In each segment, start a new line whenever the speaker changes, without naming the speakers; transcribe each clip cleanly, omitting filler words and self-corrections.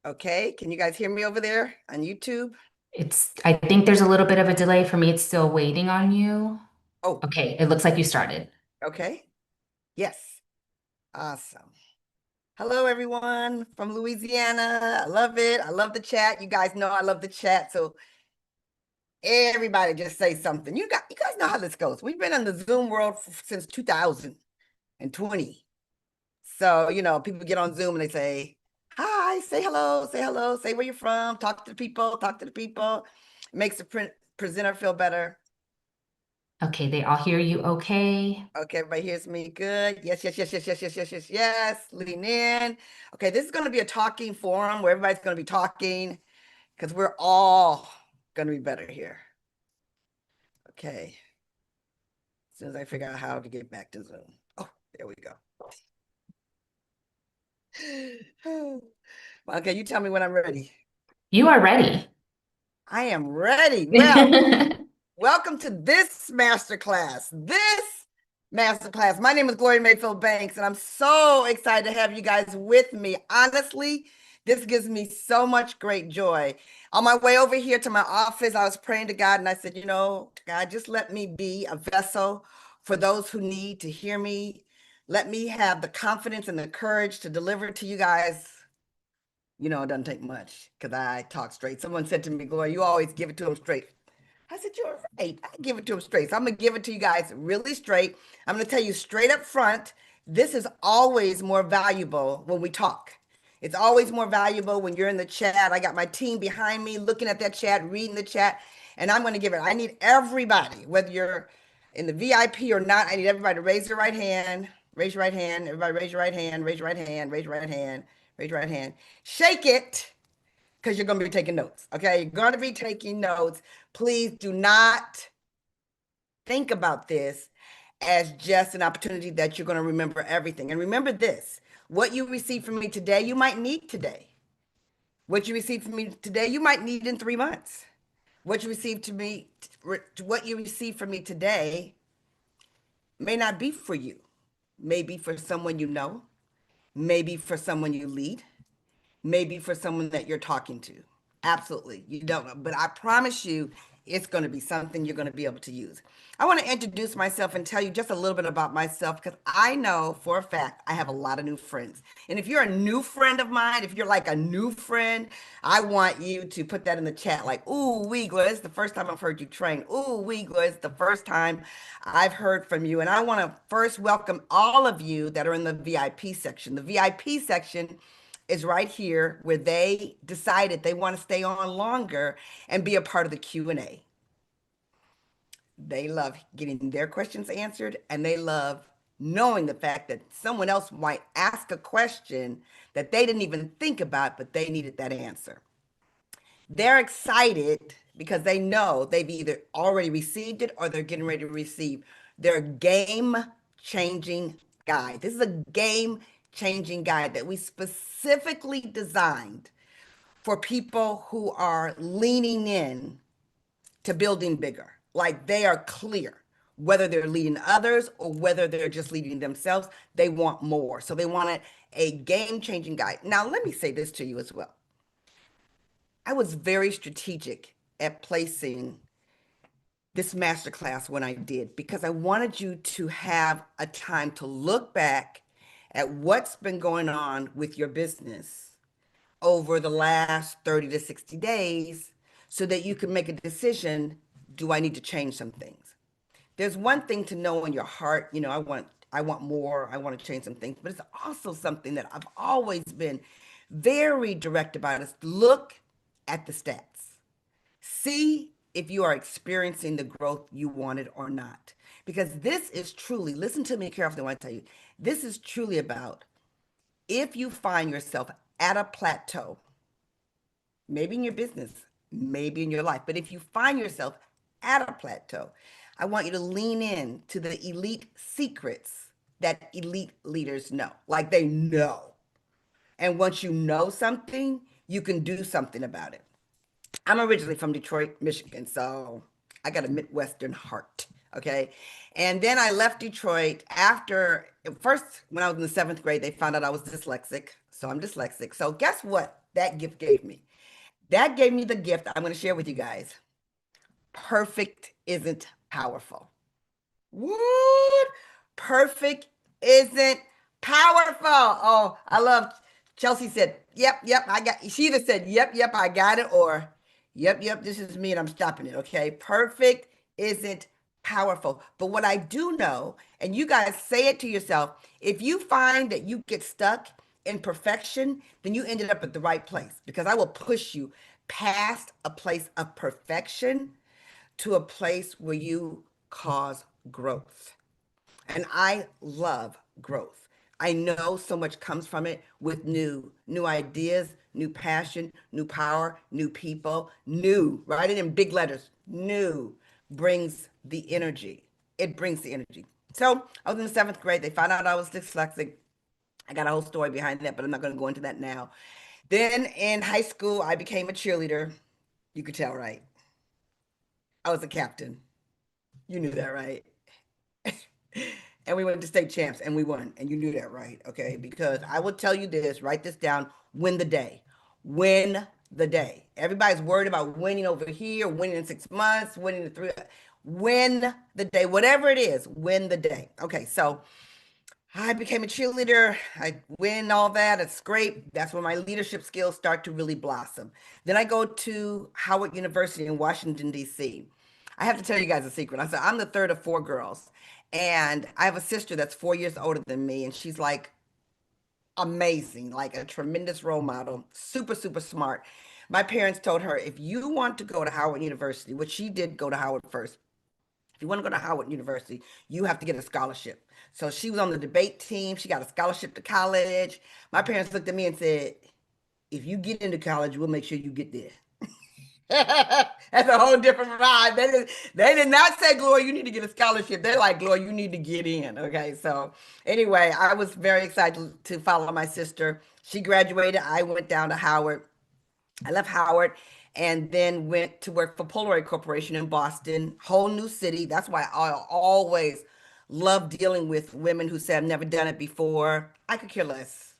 Okay, can you guys hear me over there on YouTube?
I think there's a little bit of a delay for me. It's still waiting on you.
Oh,
Okay, it looks like you started.
okay. Yes. Awesome. Hello, everyone from Louisiana. I love it. I love the chat. You guys know I love the chat. So everybody just say something. You guys know how this goes. We've been in the Zoom world since 2020. So, people get on Zoom and they say, hi, say hello, say where you're from, talk to the people, talk to the people. It makes the presenter feel better.
Okay, they all hear you okay.
Okay, everybody hears me. Good. Yes, yes, yes, yes, yes, yes, yes, yes, yes. Lean in. Okay, this is going to be a talking forum where everybody's going to be talking because we're all going to be better here. Okay. As soon as I figure out how to get back to Zoom. Oh, there we go. Okay, you tell me when I'm ready.
You are ready.
I am ready. Well, welcome to this masterclass. My name is Gloria Mayfield Banks, and I'm so excited to have you guys with me. Honestly, this gives me so much great joy. On my way over here to my office, I was praying to God, and I said, God, just let me be a vessel for those who need to hear me. Let me have the confidence and the courage to deliver to you guys. It doesn't take much because I talk straight. Someone said to me, Gloria, you always give it to them straight. I said, you're right. I give it to them straight. So I'm going to give it to you guys really straight. I'm going to tell you straight up front, this is always more valuable when we talk. It's always more valuable when you're in the chat. I got my team behind me looking at that chat, reading the chat, and I'm going to give it. I need everybody, whether you're in the VIP or not, I need everybody to raise their right hand. Raise your right hand. Everybody raise your right hand. Raise your right hand. Raise your right hand. Raise your right hand. Shake it because you're going to be taking notes. Okay. You're going to be taking notes. Please do not think about this as just an opportunity that you're going to remember everything. And remember this, what you receive from me today, you might need today. What you receive from me today, you might need in 3 months. What you receive to me, what you receive from me today may not be for you. Maybe for someone you know, maybe for someone you lead, maybe for someone that you're talking to. Absolutely. You don't know. But I promise you, it's going to be something you're going to be able to use. I want to introduce myself and tell you just a little bit about myself because I know for a fact I have a lot of new friends. And if you're a new friend of mine, if you're like a new friend, I want you to put that in the chat like, ooh, Weegler, it's the first time I've heard you train. Ooh, Weegler, it's the first time I've heard from you. And I want to first welcome all of you that are in the VIP section. The VIP section is right here where they decided they want to stay on longer and be a part of the Q&A. They love getting their questions answered and they love knowing the fact that someone else might ask a question that they didn't even think about, but they needed that answer. They're excited because they know they've either already received it or they're getting ready to receive their game changing guide. This is a game changing guide that we specifically designed for people who are leaning in to building bigger. Like they are clear whether they're leading others or whether they're just leading themselves. They want more. So they wanted a game changing guide. Now, let me say this to you as well. I was very strategic at placing this masterclass when I did because I wanted you to have a time to look back at what's been going on with your business over the last 30 to 60 days so that you can make a decision. Do I need to change some things? There's one thing to know in your heart, I want more, I want to change some things, but it's also something that I've always been very direct about is look at the stats. See if you are experiencing the growth you wanted or not. Because this is truly, listen to me carefully when I tell you, this is truly about if you find yourself at a plateau, maybe in your business, maybe in your life, but if you find yourself at a plateau, I want you to lean in to the elite secrets that elite leaders know, like they know. And once you know something, you can do something about it. I'm originally from Detroit, Michigan, so I got a Midwestern heart. Okay. And then I left Detroit after first, when I was in the seventh grade, they found out I was dyslexic. So I'm dyslexic. So guess what? that gift gave me. That gave me the gift I'm going to share with you guys. Perfect isn't powerful. What? Perfect isn't powerful. Oh, I love Chelsea said, yep, yep, I got, she either said, yep, yep, I got it, or yep, yep, this is me and I'm stopping it. Okay. Perfect isn't powerful. But what I do know, and you guys say it to yourself, if you find that you get stuck in perfection, then you ended up at the right place because I will push you past a place of perfection to a place where you cause growth. And I love growth. I know so much comes from it with new ideas, new passion, new power, new people, new, write it in big letters, new brings the energy. It brings the energy. So I was in the seventh grade. They found out I was dyslexic. I got a whole story behind that, but I'm not going to go into that now. Then in high school, I became a cheerleader. You could tell, right? I was a captain. You knew that, right? And we went to state champs and we won. And you knew that, right? Okay. Because I will tell you this, write this down, win the day. Win the day. Everybody's worried about winning over here, winning in 6 months, winning in three. Win the day. Whatever it is, win the day. Okay. So I became a cheerleader. I win all that. It's great. That's when my leadership skills start to really blossom. Then I go to Howard University in Washington, D.C. I have to tell you guys a secret. I said, I'm the third of four girls. And I have a sister that's 4 years older than me. And she's like amazing, like a tremendous role model, super, super smart. My parents told her, if you want to go to Howard University, which she did go to Howard first, if you want to go to Howard University, you have to get a scholarship. So she was on the debate team. She got a scholarship to college. My parents looked at me and said, if you get into college, we'll make sure you get there. That's a whole different vibe. They did not say, Gloria, you need to get a scholarship. They're like, Gloria, you need to get in. Okay. So anyway, I was very excited to follow my sister. She graduated. I went down to Howard. I left Howard and then went to work for Polaroid Corporation in Boston, whole new city. That's why I always love dealing with women who say, I've never done it before. I could care less.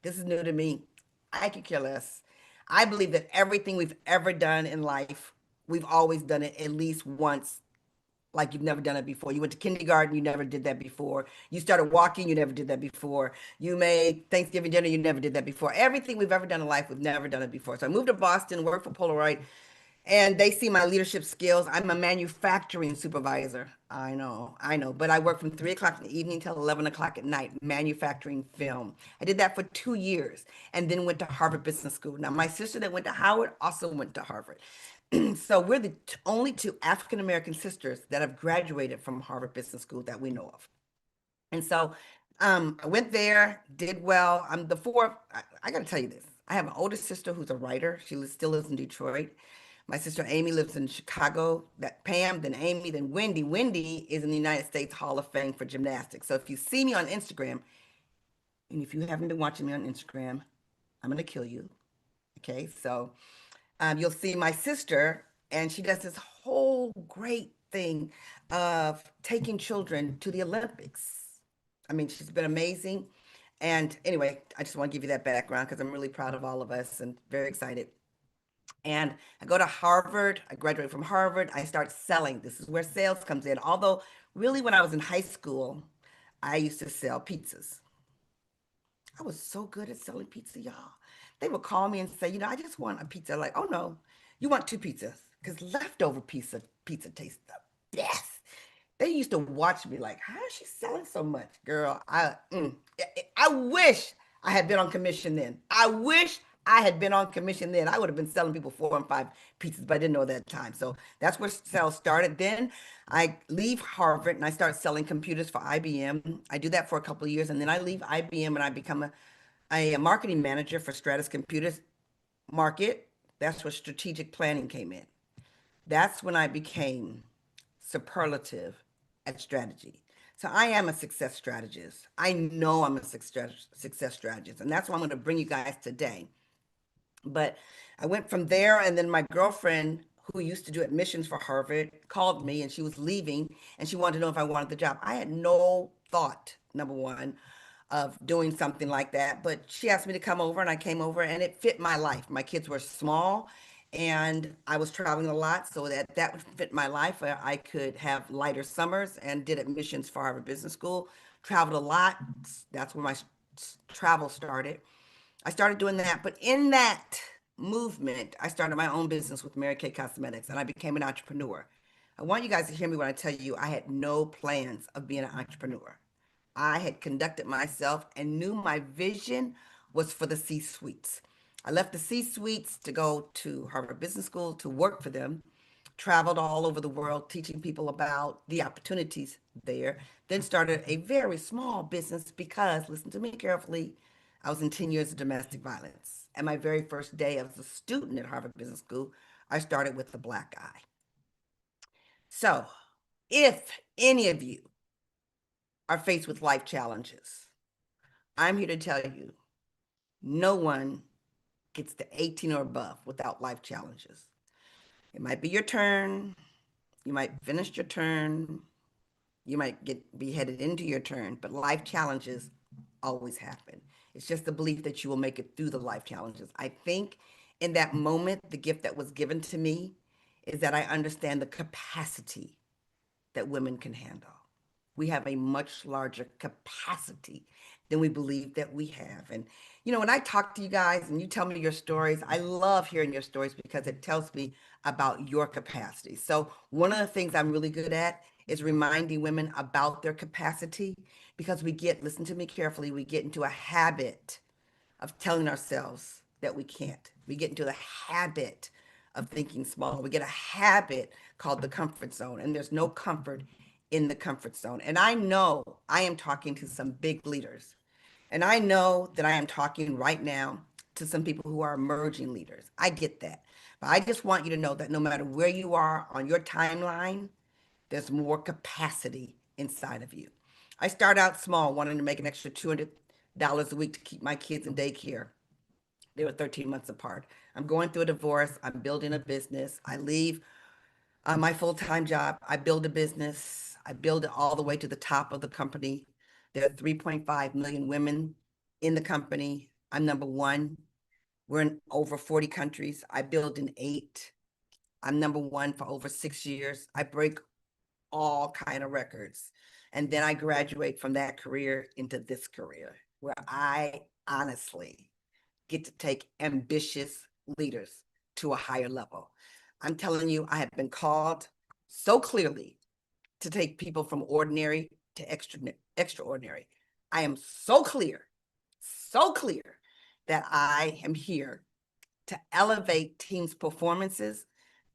This is new to me. I could care less. I believe that everything we've ever done in life, we've always done it at least once, like you've never done it before. You went to kindergarten, you never did that before. You started walking, you never did that before. You made Thanksgiving dinner, you never did that before. Everything we've ever done in life, we've never done it before. So I moved to Boston, worked for Polaroid, and they see my leadership skills. I'm a manufacturing supervisor. I know. But I work from 3 o'clock in the evening till 11 o'clock at night, manufacturing film. I did that for 2 years and then went to Harvard Business School. Now, my sister that went to Howard also went to Harvard. So we're the only two African American sisters that have graduated from Harvard Business School that we know of. And so I went there, did well. I'm the fourth. I got to tell you this. I have an older sister who's a writer. Still lives in Detroit. My sister Amy lives in Chicago. That Pam, then Amy, then Wendy. Wendy is in the United States Hall of Fame for gymnastics. So if you see me on Instagram, and if you haven't been watching me on Instagram, I'm gonna kill you. Okay, so you'll see my sister, and she does this whole great thing of taking children to the Olympics. I mean, she's been amazing. And anyway, I just want to give you that background because I'm really proud of all of us and very excited. And I go to Harvard. I graduated from Harvard. I start selling. This is where sales comes in. Although, really, when I was in high school, I used to sell pizzas. I was so good at selling pizza, y'all. They would call me and say, I just want a pizza. Like, oh no, you want two pizzas because leftover pizza tastes the best. They used to watch me like, how is she selling so much, girl? I wish I had been on commission then. I wish I had been on commission then. I would have been selling people 4 and 5 pizzas, but I didn't know that time. So that's where sales started. Then I leave Harvard and I start selling computers for IBM. I do that for a couple of years, and then I leave IBM and I become a marketing manager for Stratus Computers Market. That's where strategic planning came in. That's when I became superlative at strategy. So I am a success strategist. I know I'm a success strategist, and that's why I'm going to bring you guys today. But I went from there, and then my girlfriend, who used to do admissions for Harvard, called me, and she was leaving, and she wanted to know if I wanted the job. I had no thought, number one, of doing something like that. But she asked me to come over, and I came over, and it fit my life. My kids were small, and I was traveling a lot, so that would fit my life. I could have lighter summers, and did admissions for Harvard Business School. Traveled a lot. That's where my travel started. I started doing that, but in that movement, I started my own business with Mary Kay Cosmetics, and I became an entrepreneur. I want you guys to hear me when I tell you I had no plans of being an entrepreneur. I had conducted myself and knew my vision was for the C suites. I left the C suites to go to Harvard Business School to work for them, traveled all over the world teaching people about the opportunities there, then started a very small business because, listen to me carefully, I was in 10 years of domestic violence. And my very first day as a student at Harvard Business School, I started with a black eye. So, if any of you are faced with life challenges, I'm here to tell you no one gets to 18 or above without life challenges. It might be your turn, you might finish your turn, you might be headed into your turn, but life challenges always happen. It's just the belief that you will make it through the life challenges. I think in that moment, the gift that was given to me is that I understand the capacity that women can handle. We have a much larger capacity than we believe that we have. And, when I talk to you guys and you tell me your stories, I love hearing your stories because it tells me about your capacity. So, one of the things I'm really good at is reminding women about their capacity because listen to me carefully, we get into a habit of telling ourselves that we can't. We get into the habit of thinking small. We get a habit called the comfort zone, and there's no comfort in the comfort zone. And I know I am talking to some big leaders, and I know that I am talking right now to some people who are emerging leaders. I get that. But I just want you to know that no matter where you are on your timeline, there's more capacity inside of you. I start out small, wanting to make an extra $200 a week to keep my kids in daycare. They were 13 months apart. I'm going through a divorce. I'm building a business. I leave my full-time job. I build a business. I build it all the way to the top of the company. There are 3.5 million women in the company. I'm number one. We're in over 40 countries. I build in eight. I'm number one for over 6 years. I break all kind of records. And then I graduate from that career into this career where I honestly get to take ambitious leaders to a higher level. I'm telling you, I have been called so clearly to take people from ordinary to extraordinary. I am so clear that I am here to elevate teams' performances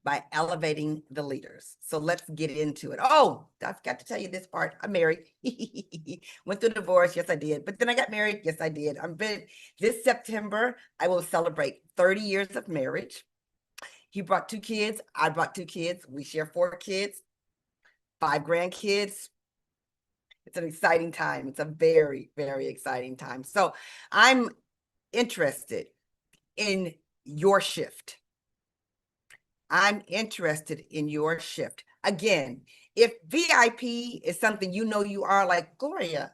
by elevating the leaders. So let's get into it. Oh, I forgot to tell you this part. I'm married. Went through a divorce. Yes, I did. But then I got married. Yes, I did. This September, I will celebrate 30 years of marriage. He brought two kids. I brought two kids. We share four kids, five grandkids. It's an exciting time. It's a very, very exciting time. So I'm interested in your shift. I'm interested in your shift. Again, if VIP is something you are like, Gloria,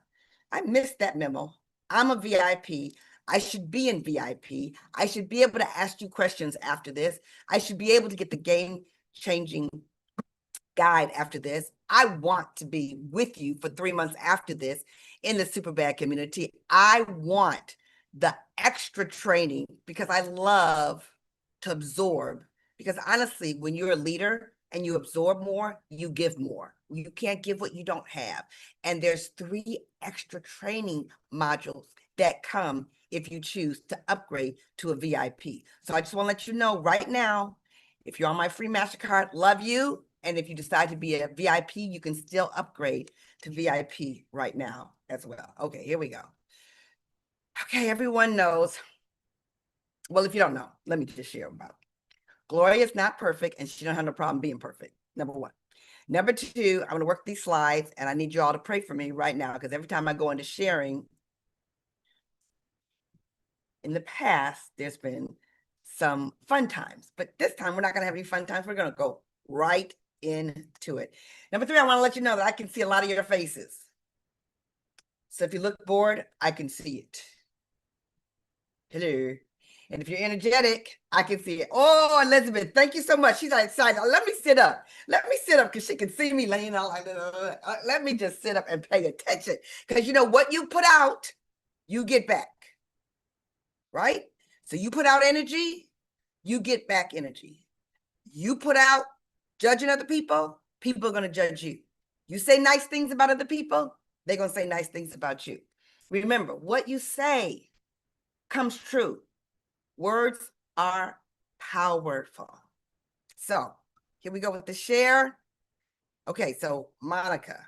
I missed that memo. I'm a VIP. I should be in VIP. I should be able to ask you questions after this. I should be able to get the game changing guide after this. I want to be with you for 3 months after this in the super bad community. I want the extra training because I love to absorb. Because honestly, when you're a leader and you absorb more, you give more. You can't give what you don't have. And there's 3 extra training modules that come if you choose to upgrade to a VIP. So I just want to let you know right now, if you're on my free MasterCard, love you. And if you decide to be a VIP, you can still upgrade to VIP right now as well. Okay, here we go. Okay, everyone knows. Well, if you don't know, let me just share about. Gloria is not perfect, and she don't have no problem being perfect. Number one. Number two, I'm going to work these slides, and I need you all to pray for me right now because every time I go into sharing, in the past, there's been some fun times, but this time we're not going to have any fun times. We're going to go right into it. Number three, I want to let you know that I can see a lot of your faces. So if you look bored, I can see it. Hello. And if you're energetic, I can see it. Oh, Elizabeth, thank you so much. She's like excited. Let me sit up. Let me sit up because she can see me laying out like that. Let me just sit up and pay attention. Because you know what you put out, you get back. Right? So you put out energy, you get back energy. You put out judging other people, people are going to judge you. You say nice things about other people, they're going to say nice things about you. Remember, what you say comes true. Words are powerful. So here we go with the share. Okay, so Monica,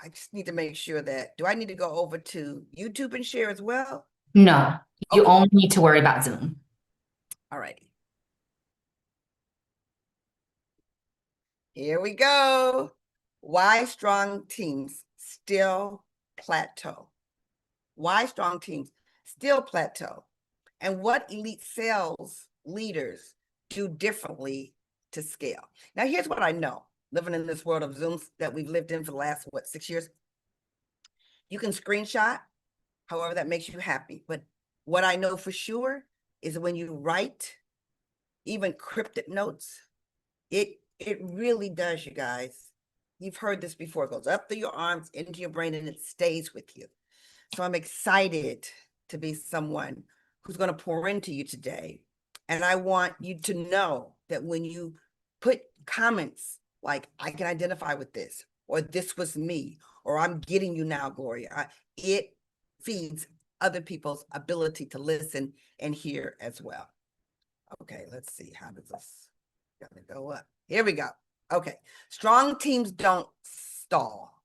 I just need to make sure that, do I need to go over to YouTube and share as well?
No, you
Okay,
only need to worry about Zoom.
all righty. Here we go. Why strong teams still plateau? Why strong teams still plateau? And what elite sales leaders do differently to scale? Now, here's what I know, living in this world of Zooms that we've lived in for the last, 6 years? You can screenshot, however that makes you happy. But what I know for sure is when you write even cryptic notes, it really does, you guys. You've heard this before. It goes up through your arms, into your brain, and it stays with you. So I'm excited to be someone who's going to pour into you today. And I want you to know that when you put comments like, I can identify with this, or this was me, or I'm getting you now, Gloria, it feeds other people's ability to listen and hear as well. Okay, let's see. How does this gotta go up? Here we go. Okay, strong teams don't stall.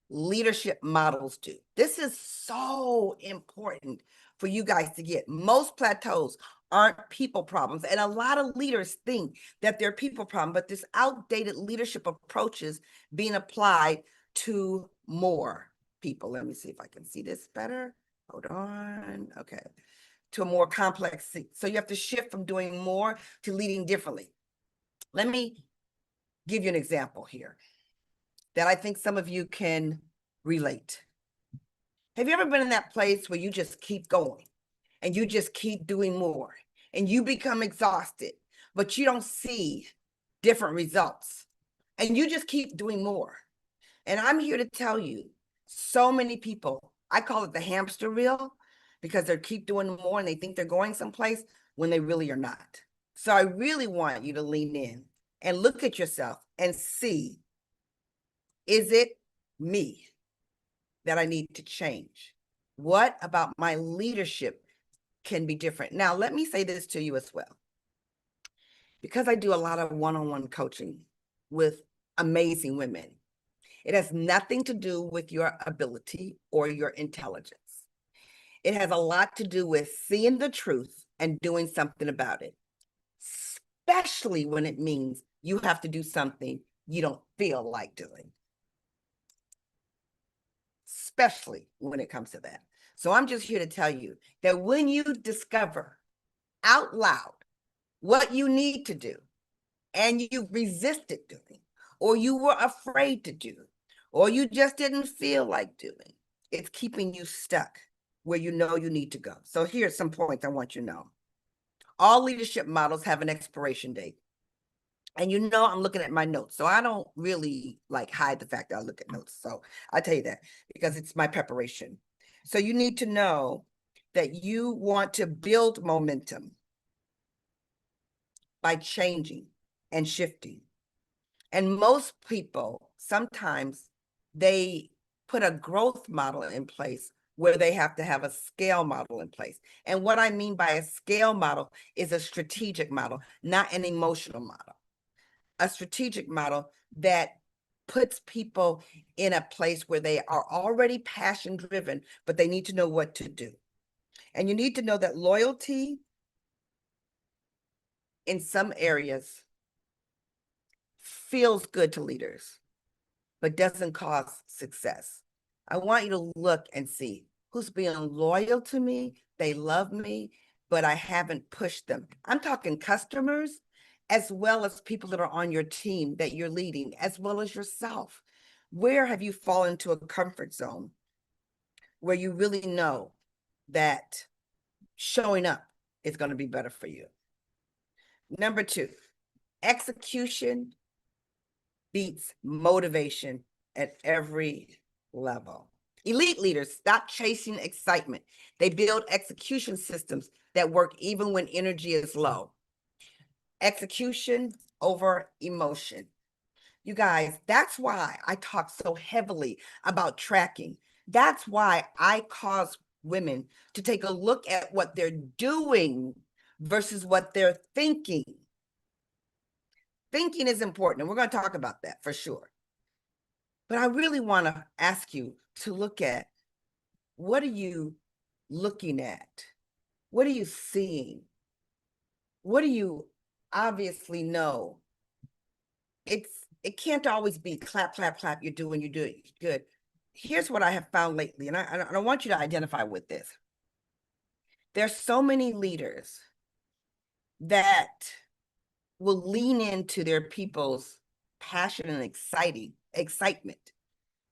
Leadership models do. This is so important for you guys to get. Most plateaus aren't people problems, and a lot of leaders think that they're people problem, but this outdated leadership approaches being applied to more people. Let me see if I can see this better. Hold on. Okay. To a more complex thing. So you have to shift from doing more to leading differently. Let me give you an example here that I think some of you can relate. Have you ever been in that place where you just keep going and you just keep doing more and you become exhausted, but you don't see different results and you just keep doing more? And I'm here to tell you, so many people, I call it the hamster wheel, because they keep doing more and they think they're going someplace when they really are not. So I really want you to lean in and look at yourself and see, is it me that I need to change? What about my leadership can be different? Now, let me say this to you as well. Because I do a lot of one-on-one coaching with amazing women, it has nothing to do with your ability or your intelligence. It has a lot to do with seeing the truth and doing something about it, especially when it means you have to do something you don't feel like doing, especially when it comes to that. So I'm just here to tell you that when you discover out loud what you need to do and you resisted doing, or you were afraid to do, or you just didn't feel like doing, it's keeping you stuck where you know you need to go. So here's some points I want you to know. All leadership models have an expiration date. And you know, I'm looking at my notes, so I don't really like hide the fact that I look at notes. So I tell you that because it's my preparation. So you need to know that you want to build momentum by changing and shifting. And most people, sometimes they put a growth model in place where they have to have a scale model in place. And what I mean by a scale model is a strategic model, not an emotional model. A strategic model that puts people in a place where they are already passion driven, but they need to know what to do. And you need to know that loyalty in some areas feels good to leaders, but doesn't cause success. I want you to look and see who's being loyal to me. They love me, but I haven't pushed them. I'm talking customers, as well as people that are on your team that you're leading, as well as yourself. Where have you fallen into a comfort zone where you really know that showing up is going to be better for you. Number two, execution beats motivation at every level. Elite leaders stop chasing excitement. They build execution systems that work even when energy is low. Execution over emotion. You guys, that's why I talk so heavily about tracking. That's why I cause women to take a look at what they're doing versus what they're thinking. Thinking is important, and we're going to talk about that for sure. But I really want to ask you to look at, what are you looking at? What are you seeing? What do you obviously know? It can't always be clap, clap, clap, you're doing good. Here's what I have found lately, and I want you to identify with this. There's so many leaders that will lean into their people's passion and excitement,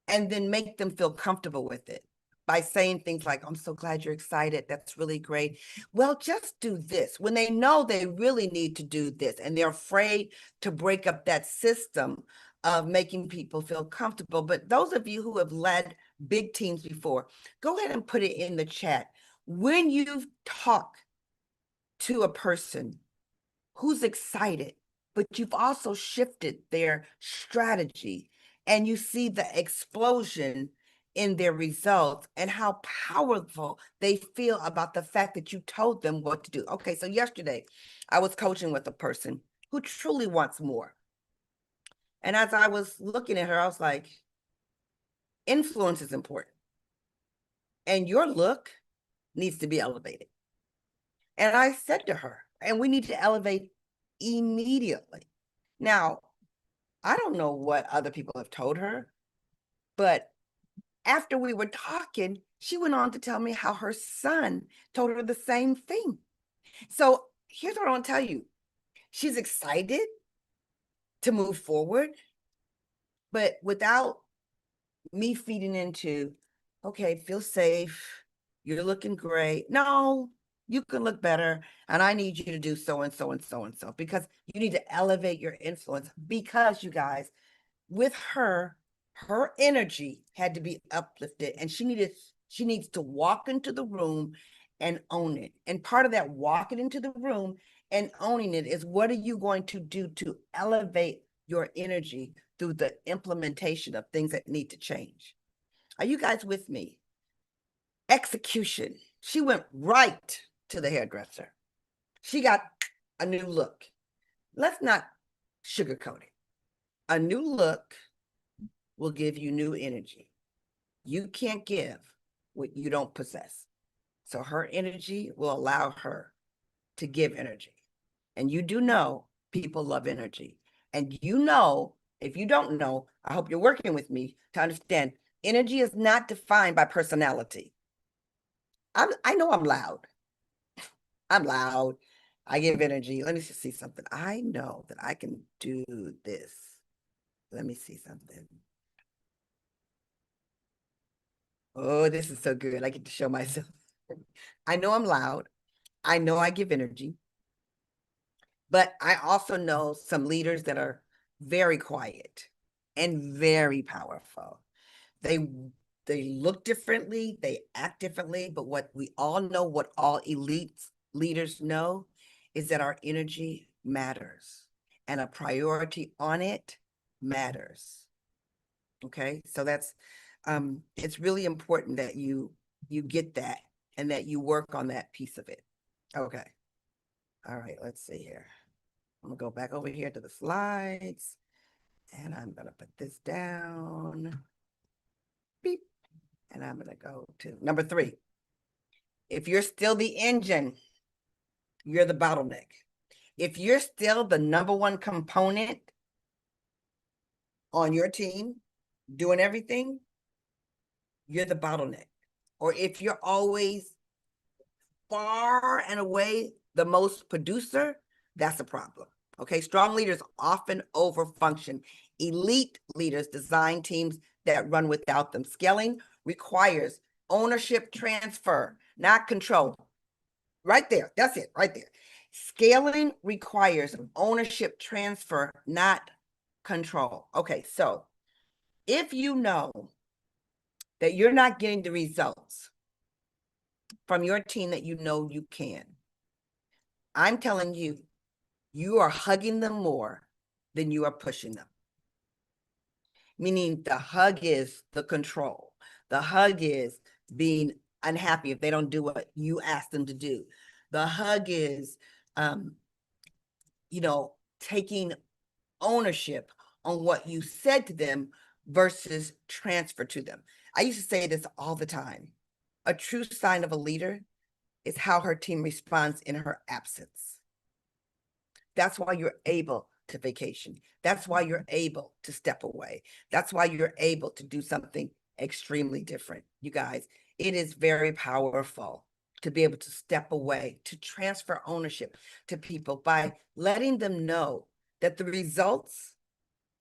and then make them feel comfortable with it by saying things like, I'm so glad you're excited. That's really great. Well, just do this, when they know they really need to do this, and they're afraid to break up that system of making people feel comfortable. But those of you who have led big teams before, go ahead and put it in the chat. When you talk to a person who's excited, but you've also shifted their strategy, and you see the explosion in their results and how powerful they feel about the fact that you told them what to do. Okay, so yesterday I was coaching with a person who truly wants more. And as I was looking at her, I was like, influence is important, and your look needs to be elevated. And I said to her, and we need to elevate immediately. Now, I don't know what other people have told her, but after we were talking, she went on to tell me how her son told her the same thing. So here's what I want to tell you. She's excited to move forward, but without me feeding into, okay, feel safe, you're looking great. No, you can look better, and I need you to do so and so and so and so, because you need to elevate your influence. Because you guys, with her energy had to be uplifted, and she needs to walk into the room and own it. And part of that walking into the room and owning it is, what are you going to do to elevate your energy through the implementation of things that need to change? Are you guys with me? Execution. She went right to the hairdresser. She got a new look. Let's not sugarcoat it. A new look will give you new energy. You can't give what you don't possess. So her energy will allow her to give energy. And you do know people love energy. And you know, if you don't know, I hope you're working with me to understand, energy is not defined by personality. I know I'm loud. I'm loud. I give energy. Let me just see something. I know that I can do this. Let me see something. Oh, this is so good. I get to show myself. I know I'm loud. I know I give energy, but I also know some leaders that are very quiet and very powerful. They they look differently, they act differently, but what we all know, what all elite leaders know, is that our energy matters, and a priority on it matters. Okay, so that's it's really important that you get that, and that you work on that piece of it. Okay, all right, let's see here. I'm gonna go back over here to the slides, and I'm gonna put this down. Beep. And I'm gonna go to number 3. If you're still the engine, you're the bottleneck. If you're still the number one component on your team doing everything, you're the bottleneck. Or if you're always far and away the most producer, that's a problem. Okay, strong leaders often overfunction. Elite leaders design teams that run without them. Scaling requires ownership transfer, not control. Right there. That's it, right there. Scaling requires ownership transfer, not control. Okay, so if you know that you're not getting the results from your team that you know you can, I'm telling you, you are hugging them more than you are pushing them. Meaning the hug is the control. The hug is being unhappy if they don't do what you ask them to do. The hug is, um, taking ownership on what you said to them versus transfer to them. I used to say this all the time. A true sign of a leader is how her team responds in her absence. That's why you're able to vacation. That's why you're able to step away. That's why you're able to do something extremely different. You guys, it is very powerful to be able to step away, to transfer ownership to people by letting them know that the results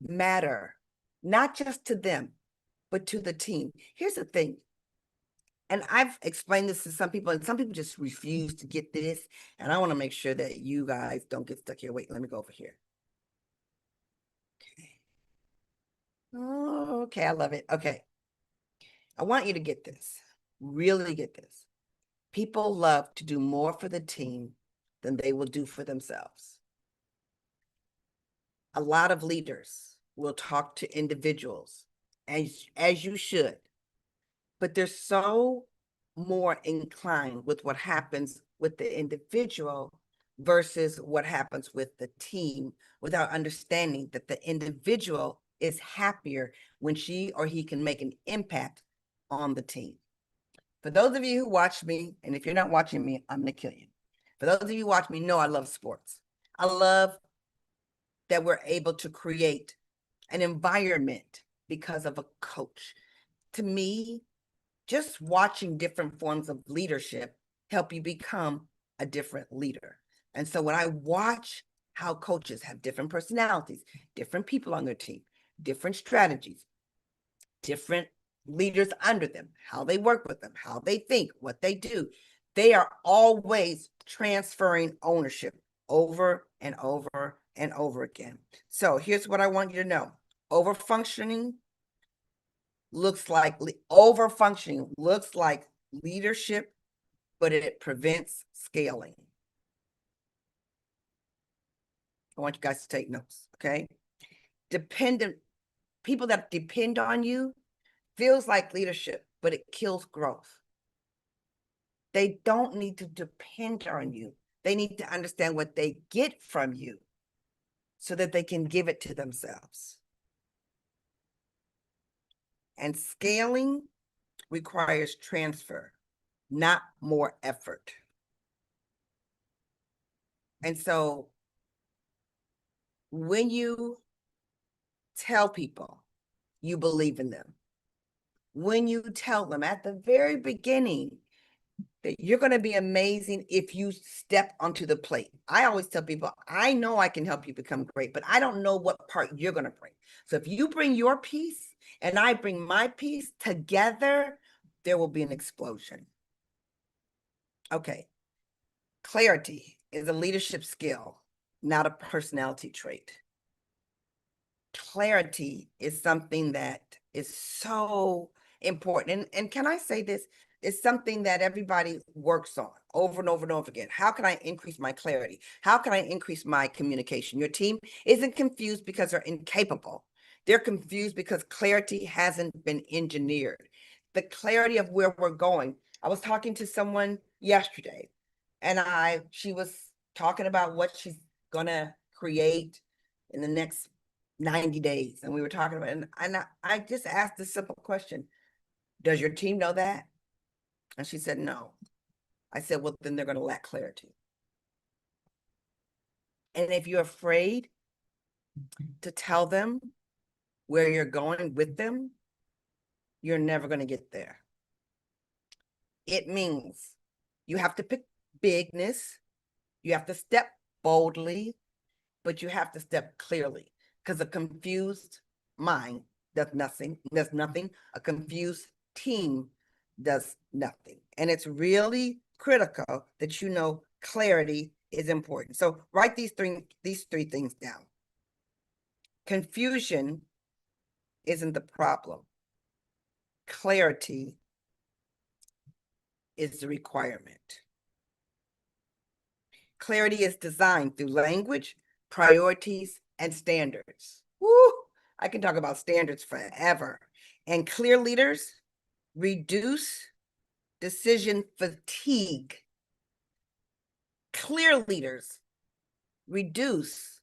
matter, not just to them, but to the team. Here's the thing, and I've explained this to some people, and some people just refuse to get this. And I want to make sure that you guys don't get stuck here. Wait, let me go over here. Okay. Oh, okay, I love it. Okay. I want you to get this. Really get this. People love to do more for the team than they will do for themselves. A lot of leaders will talk to individuals, as you should, but they're so more inclined with what happens with the individual versus what happens with the team without understanding that the individual is happier when she or he can make an impact on the team. For those of you who watch me, and if you're not watching me, I'm going to kill you. For those of you who watch me, know I love sports. I love that we're able to create an environment because of a coach. To me, just watching different forms of leadership help you become a different leader. And so when I watch how coaches have different personalities, different people on their team, different strategies, different leaders under them, how they work with them, how they think, what they do, they are always transferring ownership over and over and over again. So here's what I want you to know. Overfunctioning looks like leadership, but it prevents scaling. I want you guys to take notes, okay? People that depend on you feels like leadership, but it kills growth. They don't need to depend on you. They need to understand what they get from you so that they can give it to themselves. And scaling requires transfer, not more effort. And so when you tell people you believe in them, when you tell them at the very beginning that you're going to be amazing if you step onto the plate. I always tell people, I know I can help you become great, but I don't know what part you're going to bring. So if you bring your piece and I bring my piece together, there will be an explosion. Okay. Clarity is a leadership skill, not a personality trait. Clarity is something that is so important. And can I say this? It's something that everybody works on over and over and over again. How can I increase my clarity? How can I increase my communication? Your team isn't confused because they're incapable. They're confused because clarity hasn't been engineered. The clarity of where we're going. I was talking to someone yesterday, and she was talking about what she's gonna create in the next 90 days. And we were talking about it. And I just asked this simple question. Does your team know that? And she said, no. I said, well, then they're going to lack clarity. And if you're afraid to tell them where you're going with them, you're never going to get there. It means you have to pick bigness. You have to step boldly, but you have to step clearly, because a confused mind does nothing. A confused team does nothing. And it's really critical that you know clarity is important. So write these three things down. Confusion isn't the problem. Clarity is the requirement. Clarity is designed through language, priorities, and standards. Woo! I can talk about standards forever. And clear leaders reduce decision fatigue. Clear leaders reduce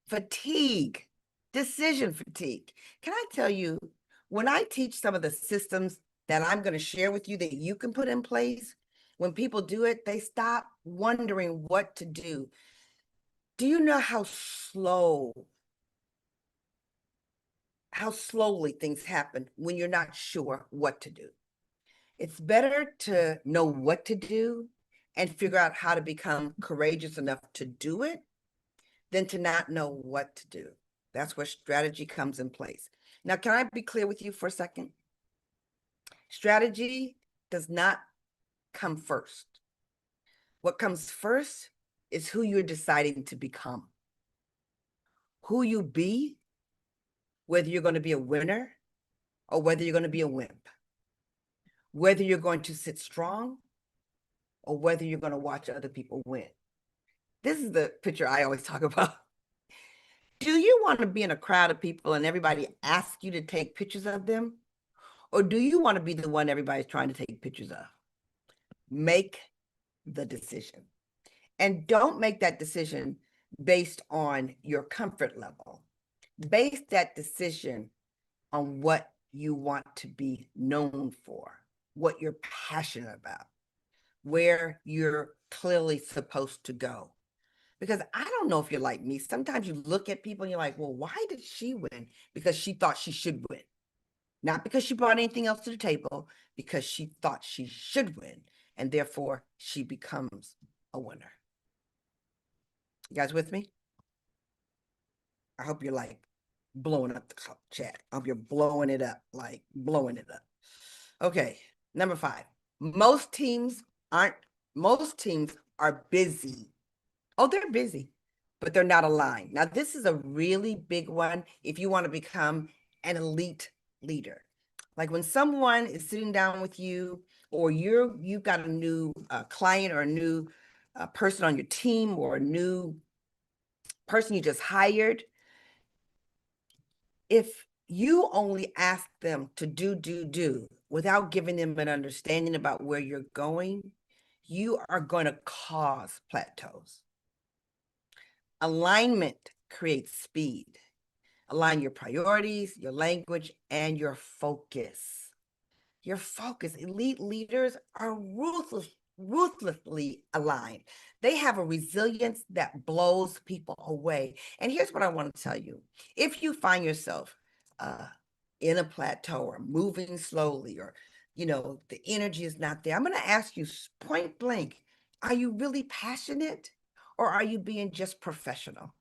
fatigue, decision fatigue. Can I tell you, when I teach some of the systems that I'm going to share with you that you can put in place, when people do it, they stop wondering what to do. Do you know how slowly things happen when you're not sure what to do? It's better to know what to do and figure out how to become courageous enough to do it than to not know what to do. That's where strategy comes in place. Now, can I be clear with you for a second? Strategy does not come first. What comes first is who you're deciding to become. Who you be, whether you're going to be a winner or whether you're going to be a wimp, whether you're going to sit strong or whether you're going to watch other people win. This is the picture I always talk about. Do you want to be in a crowd of people and everybody asks you to take pictures of them? Or do you want to be the one everybody's trying to take pictures of? Make the decision. And don't make that decision based on your comfort level. Base that decision on what you want to be known for, what you're passionate about, where you're clearly supposed to go. Because I don't know if you're like me. Sometimes you look at people and you're like, well, why did she win? Because she thought she should win. Not because she brought anything else to the table, because she thought she should win. And therefore, she becomes a winner. You guys with me? I hope you're like blowing up the chat. I hope you're blowing it up, like blowing it up. Okay, number 5. Most teams aren't, most teams are busy. Oh, they're busy, but they're not aligned. Now, this is a really big one if you want to become an elite leader. Like when someone is sitting down with you, or you've got a new client or a new person on your team, or a new person you just hired, if you only ask them to do without giving them an understanding about where you're going, you are going to cause plateaus. Alignment creates speed. Align your priorities, your language, and your focus. Your focus. Elite leaders are ruthlessly aligned. They have a resilience that blows people away. And here's what I want to tell you. If you find yourself in a plateau or moving slowly, or the energy is not there, I'm going to ask you point blank, are you really passionate, or are you being just professional?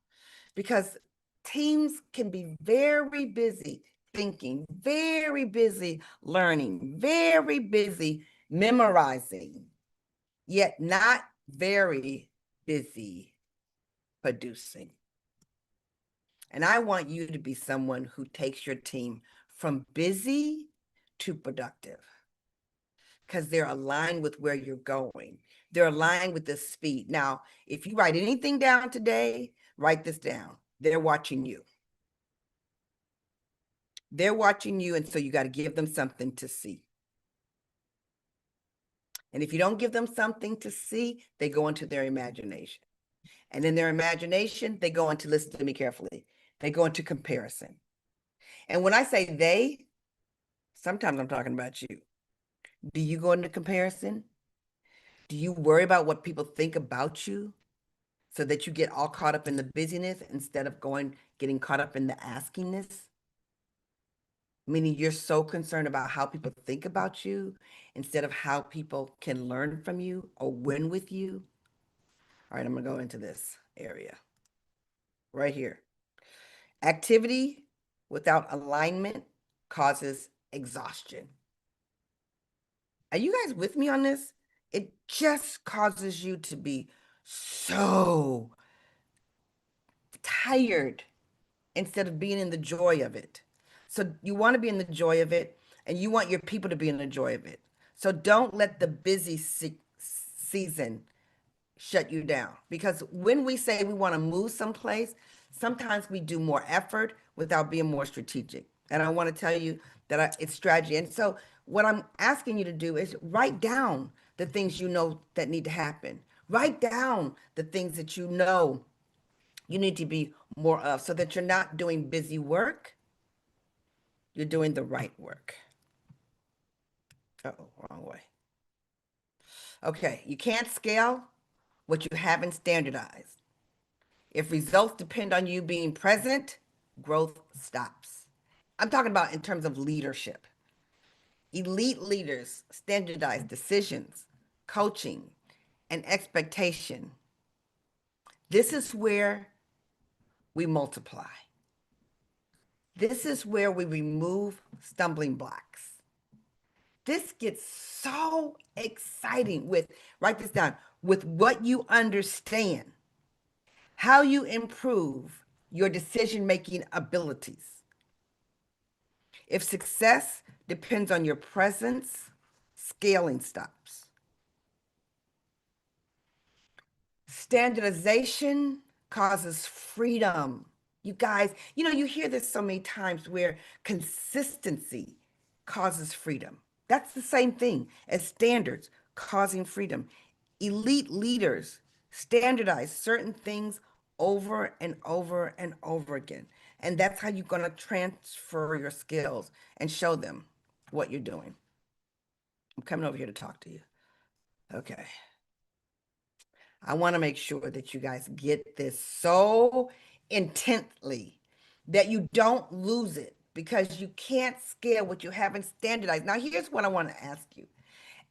Because teams can be very busy thinking, very busy learning, very busy memorizing, yet not very busy producing. And I want you to be someone who takes your team from busy to productive, because they're aligned with where you're going. They're aligned with the speed. Now, if you write anything down today, write this down. They're watching you. They're watching you, and so you got to give them something to see. And if you don't give them something to see, they go into their imagination. And in their imagination, they go into, listen to me carefully, they go into comparison. And when I say they, sometimes I'm talking about you. Do you go into comparison? Do you worry about what people think about you so that you get all caught up in the busyness instead of getting caught up in the askiness? Meaning you're so concerned about how people think about you instead of how people can learn from you or win with you. All right, I'm going to go into this area right here. Activity without alignment causes exhaustion. Are you guys with me on this? It just causes you to be so tired instead of being in the joy of it. So you want to be in the joy of it, and you want your people to be in the joy of it. So don't let the busy season shut you down. Because when we say we want to move someplace, sometimes we do more effort without being more strategic. And I want to tell you that it's strategy. And so what I'm asking you to do is write down the things you know that need to happen. Write down the things that you know you need to be more of so that you're not doing busy work, you're doing the right work. Uh-oh, wrong way. Okay, you can't scale what you haven't standardized. If results depend on you being present, growth stops. I'm talking about in terms of leadership. Elite leaders standardize decisions, coaching, and expectation. This is where we multiply. This is where we remove stumbling blocks. This gets so exciting with, write this down, with what you understand, how you improve your decision-making abilities. If success depends on your presence, scaling stops. Standardization causes freedom. You guys, you hear this so many times where consistency causes freedom. That's the same thing as standards causing freedom. Elite leaders standardize certain things over and over and over again. And that's how you're going to transfer your skills and show them what you're doing. I'm coming over here to talk to you. Okay. I want to make sure that you guys get this so intently that you don't lose it because you can't scale what you haven't standardized. Now, here's what I want to ask you.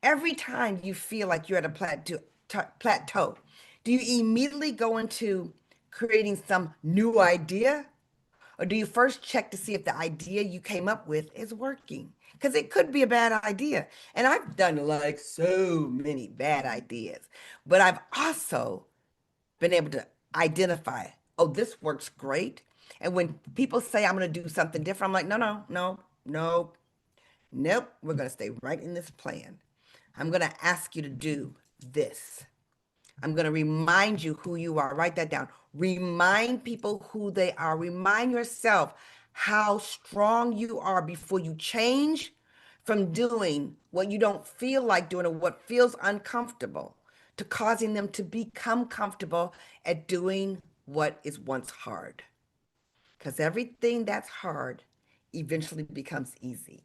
Every time you feel like you're at a plateau, do you immediately go into creating some new idea? Or do you first check to see if the idea you came up with is working? Because it could be a bad idea. And I've done like so many bad ideas, but I've also been able to identify, oh, this works great. And when people say I'm going to do something different, I'm like, no, no, no, no, nope. We're going to stay right in this plan. I'm going to ask you to do this. I'm going to remind you who you are. Write that down. Remind people who they are. Remind yourself how strong you are before you change from doing what you don't feel like doing or what feels uncomfortable to causing them to become comfortable at doing what is once hard. Because everything that's hard eventually becomes easy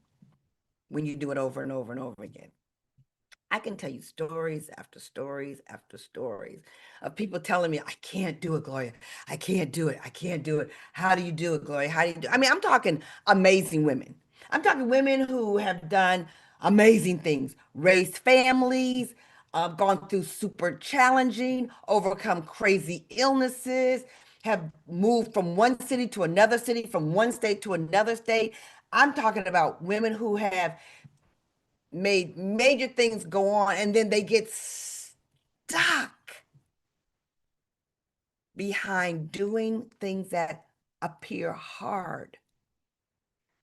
when you do it over and over and over again. I can tell you stories after stories after stories of people telling me, I can't do it, Gloria. I can't do it. I can't do it. How do you do it, Gloria? How do you do it? I mean, I'm talking amazing women. I'm talking women who have done amazing things, raised families, gone through super challenging, overcome crazy illnesses, have moved from one city to another city, from one state to another state. I'm talking about women who have made major things go on and then they get stuck behind doing things that appear hard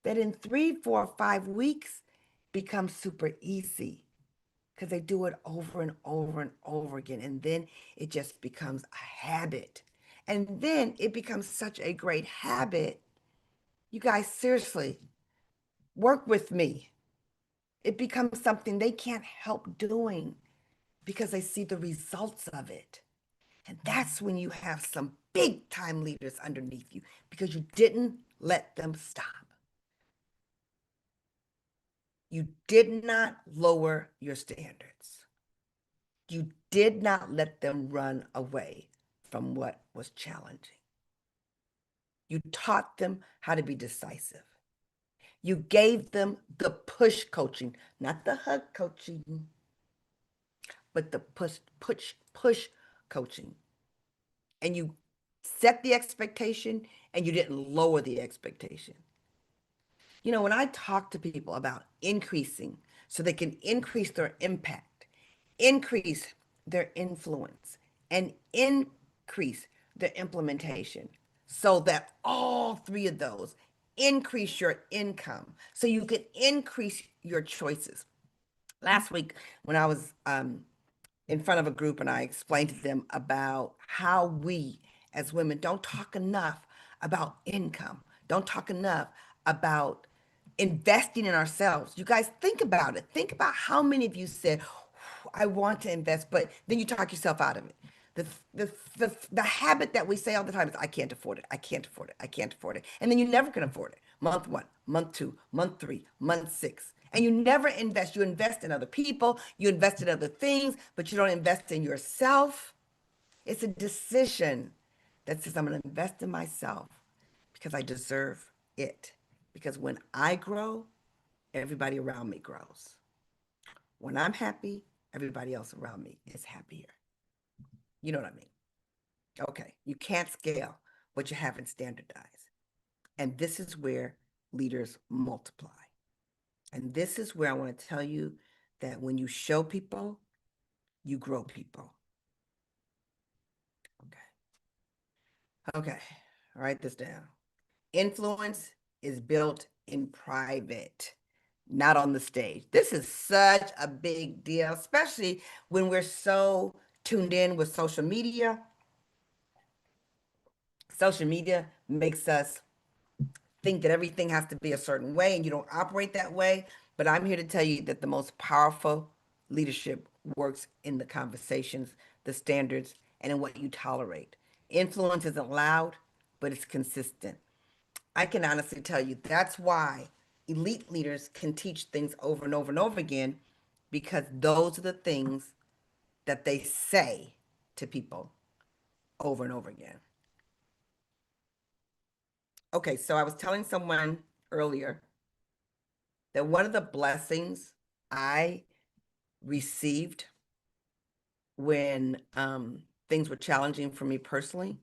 that in 3, 4, 5 weeks become super easy because they do it over and over and over again and then it just becomes a habit and then it becomes such a great habit. You guys, seriously, work with me. It becomes something they can't help doing because they see the results of it. And that's when you have some big time leaders underneath you because you didn't let them stop. You did not lower your standards. You did not let them run away from what was challenging. You taught them how to be decisive. You gave them the push coaching, not the hug coaching, but the push coaching. And you set the expectation and you didn't lower the expectation. When I talk to people about increasing so they can increase their impact, increase their influence, and increase their implementation so that all three of those increase your income so you can increase your choices. Last week, when I was in front of a group and I explained to them about how we as women don't talk enough about income, don't talk enough about investing in ourselves. You guys think about it. Think about how many of you said, I want to invest, but then you talk yourself out of it. The, the habit that we say all the time is, I can't afford it. I can't afford it. I can't afford it. And then you never can afford it. Month one, month two, month three, month six. And you never invest. You invest in other people, you invest in other things, but you don't invest in yourself. It's a decision that says, I'm going to invest in myself because I deserve it. Because when I grow, everybody around me grows. When I'm happy, everybody else around me is happier. You know what I mean? Okay, you can't scale what you haven't standardized. And this is where leaders multiply. And this is where I want to tell you that when you show people, you grow people. Okay. Okay. Write this down. Influence is built in private, not on the stage. This is such a big deal, especially when we're so tuned in with social media. Social media makes us think that everything has to be a certain way and you don't operate that way. But I'm here to tell you that the most powerful leadership works in the conversations, the standards, and in what you tolerate. Influence isn't loud, but it's consistent. I can honestly tell you that's why elite leaders can teach things over and over and over again because those are the things that they say to people over and over again. Okay, so I was telling someone earlier that one of the blessings I received when things were challenging for me personally,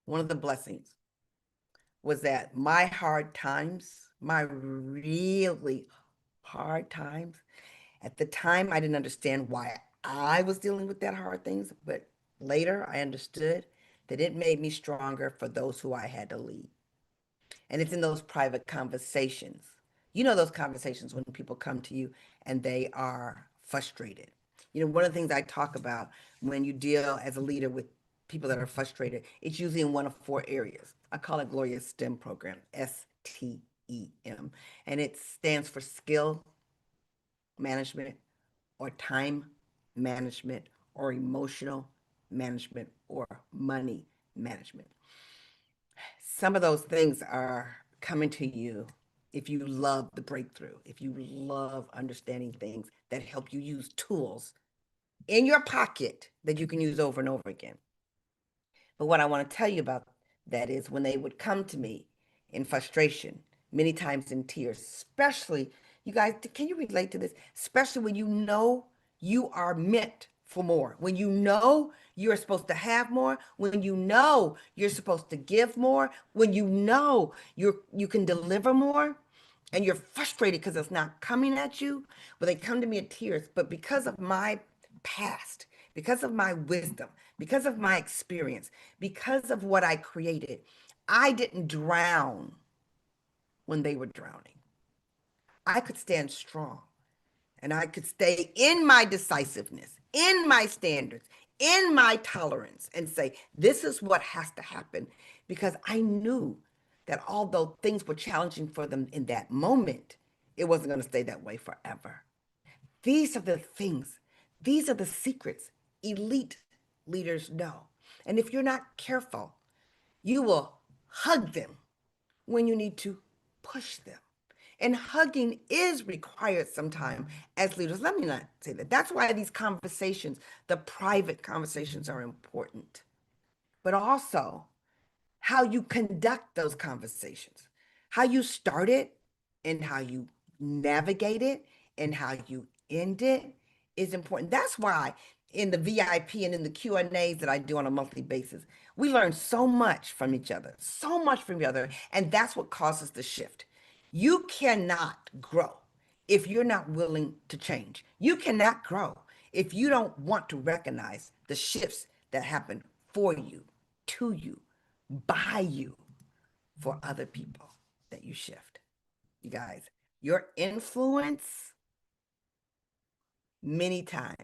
one of the blessings was that my hard times, my really hard times, at the time I didn't understand why I was dealing with that hard things, but later I understood that it made me stronger for those who I had to lead. And it's in those private conversations. You know, those conversations when people come to you and they are frustrated. You know, one of the things I talk about when you deal as a leader with people that are frustrated, it's usually in one of four areas. I call it Gloria's STEM program, STEM. And it stands for skill management or time management or emotional management or money management. Some of those things are coming to you if you love the breakthrough, if you love understanding things that help you use tools in your pocket that you can use over and over again. But what I want to tell you about that is when they would come to me in frustration, many times in tears, especially, you guys, can you relate to this? Especially when you know you are meant for more, when you know you're supposed to have more, when you know you're supposed to give more, when you know you can deliver more, and you're frustrated because it's not coming at you. Well, they come to me in tears, but because of my past, because of my wisdom, because of my experience, because of what I created, I didn't drown when they were drowning. I could stand strong and I could stay in my decisiveness, in my standards, in my tolerance, and say, this is what has to happen because I knew that although things were challenging for them in that moment, it wasn't going to stay that way forever. These are the things, these are the secrets elite leaders know. And if you're not careful, you will hug them when you need to push them. And hugging is required sometimes as leaders. Let me not say that. That's why these conversations, the private conversations, are important. But also, how you conduct those conversations, how you start it and how you navigate it and how you end it is important. That's why in the VIP and in the Q&As that I do on a monthly basis, we learn so much from each other, so much from each other, and that's what causes the shift. You cannot grow. if you're not willing to change. You cannot grow if you don't want to recognize the shifts that happen for you, to you, by you, for other people that you shift. You guys, your influence many times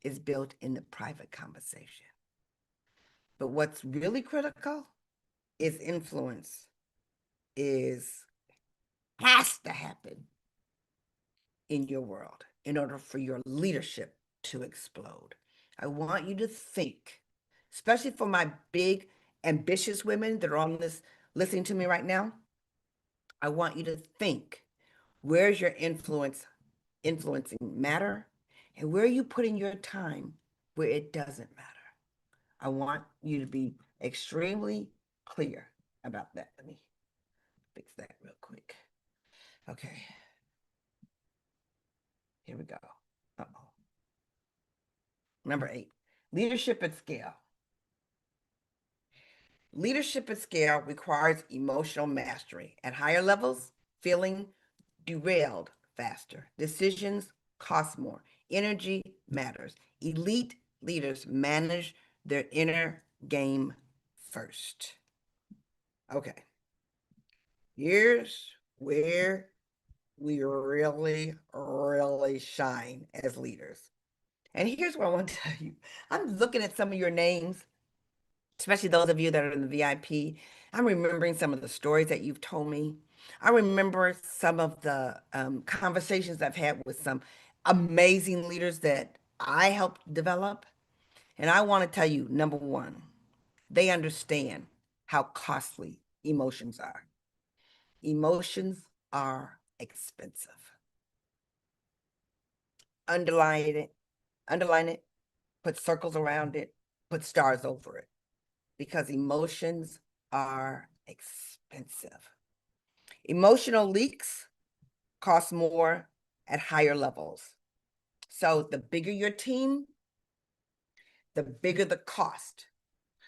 is built in the private conversation. But what's really critical is influence is has to happen in your world in order for your leadership to explode. I want you to think, especially for my big, ambitious women that are on this listening to me right now. I want you to think, where's your influencing matter, and where are you putting your time where it doesn't matter? I want you to be extremely clear about that. Let me fix that real quick. Okay, here we go. Uh-oh. Number 8, leadership at scale. Leadership at scale requires emotional mastery. At higher levels, feeling derailed faster. Decisions cost more. Energy matters. Elite leaders manage their inner game first. Okay, here's where we really, really shine as leaders. And here's what I want to tell you. I'm looking at some of your names, especially those of you that are in the VIP. I'm remembering some of the stories that you've told me. I remember some of the conversations I've had with some amazing leaders that I helped develop. And I want to tell you, number one, they understand how costly emotions are. Emotions are expensive. Underline it, underline it, put circles around it, put stars over it, because emotions are expensive. Emotional leaks cost more at higher levels. So the bigger your team, the bigger the cost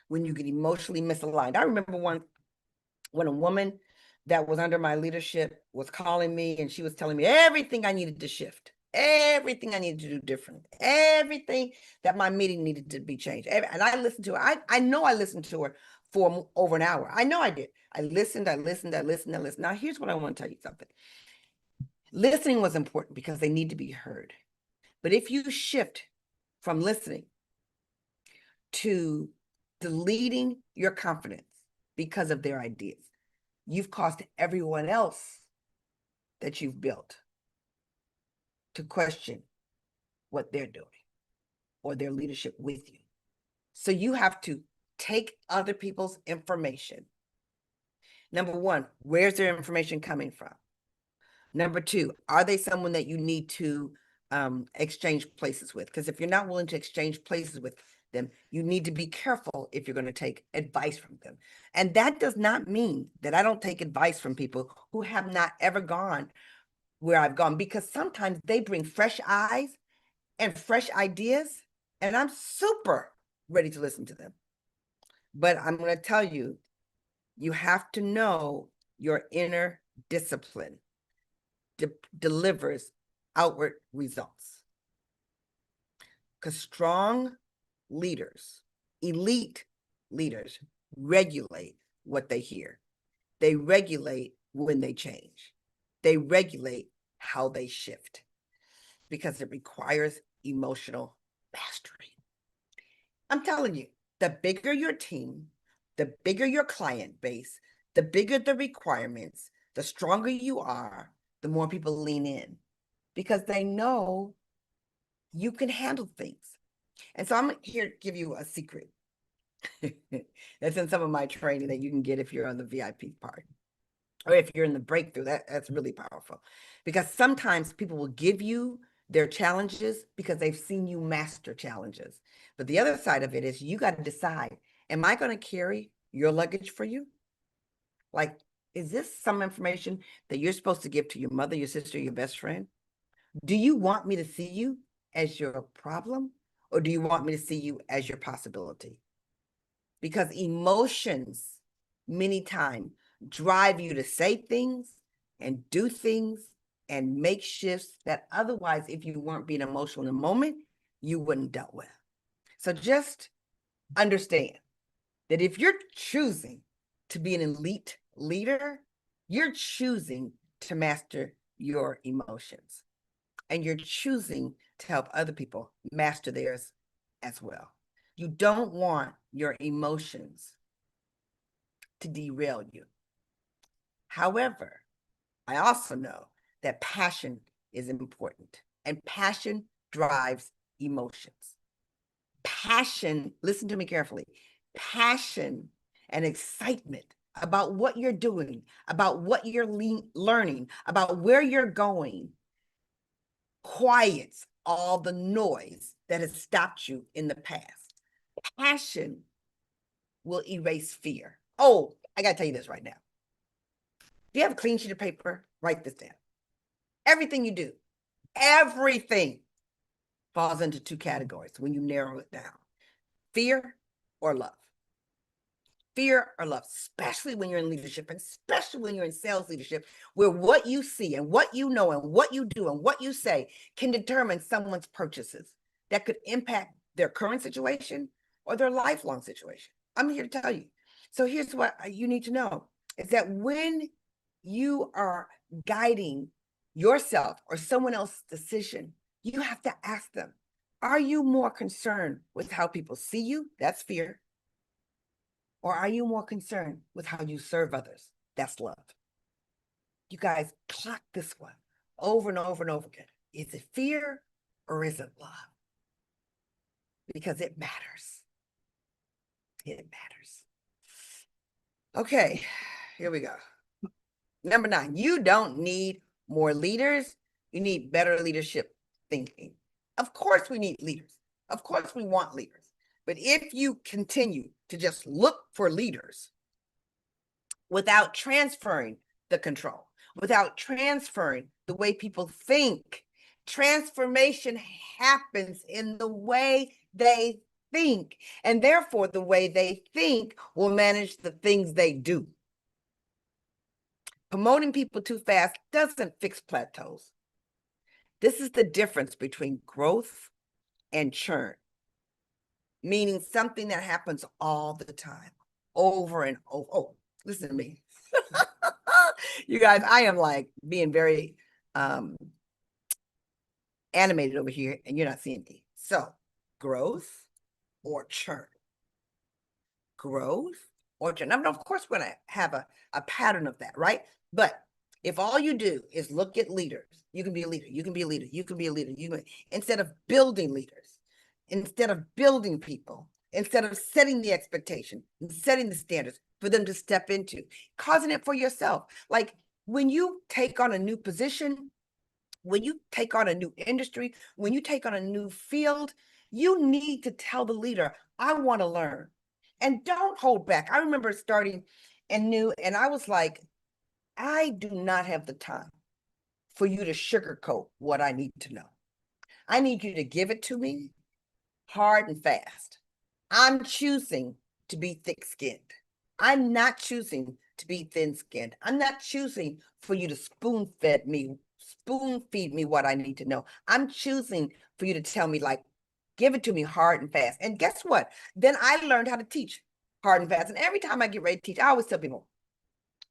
when you get emotionally misaligned. I remember when a woman that was under my leadership was calling me and she was telling me everything I needed to shift, everything I needed to do different, everything that my meeting needed to be changed. And I listened to her. I know I listened to her for over an hour. I know I did. I listened. Now, here's what I want to tell you something. Listening was important because they need to be heard. But if you shift from listening to deleting your confidence because of their ideas, you've cost everyone else that you've built to question what they're doing or their leadership with you. So you have to take other people's information. Number one, where's their information coming from? Number two, are they someone that you need to exchange places with? Because if you're not willing to exchange places with them, you need to be careful if you're going to take advice from them. And that does not mean that I don't take advice from people who have not ever gone where I've gone, because sometimes they bring fresh eyes and fresh ideas, and I'm super ready to listen to them. But I'm going to tell you, you have to know your inner discipline delivers outward results. Because strong leaders, elite leaders, regulate what they hear. They regulate when they change. They regulate how they shift, because it requires emotional mastery. I'm telling you, the bigger your team, the bigger your client base, the bigger the requirements, the stronger you are, the more people lean in, because they know you can handle things. And so I'm here to give you a secret that's in some of my training that you can get if you're on the VIP part, or if you're in the breakthrough. That's really powerful, because sometimes people will give you their challenges because they've seen you master challenges. But the other side of it is you got to decide, am I going to carry your luggage for you? Like, is this some information that you're supposed to give to your mother, your sister, your best friend? Do you want me to see you as your problem, or do you want me to see you as your possibility? Because emotions many times drive you to say things and do things and make shifts that otherwise, if you weren't being emotional in the moment, you wouldn't dealt with. So just understand that if you're choosing to be an elite leader, you're choosing to master your emotions, and you're choosing to help other people master theirs as well. You don't want your emotions to derail you. However, I also know that passion is important, and passion drives emotions. Passion, listen to me carefully, passion and excitement about what you're doing, about what you're learning, about where you're going, quiets all the noise that has stopped you in the past. Passion will erase fear. Oh, I got to tell you this right now. If you have a clean sheet of paper, write this down. Everything you do, everything falls into two categories when you narrow it down: fear or love. Fear or love, especially when you're in leadership, and especially when you're in sales leadership, where what you see and what you know and what you do and what you say can determine someone's purchases that could impact their current situation or their lifelong situation. I'm here to tell you. So here's what you need to know is that when you are guiding yourself or someone else's decision, you have to ask them, are you more concerned with how people see you? That's fear. Or are you more concerned with how you serve others? That's love. You guys clock this one over and over and over again. Is it fear or is it love? Because it matters. It matters. Okay, here we go. Number 9, you don't need more leaders. You need better leadership thinking. Of course we need leaders. Of course we want leaders. But if you continue to just look for leaders without transferring the control, without transferring the way people think, transformation happens in the way they think. And therefore, the way they think will manage the things they do. Promoting people too fast doesn't fix plateaus. This is the difference between growth and churn, meaning something that happens all the time, over and over. Oh, listen to me. You guys, I am like being very animated over here, and you're not seeing me. So, growth or churn? Growth or churn? Now, of course, we're going to have a pattern of that, right? But if all you do is look at leaders, you can be a leader, you can be a leader, you can be a leader, instead of building leaders, instead of building people, instead of setting the expectation and setting the standards for them to step into, causing it for yourself. Like when you take on a new position, when you take on a new industry, when you take on a new field, you need to tell the leader, I want to learn. And don't hold back. I remember starting and new, and I was like, I do not have the time for you to sugarcoat what I need to know. I need you to give it to me hard and fast. I'm choosing to be thick-skinned. I'm not choosing to be thin-skinned. I'm not choosing for you to spoon feed me what I need to know. I'm choosing for you to tell me, like, give it to me hard and fast. And guess what? Then I learned how to teach hard and fast. And every time I get ready to teach, I always tell people,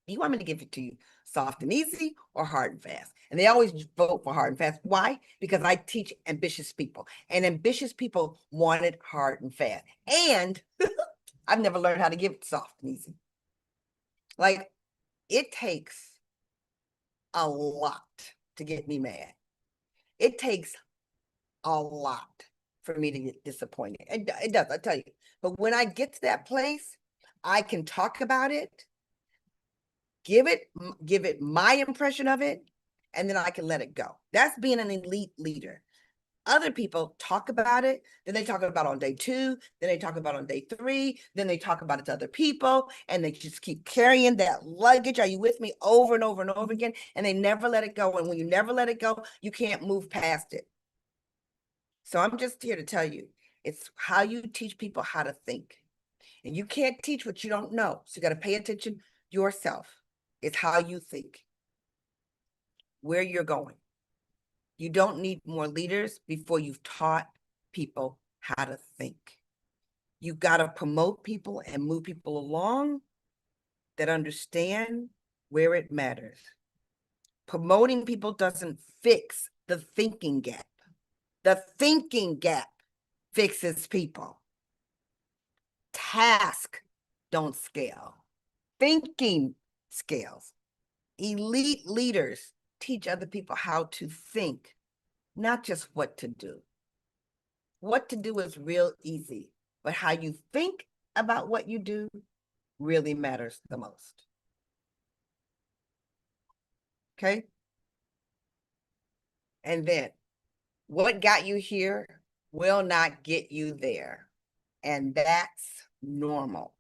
you want me to give it to you soft and easy or hard and fast? And they always vote for hard and fast. Why? Because I teach ambitious people, and ambitious people want it hard and fast. And I've never learned how to give it soft and easy. Like, it takes a lot to get me mad. It takes a lot for me to get disappointed. It does, I tell you. But when I get to that place, I can talk about it, give it my impression of it, and then I can let it go. That's being an elite leader. Other people talk about it, then they talk about it on day 2, then they talk about it on day 3, then they talk about it to other people, and they just keep carrying that luggage. Are you with me? Over and over and over again, and they never let it go. And when you never let it go, you can't move past it. So I'm just here to tell you, it's how you teach people how to think. And you can't teach what you don't know. So you got to pay attention yourself. It's how you think. where you're going. You don't need more leaders before you've taught people how to think. You got to promote people and move people along that understand where it matters. Promoting people doesn't fix the thinking gap. The thinking gap fixes people. Task don't scale. Thinking scales. Elite leaders teach other people how to think, not just what to do. What to do is real easy, but how you think about what you do really matters the most. Okay? And then what got you here will not get you there. And that's normal.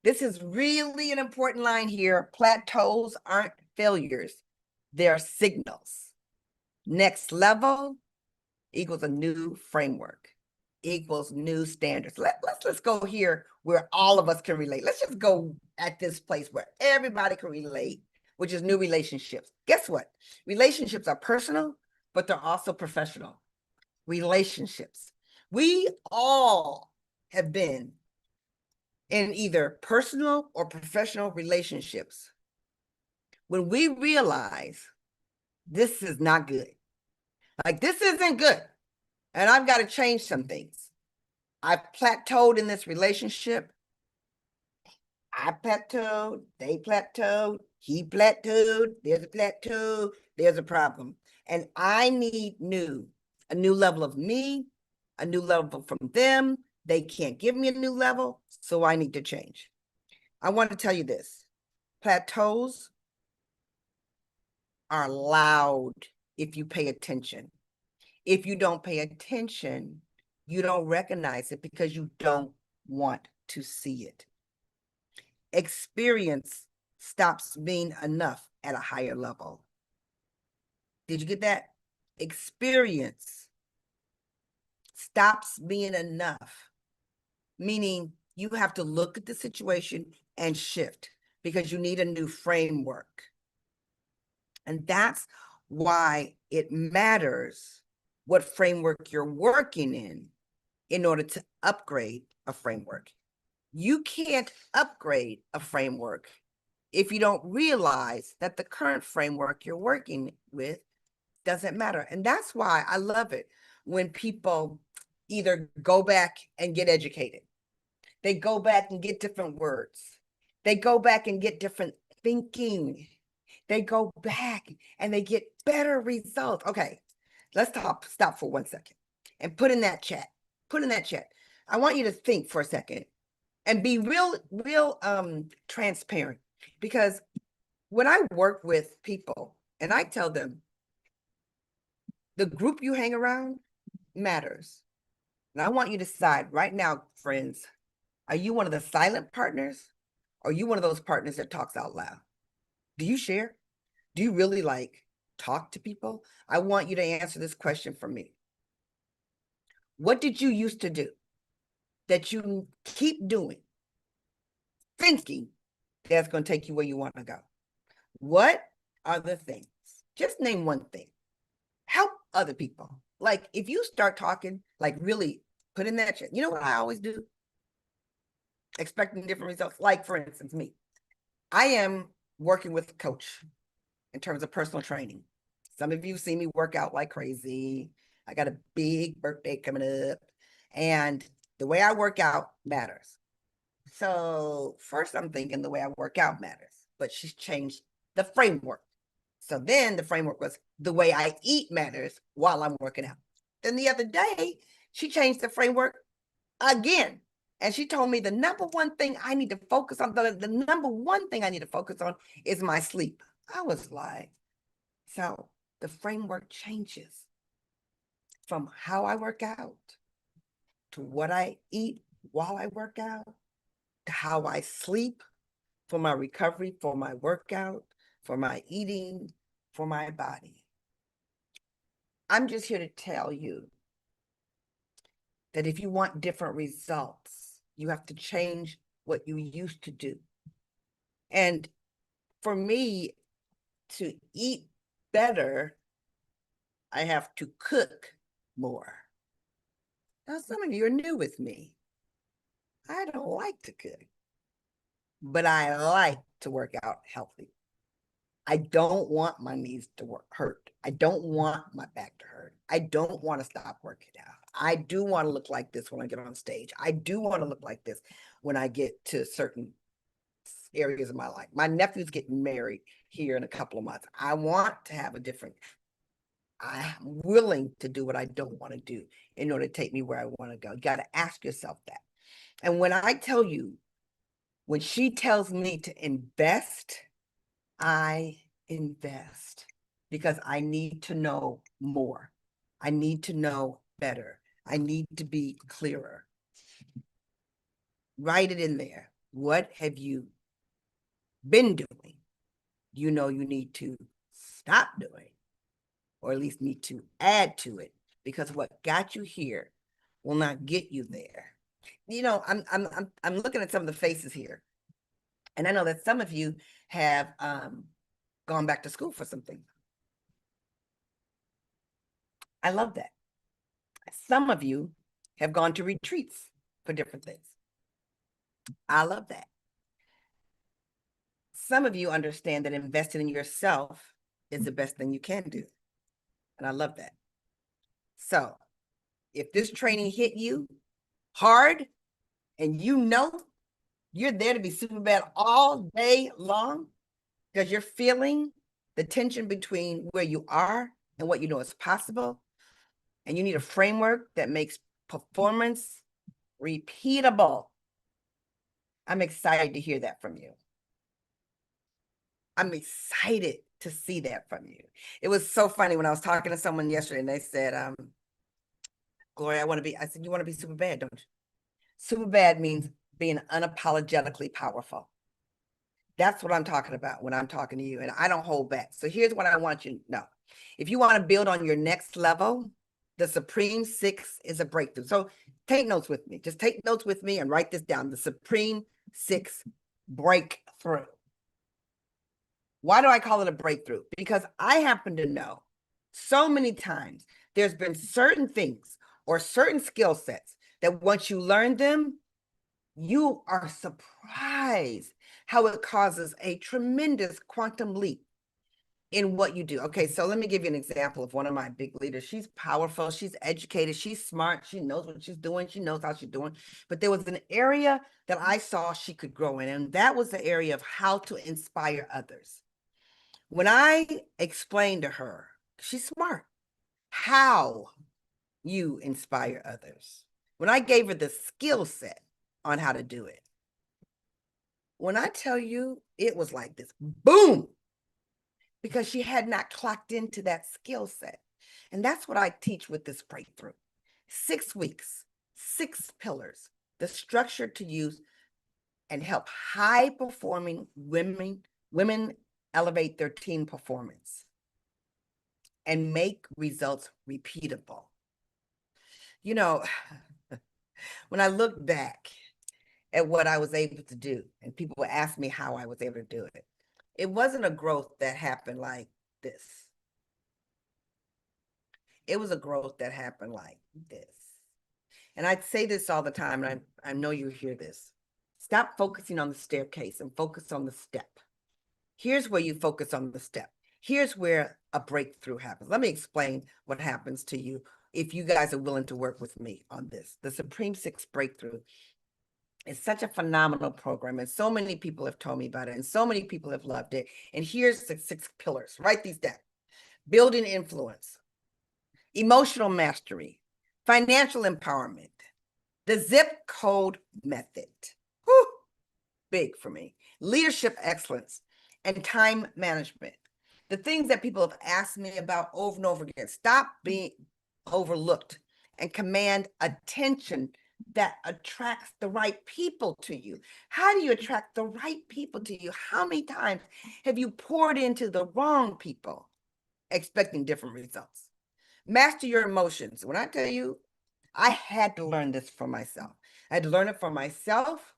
This is really an important line here. Plateaus aren't failures, they're signals. Next level equals a new framework, equals new standards. Let's go here where all of us can relate. Let's just go at this place where everybody can relate, which is new relationships. Guess what? Relationships are personal, but they're also professional. Relationships. We all have been in either personal or professional relationships when we realize this is not good. Like, this isn't good. And I've got to change some things. I've plateaued in this relationship. I plateaued, they plateaued, he plateaued, there's a plateau, there's a problem. And I need a new level of me, a new level from them. They can't give me a new level, so I need to change. I want to tell you this. Plateaus are loud if you pay attention. If you don't pay attention, you don't recognize it because you don't want to see it. Experience stops being enough at a higher level. Did you get that? Experience stops being enough, meaning you have to look at the situation and shift because you need a new framework. And that's why it matters what framework you're working in order to upgrade a framework. You can't upgrade a framework if you don't realize that the current framework you're working with doesn't matter. And that's why I love it when people either go back and get educated, they go back and get different words, they go back and get different thinking, they go back and they get better results. Okay, let's stop for 1 second and put in that chat. I want you to think for a second and be real transparent, because when I work with people and I tell them the group you hang around matters. And I want you to decide right now, friends, are you one of the silent partners? Or are you one of those partners that talks out loud? Do you share? Do you really talk to people? I want you to answer this question for me. What did you used to do that you keep doing, thinking that's going to take you where you want to go? What are the things? Just name one thing. Help other people. Like, if you start talking, really put in that shit. You know what I always do? Expecting different results. Like, for instance, me. I am working with a coach in terms of personal training. Some of you see me work out like crazy. I got a big birthday coming up, and the way I work out matters. So first I'm thinking the way I work out matters, but she's changed the framework. So then the framework was the way I eat matters while I'm working out. Then the other day, she changed the framework again. And she told me the number one thing I need to focus on, the number one thing I need to focus on is my sleep. I was like, so the framework changes from how I work out to what I eat while I work out to how I sleep for my recovery, for my workout, for my eating, for my body. I'm just here to tell you that if you want different results, you have to change what you used to do. And for me to eat better, I have to cook more. Now, some of you are new with me. I don't like to cook, but I like to work out healthy. I don't want my knees to hurt. I don't want my back to hurt. I don't want to stop working out. I do want to look like this when I get on stage. I do want to look like this when I get to certain areas of my life. My nephew's getting married here in a couple of months. I want to have a different, I'm willing to do what I don't want to do in order to take me where I want to go. You got to ask yourself that. And when I tell you, when she tells me to invest, I invest because I need to know more. I need to know better. I need to be clearer. Write it in there. What have you been doing? You know you need to stop doing, or at least need to add to it, because what got you here will not get you there. You know, I'm looking at some of the faces here, and I know that some of you have gone back to school for something. I love that. Some of you have gone to retreats for different things. I love that. Some of you understand that investing in yourself is the best thing you can do. And I love that. So if this training hit you hard and you know you're there to be super bad all day long because you're feeling the tension between where you are and what you know is possible, and you need a framework that makes performance repeatable, I'm excited to hear that from you. I'm excited to see that from you. It was so funny when I was talking to someone yesterday and they said, Gloria, I said, you want to be super bad, don't you? Super bad means being unapologetically powerful. That's what I'm talking about when I'm talking to you, and I don't hold back. So here's what I want you to know. If you want to build on your next level, the Supreme Six is a breakthrough. So take notes with me. Just take notes with me and write this down. The Supreme Six breakthrough. Why do I call it a breakthrough? Because I happen to know so many times there's been certain things or certain skill sets that once you learn them, you are surprised how it causes a tremendous quantum leap in what you do. Okay, so let me give you an example of one of my big leaders. She's powerful, she's educated, she's smart, she knows what she's doing, she knows how she's doing. But there was an area that I saw she could grow in, and that was the area of how to inspire others. When I explained to her, she's smart, how you inspire others. When I gave her the skill set on how to do it, when I tell you it was like this, boom, because she had not clocked into that skill set. And that's what I teach with this breakthrough. 6 weeks, 6 pillars, the structure to use and help high performing women elevate their team performance and make results repeatable. You know, when I look back at what I was able to do, and people ask me how I was able to do it, it wasn't a growth that happened like this. It was a growth that happened like this. And I say this all the time, and I know you hear this. Stop focusing on the staircase and focus on the step. Here's where you focus on the step. Here's where a breakthrough happens. Let me explain what happens to you if you guys are willing to work with me on this. The Supreme Six Breakthrough is such a phenomenal program, and so many people have told me about it, and so many people have loved it. And here's the 6 pillars. Write these down. Building influence, emotional mastery, financial empowerment, the zip code method. Whew, big for me. Leadership excellence and time management. The things that people have asked me about over and over again. Stop being overlooked and command attention that attracts the right people to you. How do you attract the right people to you? How many times have you poured into the wrong people expecting different results? Master your emotions. When I tell you, I had to learn this for myself. I had to learn it for myself,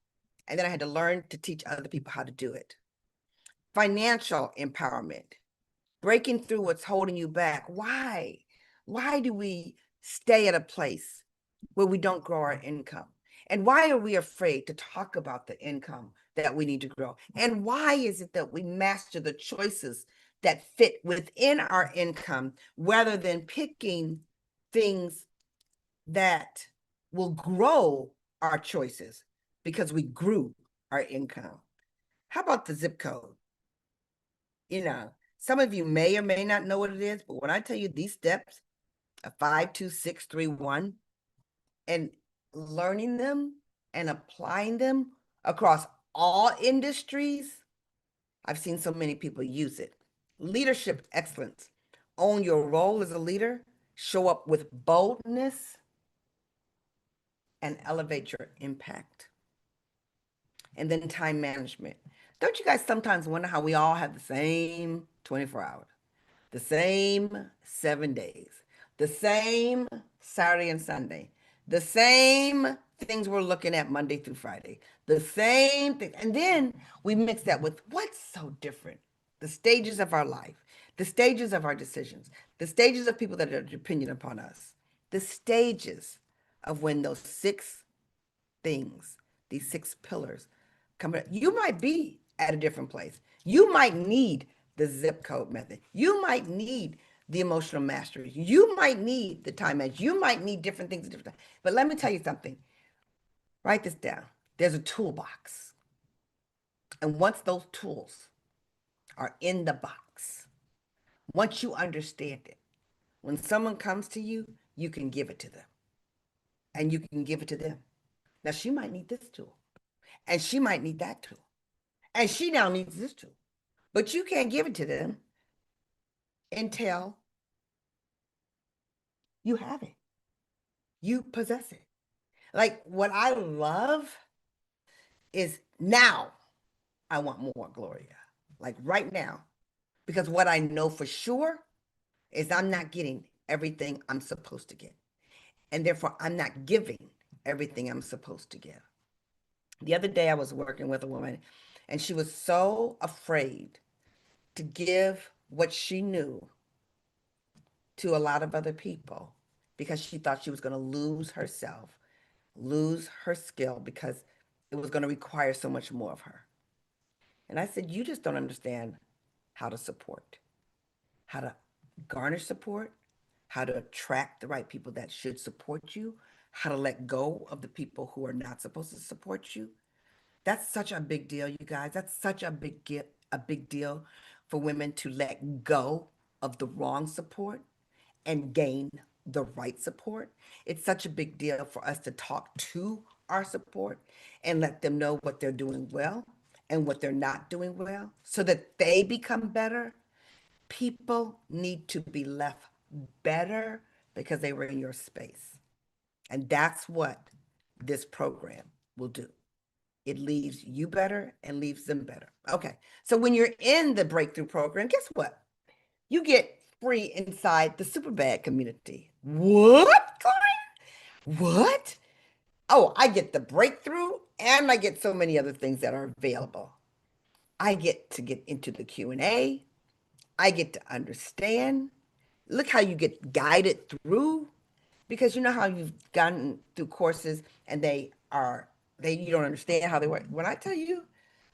and then I had to learn to teach other people how to do it. Financial empowerment. breaking through what's holding you back. Why? Why do we stay at a place where we don't grow our income? And why are we afraid to talk about the income that we need to grow? And why is it that we master the choices that fit within our income rather than picking things that will grow our choices because we grew our income? How about the zip code? Some of you may or may not know what it is, but when I tell you these steps, a 52631, and learning them and applying them across all industries, I've seen so many people use it. Leadership excellence. Own your role as a leader, show up with boldness, and elevate your impact. And then time management. Don't you guys sometimes wonder how we all have the same 24 hours? The same 7 days, the same Saturday and Sunday, the same things we're looking at Monday through Friday, the same thing. And then we mix that with what's so different? The stages of our life, the stages of our decisions, the stages of people that are dependent upon us, the stages of when those six things, these six pillars come. You might be at a different place. You might need the zip code method. You might need the emotional mastery. You might need the time management. You might need different things at different times. But let me tell you something. Write this down. There's a toolbox. And once those tools are in the box, once you understand it, when someone comes to you, you can give it to them. And you can give it to them. Now, she might need this tool. And she might need that tool. And she now needs this tool. But you can't give it to them until you have it. You possess it. Like what I love is now I want more, Gloria. Like right now. Because what I know for sure is I'm not getting everything I'm supposed to get. And therefore, I'm not giving everything I'm supposed to give. The other day, I was working with a woman, and she was so afraid to give what she knew to a lot of other people because she thought she was going to lose herself, lose her skill because it was going to require so much more of her. And I said, you just don't understand how to support, how to garner support, how to attract the right people that should support you, how to let go of the people who are not supposed to support you. That's such a big deal, you guys. That's such a big deal for women to let go of the wrong support and gain the right support. It's such a big deal for us to talk to our support and let them know what they're doing well and what they're not doing well so that they become better. People need to be left better because they were in your space. And that's what this program will do. It leaves you better and leaves them better. Okay. So when you're in the breakthrough program, guess what? You get free inside the super bad community. What, Claudia? What? Oh, I get the breakthrough and I get so many other things that are available. I get to get into the Q&A. I get to understand. Look how you get guided through because you know how you've gone through courses and they you don't understand how they work. When I tell you,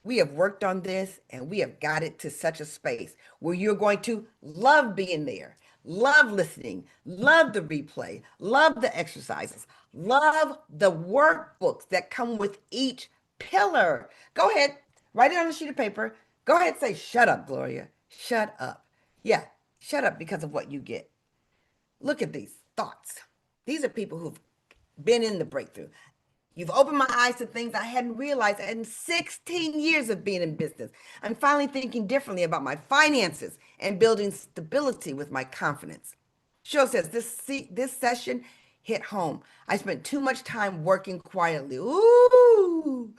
we have worked on this and we have got it to such a space where you're going to love being there, love listening, love the replay, love the exercises, love the workbooks that come with each pillar. Go ahead, write it on a sheet of paper. Go ahead, say, shut up, Gloria. Shut up. Yeah, shut up because of what you get. Look at these thoughts. These are people who've been in the breakthrough. You've opened my eyes to things I hadn't realized in 16 years of being in business. I'm finally thinking differently about my finances and building stability with my confidence. Cheryl says this session hit home. I spent too much time working quietly. Ooh,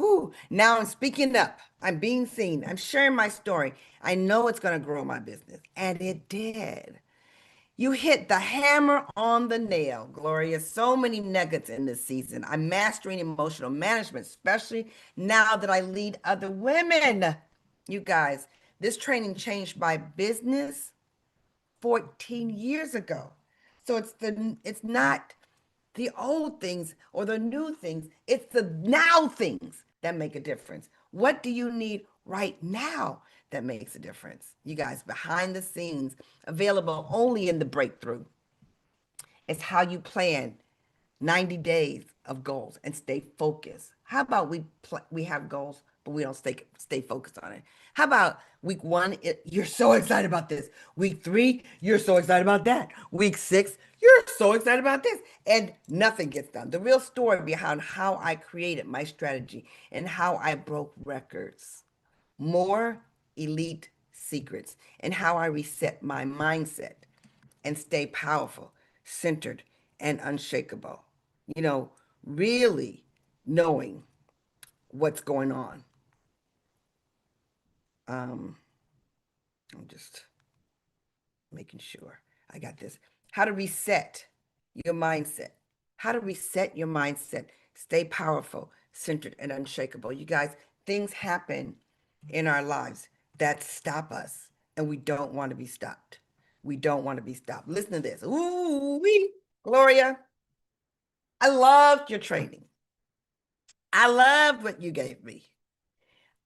ooh. Now I'm speaking up. I'm being seen. I'm sharing my story. I know it's going to grow my business. And it did. You hit the hammer on the nail, Gloria. So many nuggets in this season. I'm mastering emotional management, especially now that I lead other women. You guys, This training changed my business 14 years ago. So it's not the old things or the new things. It's the now things that make a difference. What do you need right now that makes a difference? You guys, behind the scenes, available only in the breakthrough. It's how you plan 90 days of goals and stay focused. How about we have goals, but we don't stay focused on it? How about week one, you're so excited about this. Week three, you're so excited about that. Week six, you're so excited about this. And nothing gets done. The real story behind how I created my strategy and how I broke records. More elite secrets and how I reset my mindset and stay powerful, centered, and unshakable. You know, really knowing what's going on. Um, I'm just making sure I got this. How to reset your mindset. How to reset your mindset. Stay powerful, centered, and unshakable. You guys, things happen in our lives that stop us, and we don't want to be stopped. We don't want to be stopped. Listen to this. Ooh, wee, Gloria, I loved your training. I loved what you gave me.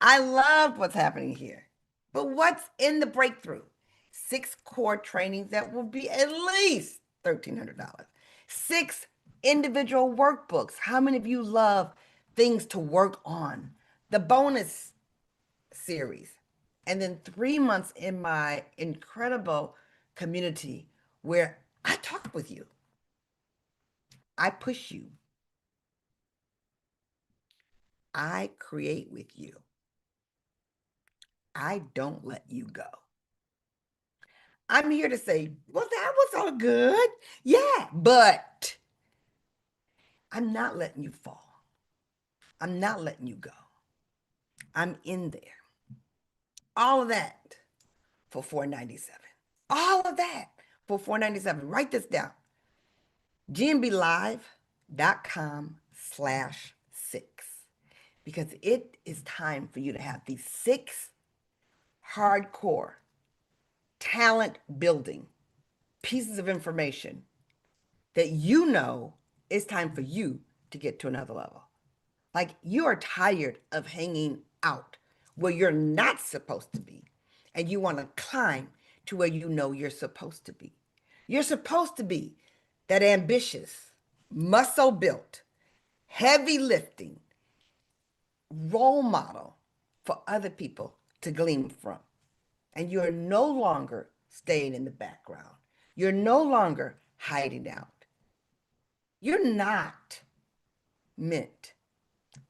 I loved what's happening here. But what's in the breakthrough? Six core trainings that will be at least $1,300. Six individual workbooks. How many of you love things to work on? The bonus series. And then 3 months in my incredible community where I talk with you. I push you. I create with you. I don't let you go. I'm here to say, well, that was all good. Yeah, but I'm not letting you fall. I'm not letting you go. I'm in there. All of that for 497. All of that for 497. Write this down. gnblive.com/6 because it is time for you to have these six hardcore talent building pieces of information that you know it's time for you to get to another level. Like you are tired of hanging out where you're not supposed to be, and you want to climb to where you know you're supposed to be. You're supposed to be that ambitious, muscle built, heavy lifting role model for other people to glean from. And you are no longer staying in the background. You're no longer hiding out. You're not meant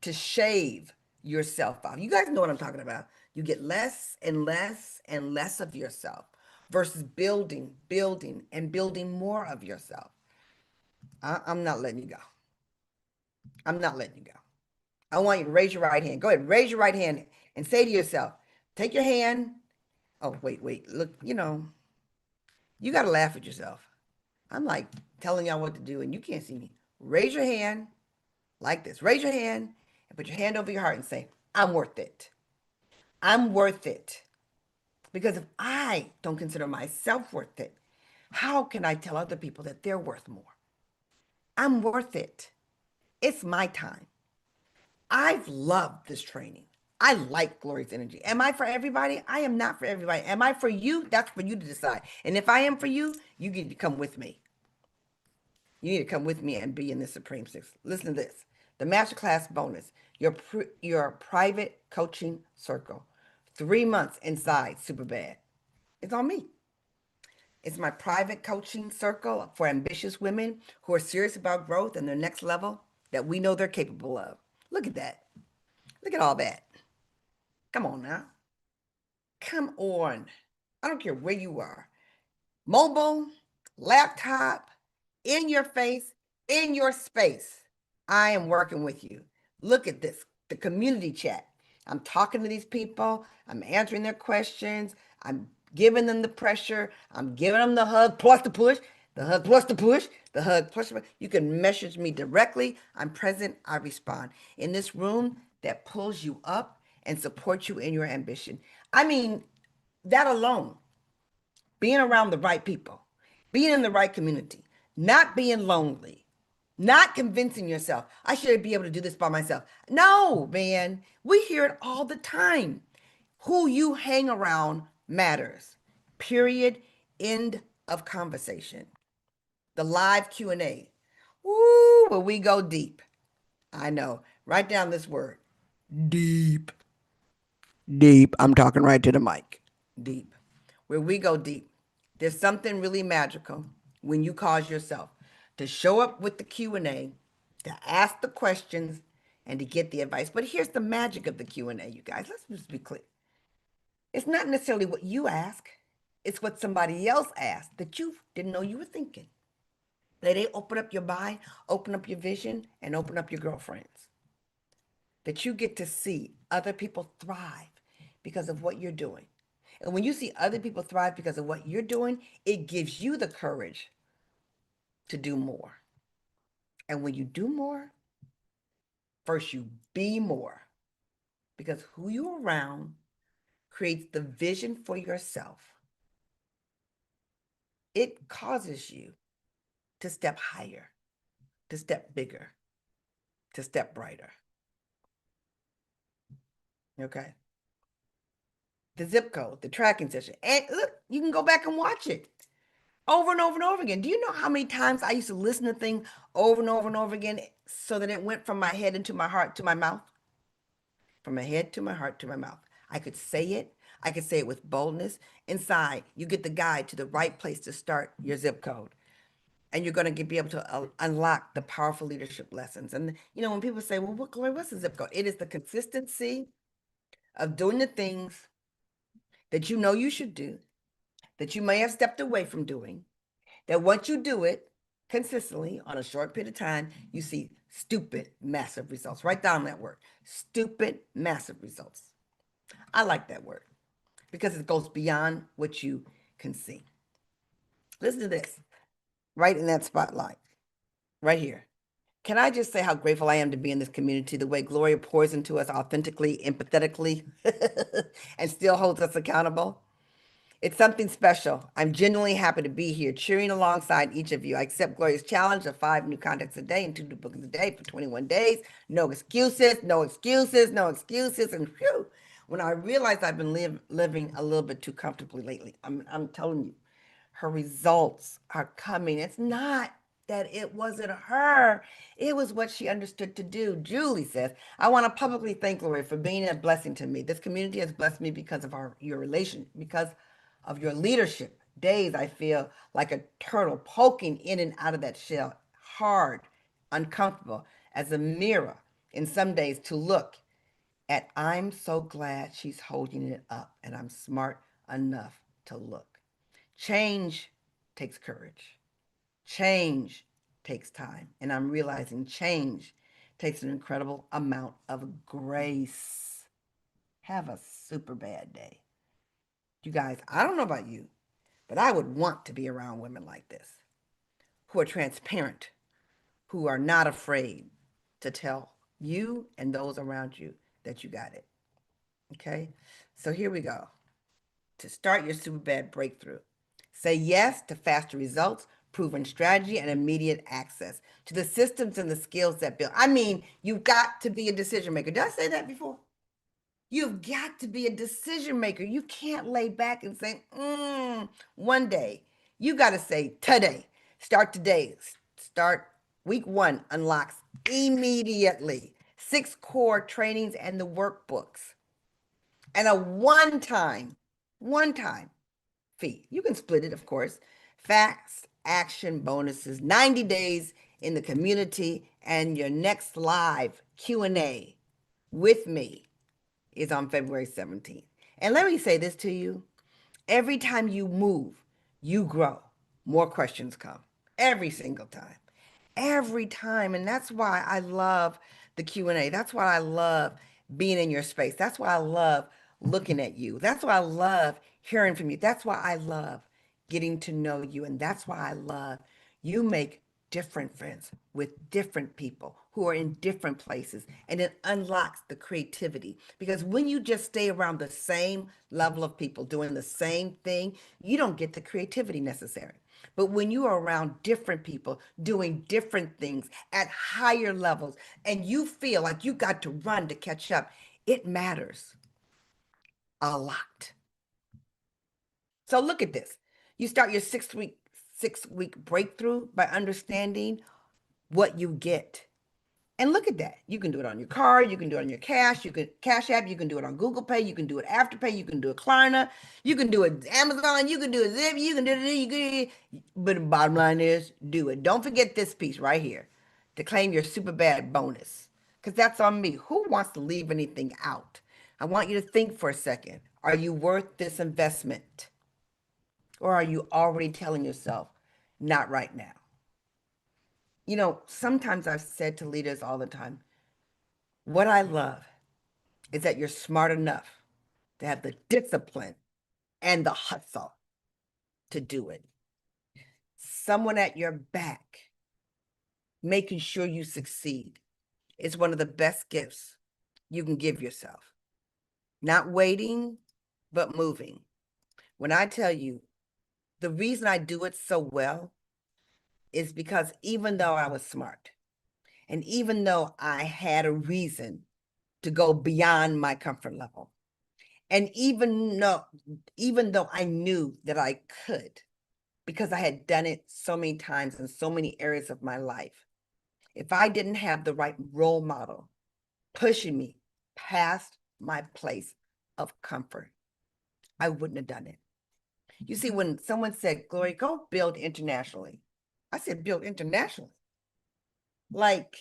to shave yourself off. You guys know what I'm talking about. You get less and less and less of yourself versus building, building, and building more of yourself. I'm not letting you go. I'm not letting you go. I want you to raise your right hand. Go ahead, raise your right hand and say to yourself, take your hand. Oh, wait. Look, you got to laugh at yourself. I'm like telling y'all what to do and you can't see me. Raise your hand like this. Raise your hand and put your hand over your heart and say, I'm worth it. I'm worth it. Because if I don't consider myself worth it, how can I tell other people that they're worth more? I'm worth it. It's my time. I've loved this training. I like Glorious Energy. Am I for everybody? I am not for everybody. Am I for you? That's for you to decide. And if I am for you, you need to come with me. You need to come with me and be in the Supreme Six. Listen to this. The Masterclass bonus, your private coaching circle. 3 months inside Superbad. It's on me. It's my private coaching circle for ambitious women who are serious about growth and their next level that we know they're capable of. Look at that. Look at all that. Come on now. Come on. I don't care where you are. Mobile, laptop, in your face, in your space. I am working with you. Look at this, the community chat. I'm talking to these people. I'm answering their questions. I'm giving them the pressure. I'm giving them the hug plus the push, the hug plus the push, the hug plus the push. You can message me directly. I'm present. I respond. In this room that pulls you up and supports you in your ambition. I mean, that alone, being around the right people, being in the right community, not being lonely, not convincing yourself, I should be able to do this by myself. No, man, we hear it all the time. Who you hang around matters. Period. End of conversation. The live Q&A. Woo, where we go deep. I know. Write down this word. Deep. Deep. I'm talking right to the mic. Deep. Where we go deep. There's something really magical when you cause yourself to show up with the Q&A, to ask the questions, and to get the advice. But here's the magic of the Q&A, you guys. Let's just be clear. It's not necessarily what you ask. It's what somebody else asked that you didn't know you were thinking. They open up your mind, open up your vision, and open up your girlfriends. That you get to see other people thrive because of what you're doing. And when you see other people thrive because of what you're doing, it gives you the courage to do more. And when you do more, first you be more. Because who you're around creates the vision for yourself. It causes you to step higher, to step bigger, to step brighter. Okay. The zip code, the tracking session. And look, you can go back and watch it over and over and over again. Do you know how many times I used to listen to things over and over and over again so that it went from my head into my heart to my mouth? From my head to my heart to my mouth. I could say it. I could say it with boldness. Inside, you get the guide to the right place to start your zip code. And you're going to be able to unlock the powerful leadership lessons. And, when people say, well, Gloria, what's the zip code? It is the consistency of doing the things that you know you should do, that you may have stepped away from doing, that once you do it consistently on a short period of time, you see stupid, massive results. Write down that word, stupid, massive results. I like that word because it goes beyond what you can see. Listen to this, right in that spotlight, right here. Can I just say how grateful I am to be in this community, the way Gloria pours into us authentically, empathetically, and still holds us accountable? It's something special. I'm genuinely happy to be here, cheering alongside each of you. I accept Gloria's challenge of 5 new contacts a day and 2 new bookings a day for 21 days. No excuses, no excuses, no excuses. And whew, when I realized I've been living a little bit too comfortably lately, I'm telling you, her results are coming. It's not that it wasn't her. It was what she understood to do. Julie says, I want to publicly thank Gloria for being a blessing to me. This community has blessed me because of your relation, because of your leadership. Days I feel like a turtle poking in and out of that shell, hard, uncomfortable, as a mirror. In some days to look at, I'm so glad she's holding it up and I'm smart enough to look. Change takes courage. Change takes time. And I'm realizing change takes an incredible amount of grace. Have a super bad day. You guys, I don't know about you, but I would want to be around women like this, who are transparent, who are not afraid to tell you and those around you that you got it. Okay? So here we go. To start your super bad breakthrough, say yes to faster results, proven strategy, and immediate access to the systems and the skills that build. I mean, you've got to be a decision maker. Did I say that before? You've got to be a decision maker. You can't lay back and say, one day. You got to say today. Start today. Start week 1 unlocks immediately 6 core trainings and the workbooks and a one-time fee. You can split it, of course. Fast action bonuses, 90 days in the community, and your next live Q&A with me is on February 17th. And let me say this to you. Every time you move, you grow. More questions come. Every single time. Every time. And that's why I love the Q&A. That's why I love being in your space. That's why I love looking at you. That's why I love hearing from you. That's why I love getting to know you. And that's why I love you make different friends with different people who are in different places, and it unlocks the creativity. Because when you just stay around the same level of people doing the same thing, you don't get the creativity necessary. But when you are around different people doing different things at higher levels, and you feel like you got to run to catch up, it matters a lot. So look at this. You start your 6 week breakthrough by understanding what you get. And look at that. You can do it on your card, you can do it on your cash, you can Cash App, you can do it on Google Pay, you can do it Afterpay, you can do it Klarna, you can do it Amazon, you can do it Zip, you can do it, but the bottom line is do it. Don't forget this piece right here to claim your super bad bonus. Because that's on me. Who wants to leave anything out? I want you to think for a second. Are you worth this investment? Or are you already telling yourself, not right now? Sometimes I've said to leaders all the time, what I love is that you're smart enough to have the discipline and the hustle to do it. Someone at your back, making sure you succeed, is one of the best gifts you can give yourself. Not waiting, but moving. When I tell you, the reason I do it so well is because even though I was smart, and even though I had a reason to go beyond my comfort level, and even though I knew that I could, because I had done it so many times in so many areas of my life, if I didn't have the right role model pushing me past my place of comfort, I wouldn't have done it. You see, when someone said, Gloria, go build internationally, I said, build internationally. Like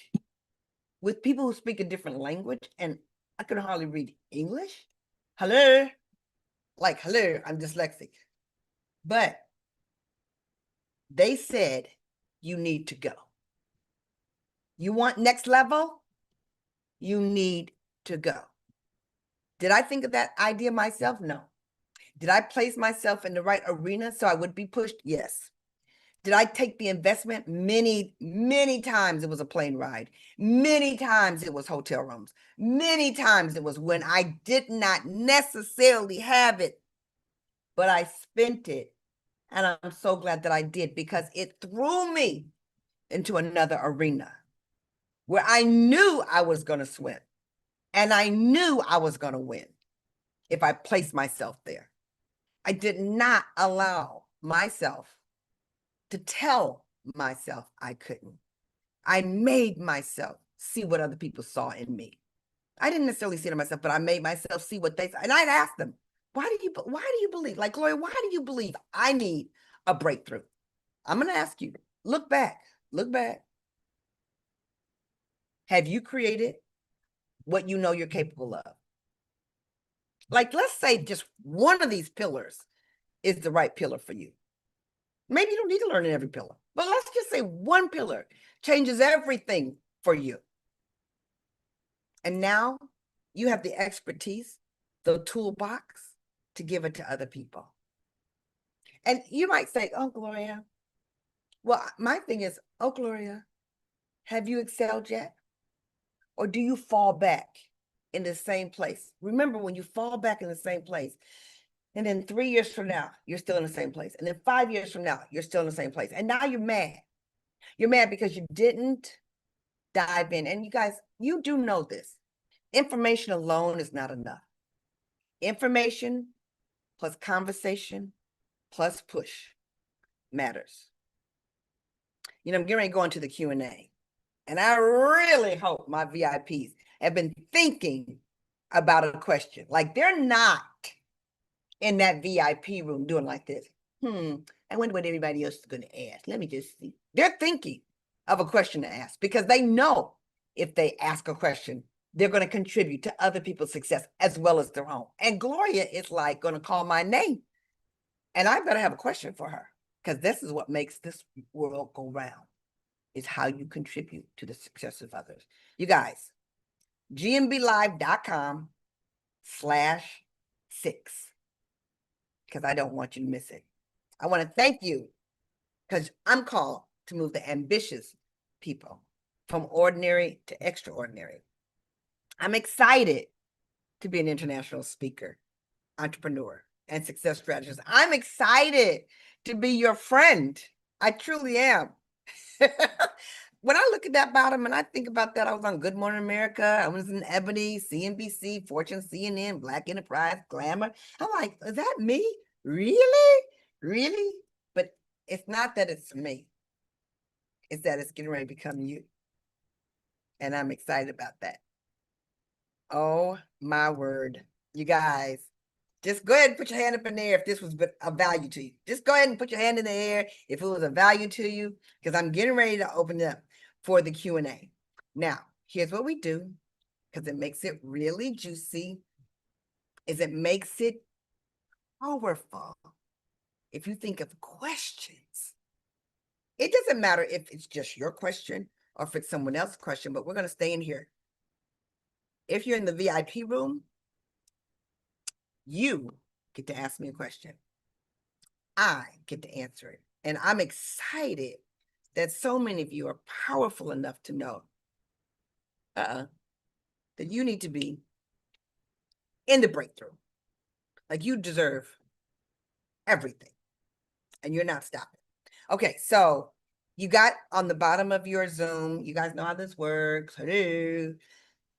with people who speak a different language, and I could hardly read English. Hello? Like, hello, I'm dyslexic. But they said, you need to go. You want next level? You need to go. Did I think of that idea myself? No. Did I place myself in the right arena so I would be pushed? Yes. Did I take the investment? Many, many times it was a plane ride. Many times it was hotel rooms. Many times it was when I did not necessarily have it, but I spent it. And I'm so glad that I did, because it threw me into another arena where I knew I was going to swim, and I knew I was going to win if I placed myself there. I did not allow myself to tell myself I couldn't. I made myself see what other people saw in me. I didn't necessarily see it in myself, but I made myself see what they saw. And I'd ask them, why do you believe? Like, Gloria, why do you believe I need a breakthrough? I'm going to ask you, look back. Have you created what you know you're capable of? Like, let's say just one of these pillars is the right pillar for you. Maybe you don't need to learn in every pillar, but let's just say one pillar changes everything for you. And now you have the expertise, the toolbox to give it to other people. And you might say, oh, Gloria, well, my thing is, oh, Gloria, have you excelled yet? Or do you fall back in the same place? Remember, when you fall back in the same place, and then 3 years from now, you're still in the same place. And then 5 years from now, you're still in the same place. And now you're mad. You're mad because you didn't dive in. And you guys, you do know this. Information alone is not enough. Information plus conversation plus push matters. I'm getting ready to go into the Q&A. And I really hope my VIPs have been thinking about a question. Like, they're not in that VIP room doing like this. I wonder what everybody else is going to ask. Let me just see. They're thinking of a question to ask, because they know if they ask a question, they're going to contribute to other people's success as well as their own. And Gloria is like going to call my name, and I've got to have a question for her, because this is what makes this world go round, is how you contribute to the success of others. You guys, GMBlive.com/6, because I don't want you to miss it. I want to thank you, because I'm called to move the ambitious people from ordinary to extraordinary. I'm excited to be an international speaker, entrepreneur, and success strategist. I'm excited to be your friend. I truly am. When I look at that bottom and I think about that, I was on Good Morning America, I was in Ebony, CNBC, Fortune, CNN, Black Enterprise, Glamour. I'm like, is that me? Really? Really? But it's not that it's me. It's that it's getting ready to become you. And I'm excited about that. Oh my word. You guys, just go ahead and put your hand up in the air if this was of value to you. Just go ahead and put your hand in the air if it was of value to you, because I'm getting ready to open it up for the Q&A. Now, here's what we do, because it makes it really juicy, is it makes it powerful. If you think of questions, it doesn't matter if it's just your question or if it's someone else's question, but we're going to stay in here. If you're in the VIP room, you get to ask me a question. I get to answer it. And I'm excited that so many of you are powerful enough to know that you need to be in the breakthrough. Like, you deserve everything and you're not stopping. Okay, so you got on the bottom of your Zoom, you guys know how this works. Hello.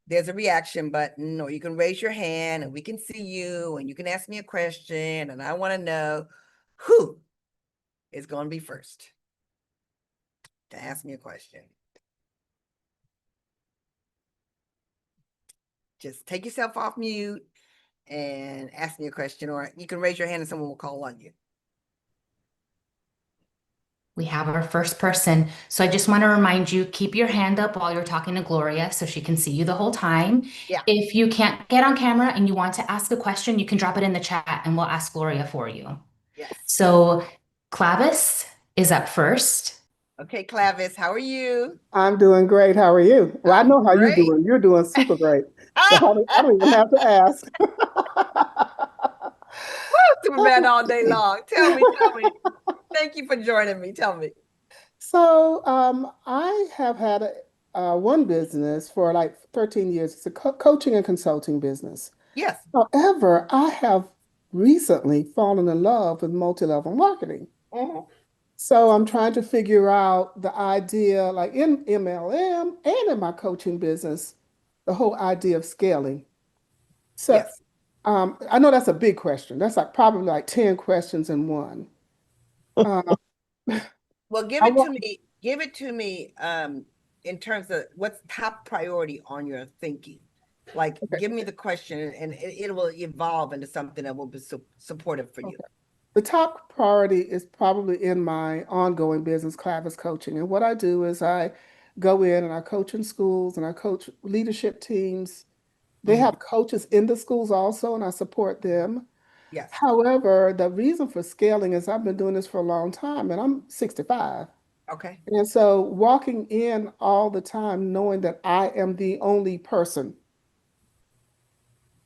There's a reaction button, or you can raise your hand and we can see you and you can ask me a question. And I want to know who is going to be first to ask me a question. Just take yourself off mute and ask me a question, or you can raise your hand and someone will call on you.
We have our first person. So I just want to remind you, keep your hand up while you're talking to Gloria so she can see you the whole time.
Yeah.
If you can't get on camera and you want to ask a question, you can drop it in the chat and we'll ask Gloria for you.
Yes.
So Clavis is up first.
Okay, Clavis, how are you?
I'm doing great. How are you? Well, I
I'm
know how you're
great.
doing. You're doing super great. So I don't even have to ask.
Superman all day long. Tell me. Thank you for joining me. Tell me.
So I have had one business for like 13 years. It's a coaching and consulting business.
Yes.
However, I have recently fallen in love with multi-level marketing.
Mhm.
So I'm trying to figure out the idea, like in MLM and in my coaching business, the whole idea of scaling. So
Yes.
I know that's a big question. That's like probably like 10 questions in one. Uh,
Well, give
I
it to
want,
me. Give it to me in terms of what's top priority on your thinking. Like,
okay,
give me the question and it will evolve into something that will be supportive for you.
okay. The top priority is probably in my ongoing business, Clavis Coaching. And what I do is I go in and I coach in schools and I coach leadership teams. They
Mhm.
have coaches in the schools also, and I support them.
Yes.
However, the reason for scaling is I've been doing this for a long time and I'm 65.
Okay.
And so walking in all the time knowing that I am the only person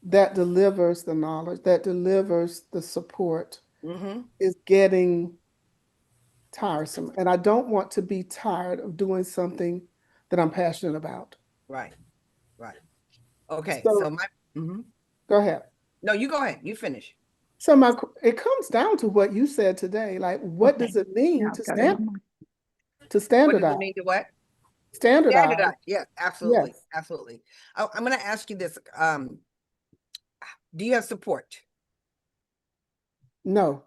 that delivers the knowledge, that delivers the support
Mm-hmm.
is getting tiresome. And I don't want to be tired of doing something that I'm passionate about.
Right. Right. Okay. So
So
mhm.
go ahead.
No, you go ahead. You finish.
So it comes down to what you said today. Like, what
Okay.
does it mean
Yeah, I've got it on my.
to
What does
standardize?
it mean to what?
Standardize.
Standardize. Yes, absolutely.
Yes.
Absolutely. I'm going to ask you this. Do you have support?
No,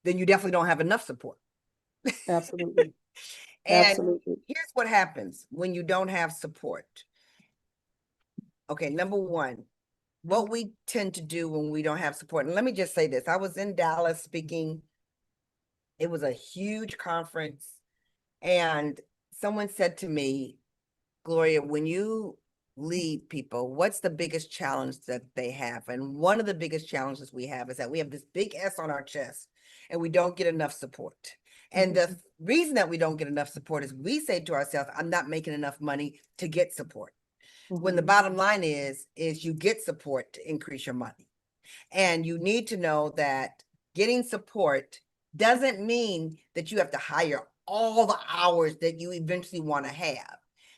Then you definitely don't have enough support.
absolutely.
And
Absolutely.
here's what happens when you don't have support. Okay, number one, what we tend to do when we don't have support. And let me just say this. I was in Dallas speaking. It was a huge conference. And someone said to me, Gloria, when you lead people, what's the biggest challenge that they have? And one of the biggest challenges we have is that we have this big S on our chest and we don't get enough support. And the reason that we don't get enough support is we say to ourselves, I'm not making enough money to get support. When the bottom line is you get support to increase your money. And you need to know that getting support doesn't mean that you have to hire all the hours that you eventually want to have.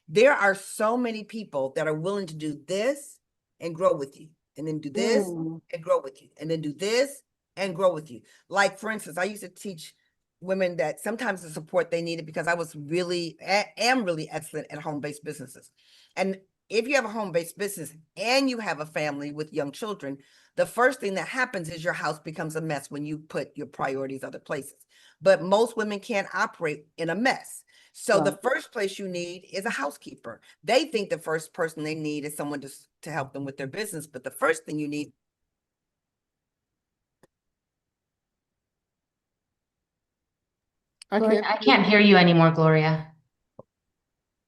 There are so many people that are willing to do this and grow with you, and then do this
Mm.
and grow with you, and then do this and grow with you. Like, for instance, I used to teach women that sometimes the support they needed because I was really, am really excellent at home-based businesses. And if you have a home-based business and you have a family with young children, the first thing that happens is your house becomes a mess when you put your priorities other places. But most women can't operate in a mess. So the
Right.
first place you need is a housekeeper. They think the first person they need is someone to help them with their business, but the first thing you need.
I
Gloria,
can't.
I can't hear you anymore, Gloria.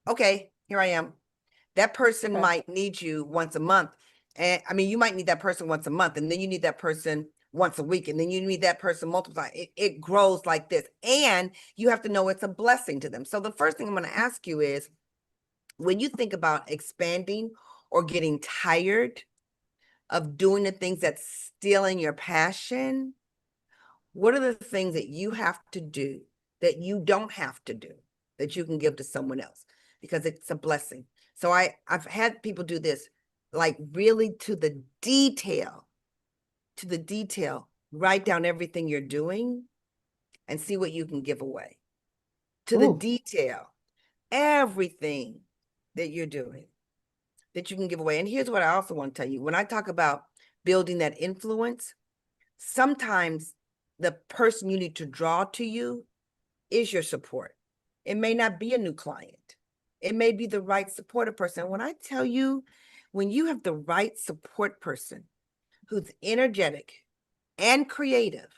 Okay, here I am. That person
Okay.
might need you once a month. And I mean, you might need that person once a month, and then you need that person once a week, and then you need that person multiple times. It grows like this. And you have to know it's a blessing to them. So the first thing I'm going to ask you is, when you think about expanding or getting tired of doing the things that's stealing your passion, what are the things that you have to do that you don't have to do that you can give to someone else? Because it's a blessing. So I've had people do this, like really to the detail, write down everything you're doing and see what you can give away. To the
Ooh.
detail, everything that you're doing that you can give away. And here's what I also want to tell you. When I talk about building that influence, sometimes the person you need to draw to you is your support. It may not be a new client. It may be the right supportive person. When I tell you, when you have the right support person who's energetic and creative,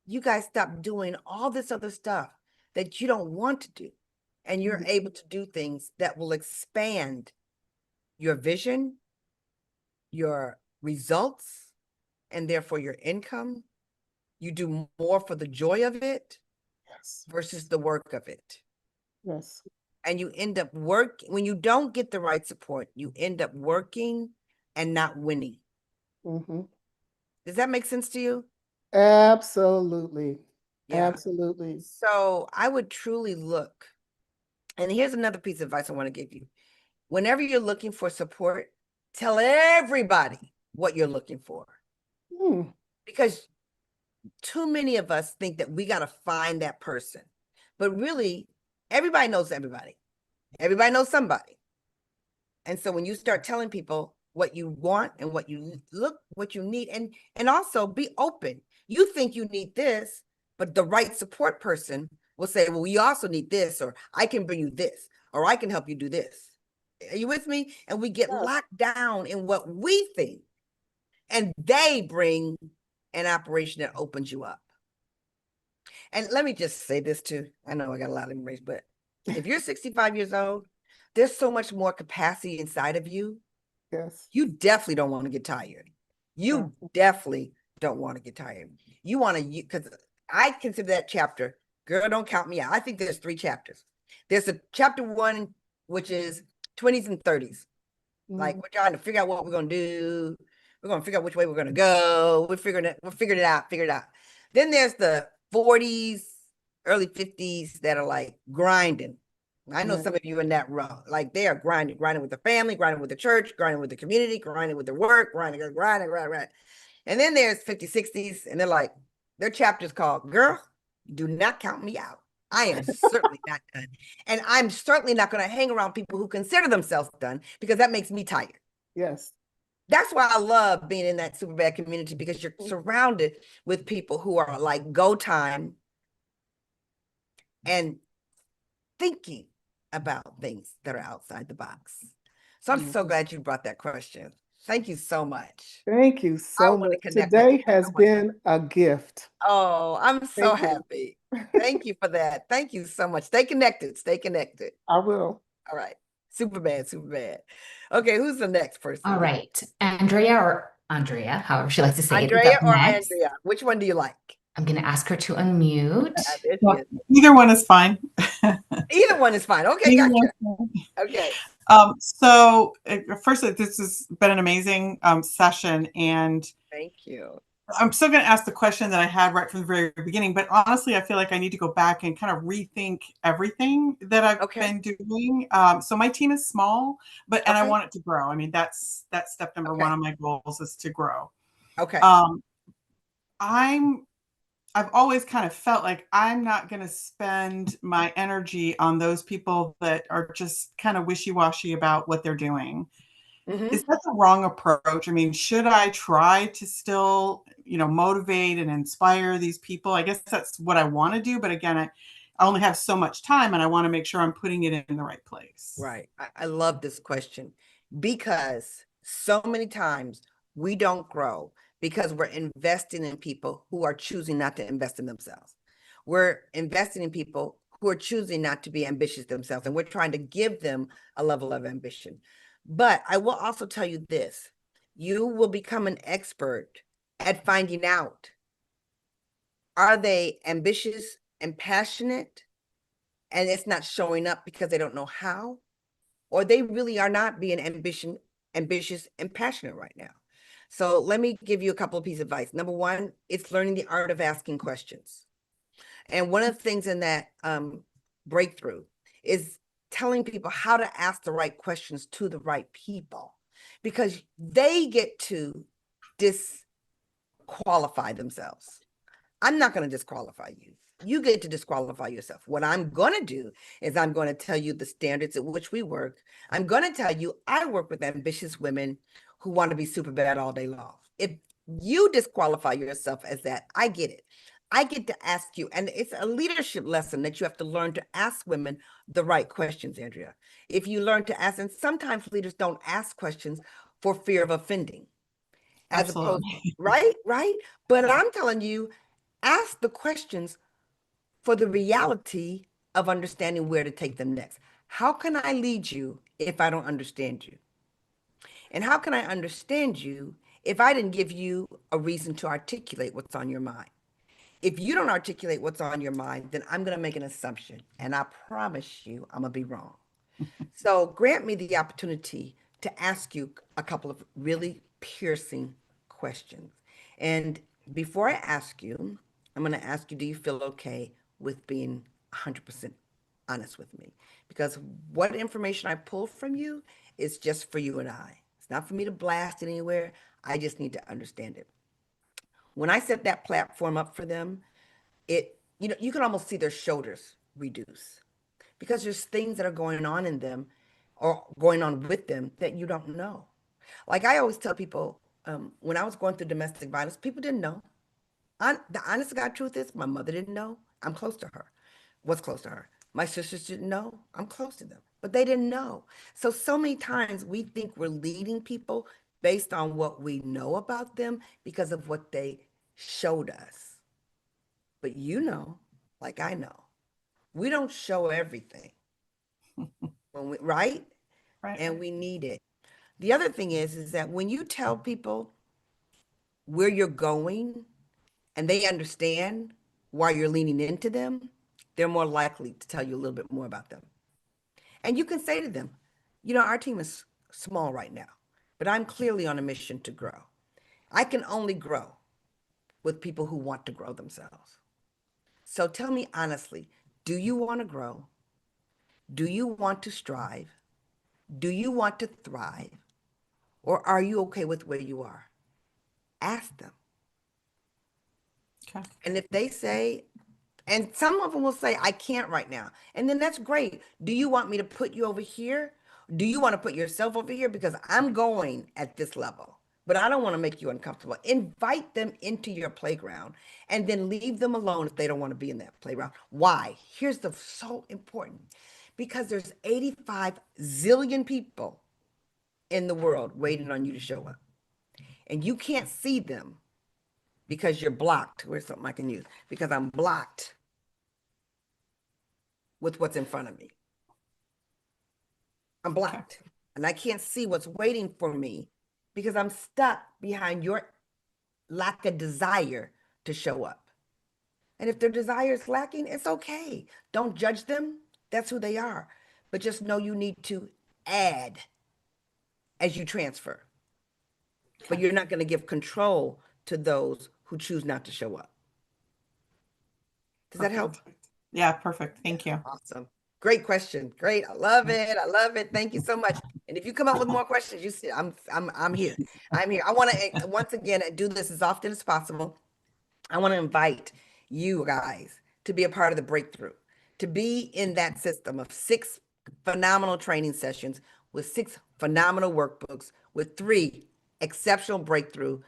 you guys stop doing all this other stuff that you don't want to do. And you're able to do things that will expand your vision, your results, and therefore your income. You do more for the joy of it
Yes.
versus the work of it.
Yes.
And you end up when you don't get the right support, you end up working and not winning.
Mm-hmm.
Does that make sense to you?
Absolutely.
Yeah.
Absolutely.
So I would truly look. And here's another piece of advice I want to give you. Whenever you're looking for support, tell everybody what you're looking for.
Mm.
Because too many of us think that we got to find that person. But really, everybody knows everybody. Everybody knows somebody. And so when you start telling people what you want and what you need, and also be open. You think you need this, but the right support person will say, well, we also need this, or I can bring you this, or I can help you do this. Are you with me? And we get
Yes.
locked down in what we think, and they bring an operation that opens you up. And let me just say this too. I know I got a lot of memories, but if you're 65 years old, there's so much more capacity inside of you.
Yes.
You definitely don't want to get tired. You
Yes.
definitely don't want to get tired. You want to, because I consider that chapter, girl, don't count me out. I think there's 3 chapters. There's a chapter 1, which is 20s and 30s. Like,
Mm.
we're trying to figure out what we're going to do. We're going to figure out which way we're going to go. We're figuring it out, figure it out. Then there's the 40s, early 50s that are like grinding. I know
Yeah.
some of you in that row, like they are grinding with the family, grinding with the church, grinding with the community, grinding with their work, grinding. And then there's 50s, 60s, and they're like, their chapter's called Girl, Do Not Count Me Out. I am certainly not done. And I'm certainly not going to hang around people who consider themselves done, because that makes me tired.
Yes.
That's why I love being in that super bad community, because you're surrounded with people who are like go time and thinking about things that are outside the box. So I'm so
Mhm.
glad you brought that question. Thank you so much.
Thank you
I
so
want to
much.
connect with
Today
you
has
so much.
been a gift.
Oh, I'm so
Thank you.
happy. Thank you for that. Thank you so much. Stay connected. Stay connected.
I will.
All right. Super bad, super bad. Okay, who's the next
All
person?
right. Andrea, or Andrea, however she likes to say it, is
Andrea
up
or
next.
Andrea? Which one do you like?
I'm going to ask her to unmute.
There she
Well,
is.
either one is fine.
Either one is fine. Okay,
Either
gotcha.
one's fine.
Okay.
First, this has been an amazing session, and
Thank you.
I'm still going to ask the question that I had right from the very beginning, but honestly, I feel like I need to go back and kind of rethink everything that I've
Okay.
been doing. So my team is small, and I
Okay.
want it to grow. I mean, that's step number one
Okay.
on my goals is to grow.
Okay.
Um, I'm I've always kind of felt like I'm not going to spend my energy on those people that are just kind of wishy-washy about what they're doing. Is
Hmm.
that the wrong approach? I mean, should I try to still, motivate and inspire these people? I guess that's what I want to do. But again, I only have so much time and I want to make sure I'm putting it in the right place.
Right. I love this question because so many times we don't grow because we're investing in people who are choosing not to invest in themselves. We're investing in people who are choosing not to be ambitious themselves, and we're trying to give them a level of ambition. But I will also tell you this, you will become an expert at finding out, are they ambitious and passionate, and it's not showing up because they don't know how? Or they really are not being ambitious and passionate right now. So let me give you a couple of pieces of advice. Number one, it's learning the art of asking questions. And one of the things in that breakthrough is telling people how to ask the right questions to the right people, because they get to disqualify themselves. I'm not going to disqualify you. You get to disqualify yourself. What I'm going to do is I'm going to tell you the standards at which we work. I'm going to tell you I work with ambitious women who want to be super bad all day long. If you disqualify yourself as that, I get it. I get to ask you, and it's a leadership lesson that you have to learn to ask women the right questions, Andrea. If you learn to ask, and sometimes leaders don't ask questions for fear of offending, as opposed,
Absolutely.
right? But
Yeah.
I'm telling you, ask the questions for the reality of understanding where to take them next. How can I lead you if I don't understand you? And how can I understand you if I didn't give you a reason to articulate what's on your mind? If you don't articulate what's on your mind, then I'm going to make an assumption. And I promise you, I'm going to be wrong. So grant me the opportunity to ask you a couple of really piercing questions. And before I ask you, I'm going to ask you, do you feel okay with being 100% honest with me? Because what information I pull from you is just for you and I. It's not for me to blast it anywhere. I just need to understand it. When I set that platform up for them, you can almost see their shoulders reduce because there's things that are going on in them or going on with them that you don't know. Like I always tell people, when I was going through domestic violence, people didn't know. The honest to God truth is, my mother didn't know. I'm close to her. What's close to her? My sisters didn't know. I'm close to them, but they didn't know. So many times we think we're leading people based on what we know about them because of what they showed us. But like I know, we don't show everything right?
Right.
And we need it. The other thing is that when you tell people where you're going and they understand why you're leaning into them, they're more likely to tell you a little bit more about them. And you can say to them, our team is small right now, but I'm clearly on a mission to grow. I can only grow with people who want to grow themselves. So tell me honestly, do you want to grow? Do you want to strive? Do you want to thrive? Or are you okay with where you are? Ask them.
Okay.
And if they say, and some of them will say, I can't right now. And then that's great. Do you want me to put you over here? Do you want to put yourself over here? Because I'm going at this level, but I don't want to make you uncomfortable. Invite them into your playground and then leave them alone if they don't want to be in that playground. Why? Here's the so important, because there's 85 zillion people in the world waiting on you to show up. And you can't see them because you're blocked. Where's something I can use? Because I'm blocked with what's in front of me. I'm
Okay.
blocked. And I can't see what's waiting for me because I'm stuck behind your lack of desire to show up. And if their desire is lacking, it's okay. Don't judge them. That's who they are. But just know you need to add as you transfer. But
Okay.
you're not going to give control to those who choose not to show up. Does that help?
Perfect. Yeah, perfect. Thank you.
Awesome. Great question. Great. I love it. I love it. Thank you so much. And if you come up with more questions, you see, I'm here. I'm here. I want to once again do this as often as possible. I want to invite you guys to be a part of the breakthrough, to be in that system of 6 phenomenal training sessions with 6 phenomenal workbooks, with 3 exceptional breakthrough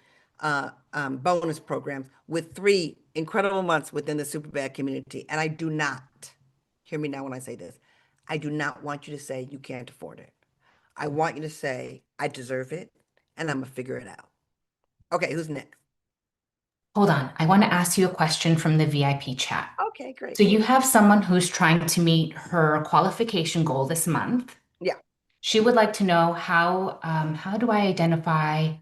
bonus programs, with 3 incredible months within the Super Bad community. And I do not, hear me now when I say this, I do not want you to say you can't afford it. I want you to say, I deserve it, and I'm going to figure it out. Okay, who's next?
Hold on. I want to ask you a question from the VIP chat.
Okay, great.
So you have someone who's trying to meet her qualification goal this month.
Yeah.
She would like to know how do I identify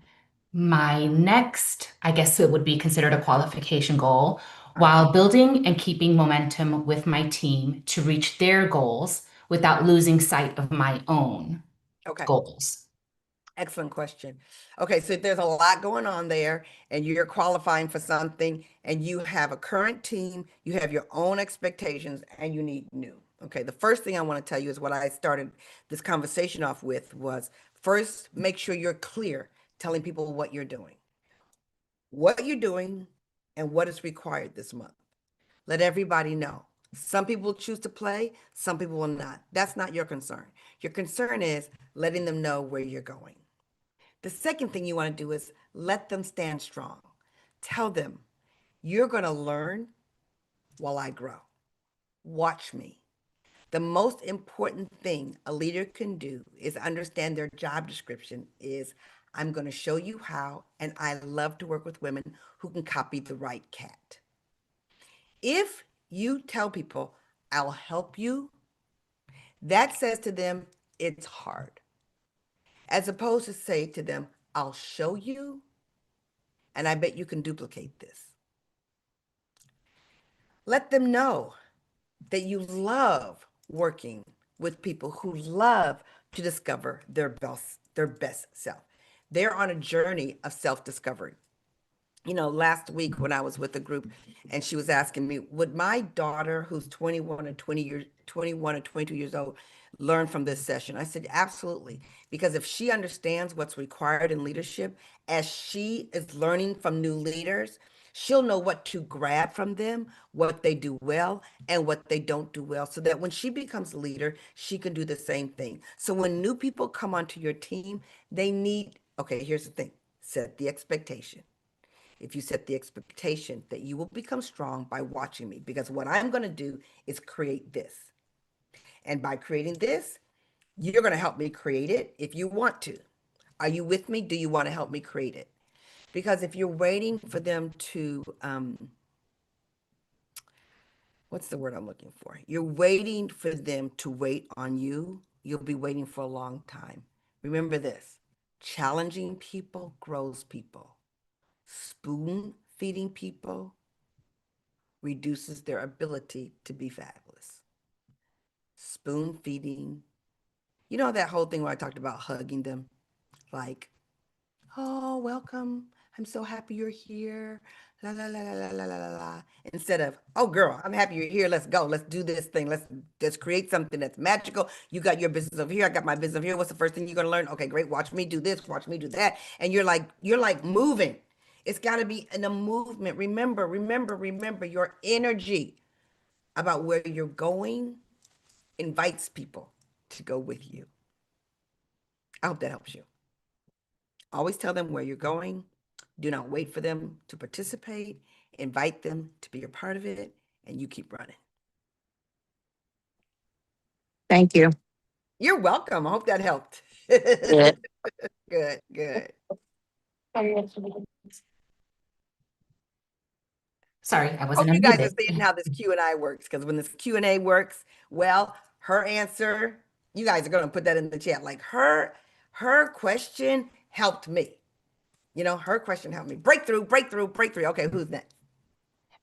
my next, I guess it would be considered a qualification goal, while building and keeping momentum with my team to reach their goals without losing sight of my own
Okay.
goals.
Excellent question. Okay, so there's a lot going on there, and you're qualifying for something, and you have a current team, you have your own expectations, and you need new. Okay, the first thing I want to tell you is what I started this conversation off with was first, make sure you're clear, telling people what you're doing, and what is required this month. Let everybody know. Some people will choose to play, some people will not. That's not your concern. Your concern is letting them know where you're going. The second thing you want to do is let them stand strong. Tell them, you're going to learn while I grow. Watch me. The most important thing a leader can do is understand their job description is I'm going to show you how, and I love to work with women who can copy the right cat. If you tell people, I'll help you, that says to them, it's hard. As opposed to say to them, I'll show you, and I bet you can duplicate this. Let them know that you love working with people who love to discover their best self. They're on a journey of self-discovery. You know, last week when I was with a group and she was asking me, would my daughter who's 21 or 22 years old learn from this session? I said, absolutely. Because if she understands what's required in leadership, as she is learning from new leaders, she'll know what to grab from them, what they do well, and what they don't do well, so that when she becomes a leader, she can do the same thing. So when new people come onto your team, they need, okay, here's the thing, set the expectation. If you set the expectation that you will become strong by watching me, because what I'm going to do is create this. And by creating this, you're going to help me create it if you want to. Are you with me? Do you want to help me create it? Because if you're waiting for them to, what's the word I'm looking for? You're waiting for them to wait on you, you'll be waiting for a long time. Remember this, challenging people grows people. Spoon feeding people reduces their ability to be fabulous. Spoon feeding, you know that whole thing where I talked about hugging them, like, oh, welcome. I'm so happy you're here. La la la la la la la la. Instead of, oh girl, I'm happy you're here. Let's go. Let's do this thing. Let's create something that's magical. You got your business over here. I got my business over here. What's the first thing you're gonna learn? Okay, great. Watch me do this. Watch me do that. And you're like moving. It's got to be in a movement. Remember your energy about where you're going invites people to go with you. I hope that helps you. Always tell them where you're going. Do not wait for them to participate. Invite them to be a part of it, and you keep running.
Thank you.
You're welcome. I hope that helped.
Good.
Good.
Sorry, I wasn't
Hope you guys are
unmuted.
seeing how this Q&A works, because when this Q&A works, well, her answer, you guys are going to put that in the chat. Like her question helped me. You know, her question helped me. Breakthrough. Okay, who's next?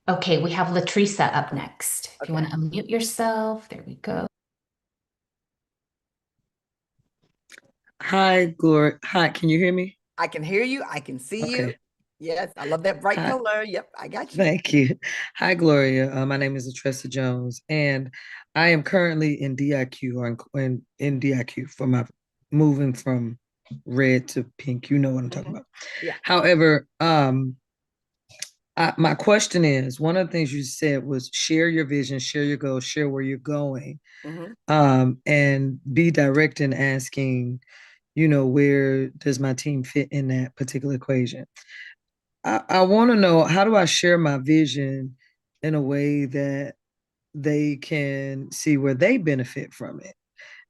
Okay, we have Latrice up next. If you
Okay.
want to unmute yourself, there we go.
Hi, Gloria. Hi, can you hear me?
I can hear you. I can see you.
Okay.
Yes, I love that bright
Hi,
color. Yep, I got you.
thank you. Hi, Gloria. My name is Latressa Jones, and I am currently in DIQ or in DIQ for my moving from red to pink. You know what I'm talking about.
Yeah.
However, my question is, one of the things you said was share your vision, share your goals, share where you're going,
Mhm.
and be direct in asking, where does my team fit in that particular equation? I want to know, how do I share my vision in a way that they can see where they benefit from it?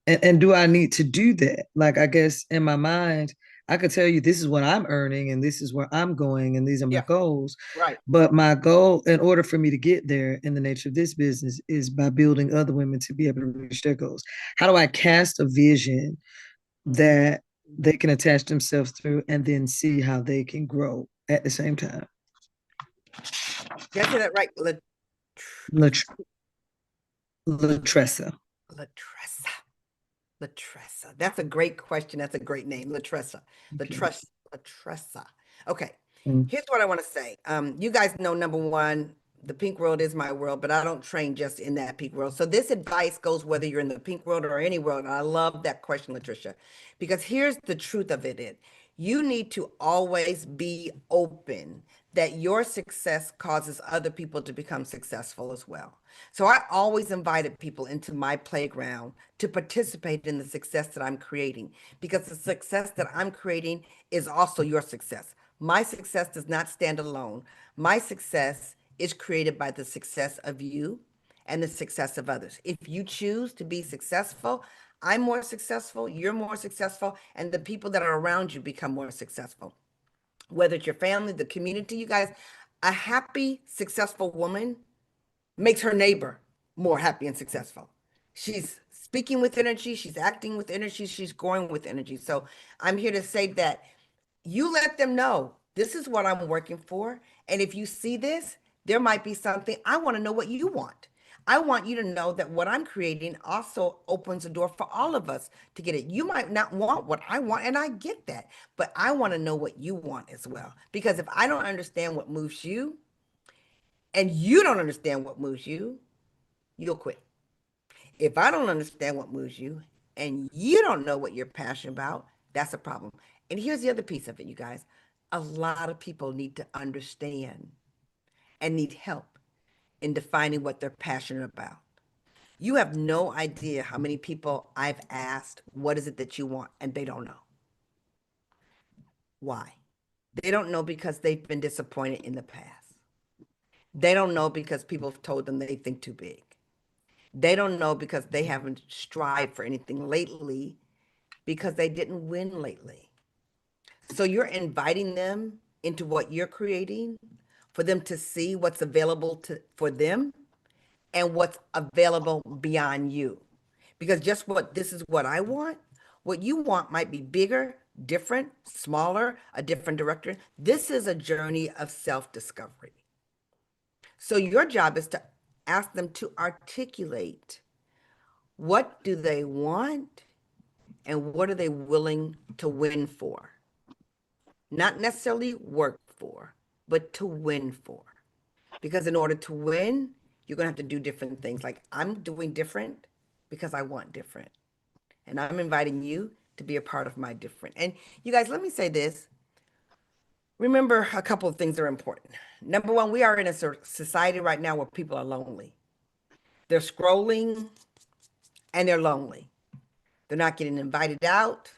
And do I need to do that? Like, I guess in my mind, I could tell you this is what I'm earning and this is where I'm going and these are my
Yeah.
goals.
Right.
But my goal, in order for me to get there in the nature of this business, is by building other women to be able to reach their goals. How do I cast a vision that they can attach themselves through and then see how they can grow at the same time?
Did I say that right?
Lat- Latressa.
Latressa. Latressa. That's a great question. That's a great name. Latressa.
Okay.
Latressa. Okay.
Mm.
Here's what I want to say. You guys know, number one, the pink world is my world, but I don't train just in that pink world. So this advice goes whether you're in the pink world or any world. And I love that question, Latricia, because here's the truth of it. You need to always be open that your success causes other people to become successful as well. So I always invited people into my playground to participate in the success that I'm creating, because the success that I'm creating is also your success. My success does not stand alone. My success is created by the success of you and the success of others. If you choose to be successful, I'm more successful, you're more successful, and the people that are around you become more successful. Whether it's your family, the community, you guys, a happy, successful woman makes her neighbor more happy and successful. She's speaking with energy, she's acting with energy, she's growing with energy. So I'm here to say that you let them know this is what I'm working for. And if you see this, there might be something. I want to know what you want. I want you to know that what I'm creating also opens a door for all of us to get it. You might not want what I want, and I get that, but I want to know what you want as well. Because if I don't understand what moves you and you don't understand what moves you, you'll quit. If I don't understand what moves you and you don't know what you're passionate about, that's a problem. And here's the other piece of it, you guys. A lot of people need to understand and need help in defining what they're passionate about. You have no idea how many people I've asked, what is it that you want? And they don't know. Why? They don't know because they've been disappointed in the past. They don't know because people have told them they think too big. They don't know because they haven't strived for anything lately because they didn't win lately. So you're inviting them into what you're creating for them to see what's available for them and what's available beyond you. Because just what this is what I want, what you want might be bigger, different, smaller, a different director. This is a journey of self-discovery. So your job is to ask them to articulate what do they want and what are they willing to win for? Not necessarily work for, but to win for. Because in order to win, you're going to have to do different things. Like I'm doing different because I want different. And I'm inviting you to be a part of my different. And you guys, let me say this. Remember, a couple of things are important. Number one, we are in a society right now where people are lonely. They're scrolling and they're lonely. They're not getting invited out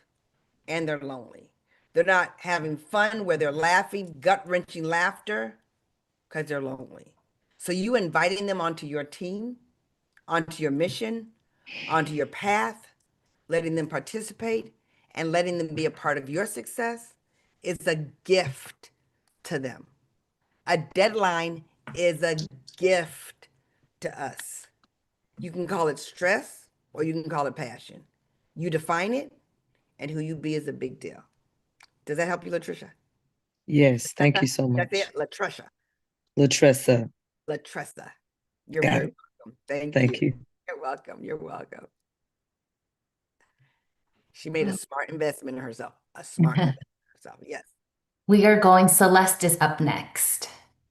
and they're lonely. They're not having fun where they're laughing, gut wrenching laughter because they're lonely. So you inviting them onto your team, onto your mission, onto your path, letting them participate and letting them be a part of your success is a gift to them. A deadline is a gift to us. You can call it stress or you can call it passion. You define it, and who you be is a big deal. Does that help you, Latricia?
Yes, thank you
That's
so
it,
much.
Latricia.
Latressa.
Latressa. You're
Got
very
it.
welcome. Thank you.
Thank you.
You're welcome. You're welcome. She made a smart investment in herself. A smart investment in herself. Yes.
We are going, Celeste is up next.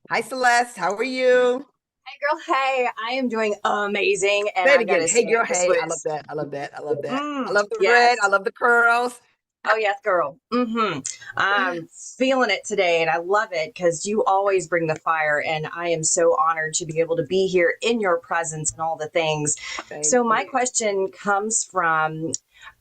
Hi, Celeste. How are you?
Hey girl, hey, I am doing amazing, and
Say it
I
again.
gotta
Hey,
say,
girl.
this
Hey, I love
was,
that. I love that. I love that. I love the red. I
yes.
love the curls.
Oh yes, girl. I'm feeling it today, and I love it because you always bring the fire, and I am so honored to be able to be here in your presence and all the things.
Thank
So my
you.
question comes from,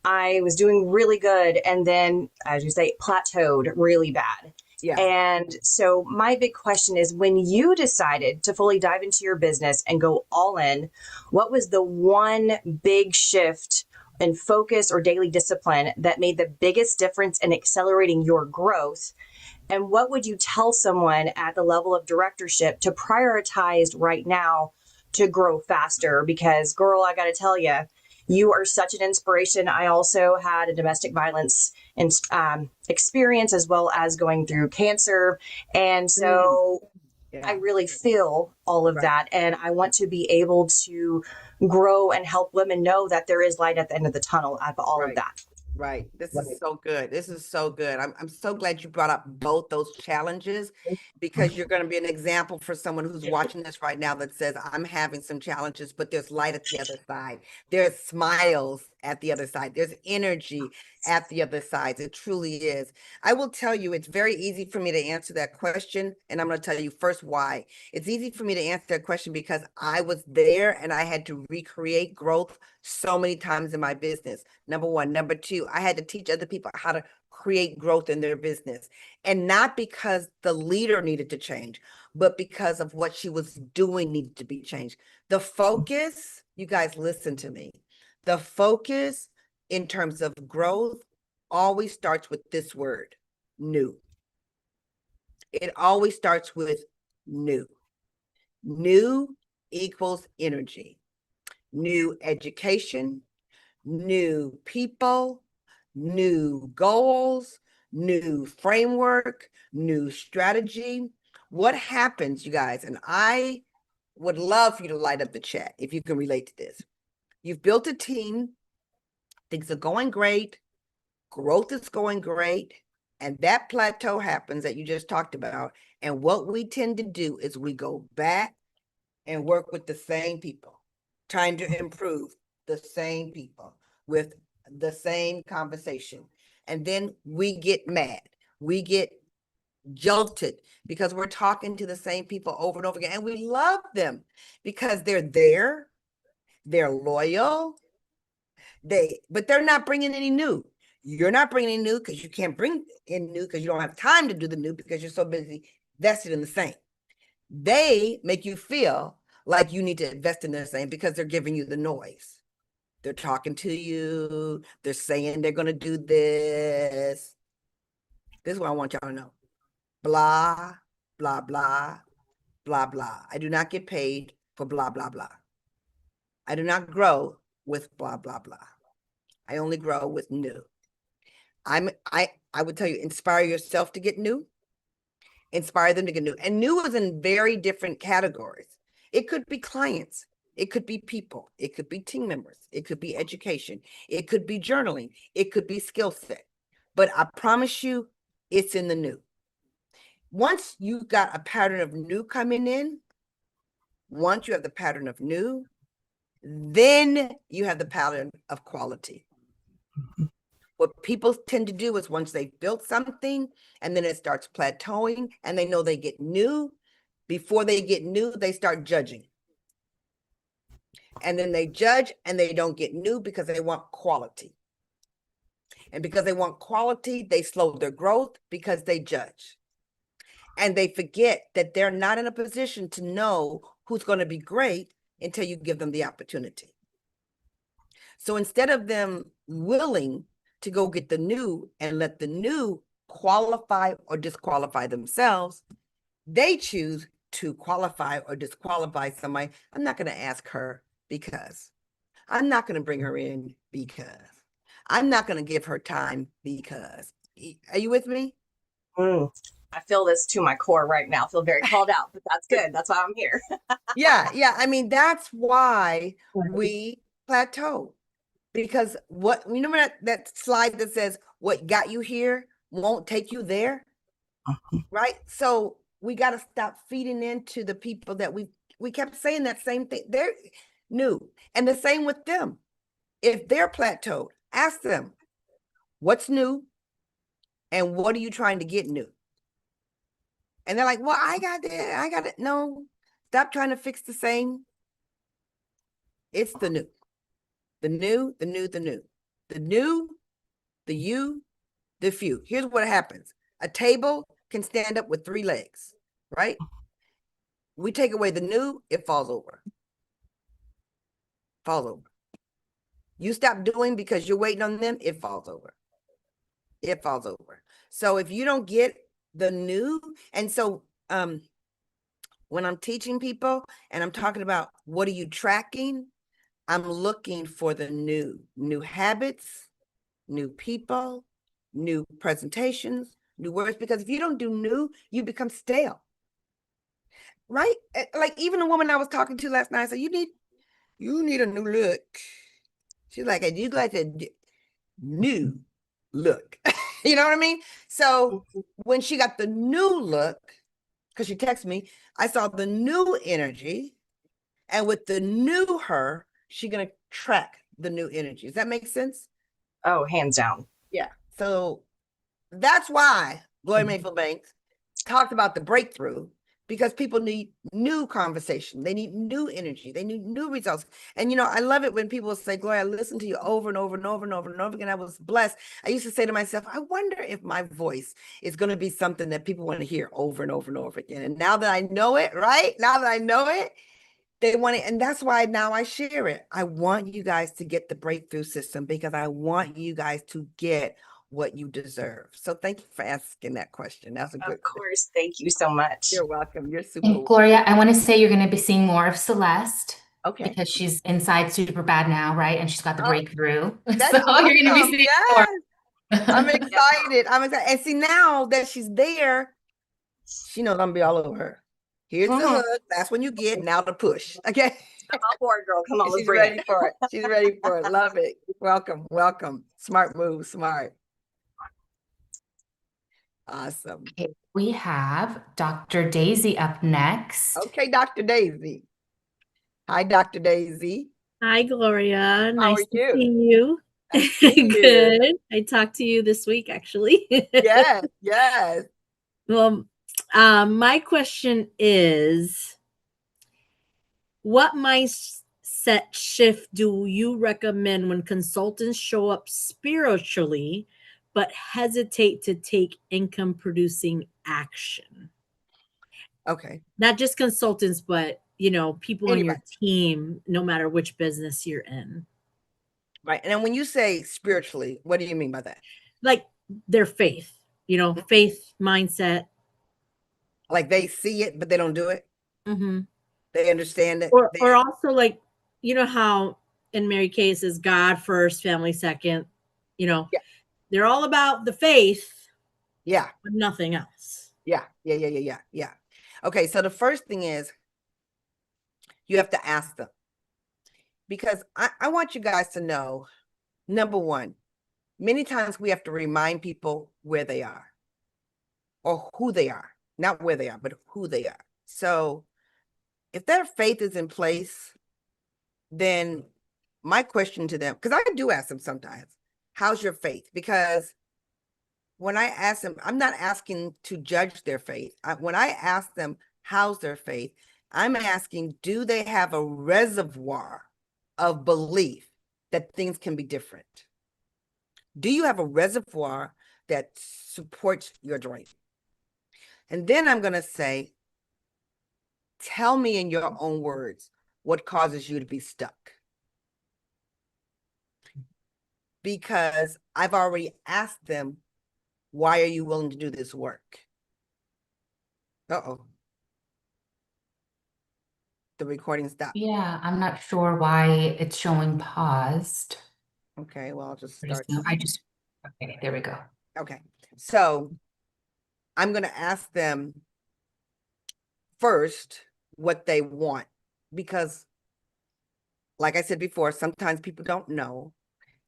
I was doing really good, and then, as you say, plateaued really bad.
Yeah.
And so my big question is, when you decided to fully dive into your business and go all in, what was the one big shift in focus or daily discipline that made the biggest difference in accelerating your growth? And what would you tell someone at the level of directorship to prioritize right now to grow faster? Because, girl, I got to tell you, you are such an inspiration. I also had a domestic violence experience as well as going through cancer. And so I
Yeah.
really feel all of
Right.
that. And I want to be able to grow and help women know that there is light at the end of the tunnel out of all of
Right.
that.
Right. This is so good. This is so good. I'm so glad you brought up both those challenges because you're going to be an example for someone who's watching this right now that says, I'm having some challenges, but there's light at the other side. There's smiles at the other side. There's energy at the other side. It truly is. I will tell you, it's very easy for me to answer that question. And I'm going to tell you first why. It's easy for me to answer that question because I was there and I had to recreate growth so many times in my business. Number one. Number two, I had to teach other people how to create growth in their business. And not because the leader needed to change, but because of what she was doing needed to be changed. The focus, you guys listen to me. The focus in terms of growth always starts with this word, new. It always starts with new. New equals energy, new education, new people, new goals, new framework, new strategy. What happens, you guys? And I would love for you to light up the chat if you can relate to this. You've built a team, things are going great, growth is going great, and that plateau happens that you just talked about. And what we tend to do is we go back and work with the same people, trying to improve the same people with the same conversation. And then we get mad. We get jolted because we're talking to the same people over and over again. And we love them because they're there, they're loyal, but they're not bringing any new. You're not bringing any new because you can't bring in new because you don't have time to do the new because you're so busy vested in the same. They make you feel like you need to invest in the same because they're giving you the noise. They're talking to you. They're saying they're going to do this. This is what I want y'all to know. Blah, blah, blah, blah, blah. I do not get paid for blah, blah, blah. I do not grow with blah, blah, blah. I only grow with new. I would tell you, inspire yourself to get new, inspire them to get new. And new is in very different categories. It could be clients, it could be people, it could be team members, it could be education, it could be journaling, it could be skill set. But I promise you, it's in the new. Once you got a pattern of new coming in, once you have the pattern of new, then you have the pattern of quality. What people tend to do is once they've built something and then it starts plateauing and they know they get new, before they get new, they start judging. And then they judge and they don't get new because they want quality. And because they want quality, they slow their growth because they judge. And they forget that they're not in a position to know who's going to be great until you give them the opportunity. So instead of them willing to go get the new and let the new qualify or disqualify themselves, they choose to qualify or disqualify somebody. I'm not going to ask her because I'm not going to bring her in because I'm not going to give her time because. Are you with me?
I feel this to my core right now. I feel very called out, but that's good. That's why I'm here.
Yeah. I mean, that's why we plateau. Because what, remember that slide that says what got you here won't take you there? right? So we got to stop feeding into the people that we kept saying that same thing. They're new. And the same with them. If they're plateaued, ask them, what's new and what are you trying to get new? And they're like, well, I got that. I got it. No, stop trying to fix the same. It's the new, the new, the new, the new, the new, the you, the few. Here's what happens. A table can stand up with 3 legs, right? We take away the new, it falls over. Falls over. You stop doing because you're waiting on them, it falls over. It falls over. So if you don't get the new, and so when I'm teaching people and I'm talking about what are you tracking, I'm looking for the new habits, new people, new presentations, new words, because if you don't do new, you become stale. Right? Like even a woman I was talking to last night said, you need a new look. She's like, you got a new look. You know what I mean? So when she got the new look, because she texted me, I saw the new energy. And with the new her, she's gonna track the new energy. Does that make sense?
Oh, hands down.
Yeah. So that's why Gloria Mayfield Banks talked about the breakthrough, because people need new conversation. They need new energy. They need new results. And, I love it when people say, Gloria, I listened to you over and over and over and over and over again. I was blessed. I used to say to myself, I wonder if my voice is going to be something that people want to hear over and over and over again. And now that I know it, right? Now that I know it, they want it. And that's why now I share it. I want you guys to get the breakthrough system because I want you guys to get what you deserve. So thank you for asking that question. That's a good
Of course. Thank you so much.
You're welcome. You're super
And
welcome.
Gloria, I want to say you're going to be seeing more of Celeste
Okay.
because she's inside super bad now, right? And she's got the breakthrough.
That's
So you're going to be
awesome.
seeing
Yes.
more.
I'm excited. I'm excited. And see, now that she's there, she knows I'm gonna be all over her. Here's the hook. That's when you get now the push. Okay.
I'm on board, girl. Come on, let's
She's
bring
ready
it.
for it. She's ready for it. Love it. Welcome. Welcome. Smart move. Smart. Awesome.
Okay, we have Dr. Daisy up next.
Okay, Dr. Daisy. Hi, Dr. Daisy.
Hi, Gloria.
How
Nice
are
to
you?
see you.
Nice to see you.
Good. I talked to you this week, actually.
Yes, yes.
Well, my question is, what mindset shift do you recommend when consultants show up spiritually but hesitate to take income producing action?
Okay.
Not just consultants, but people on your
Anybody.
team, no matter which business you're in.
Right. And then when you say spiritually, what do you mean by that?
Like their faith, faith mindset.
Like they see it, but they don't do it.
Mm-hmm.
They understand it.
Or also like, how in Mary Kay it says God first, family second,
Yeah.
they're all about the faith.
Yeah.
But nothing else.
Yeah. Yeah. Okay. So the first thing is you have to ask them, because I want you guys to know, number one, many times we have to remind people where they are or who they are, not where they are, but who they are. So if their faith is in place, then my question to them, because I do ask them sometimes, how's your faith? Because when I ask them, I'm not asking to judge their faith. When I ask them, how's their faith? I'm asking, do they have a reservoir of belief that things can be different? Do you have a reservoir that supports your dream? And then I'm going to say, tell me in your own words, what causes you to be stuck? Because I've already asked them, why are you willing to do this work? Uh-oh. The recording stopped.
Yeah, I'm not sure why it's showing paused.
Okay, well, I'll just
Pretty
start.
soon. Okay, there we go.
Okay, so I'm going to ask them first what they want, because like I said before, sometimes people don't know.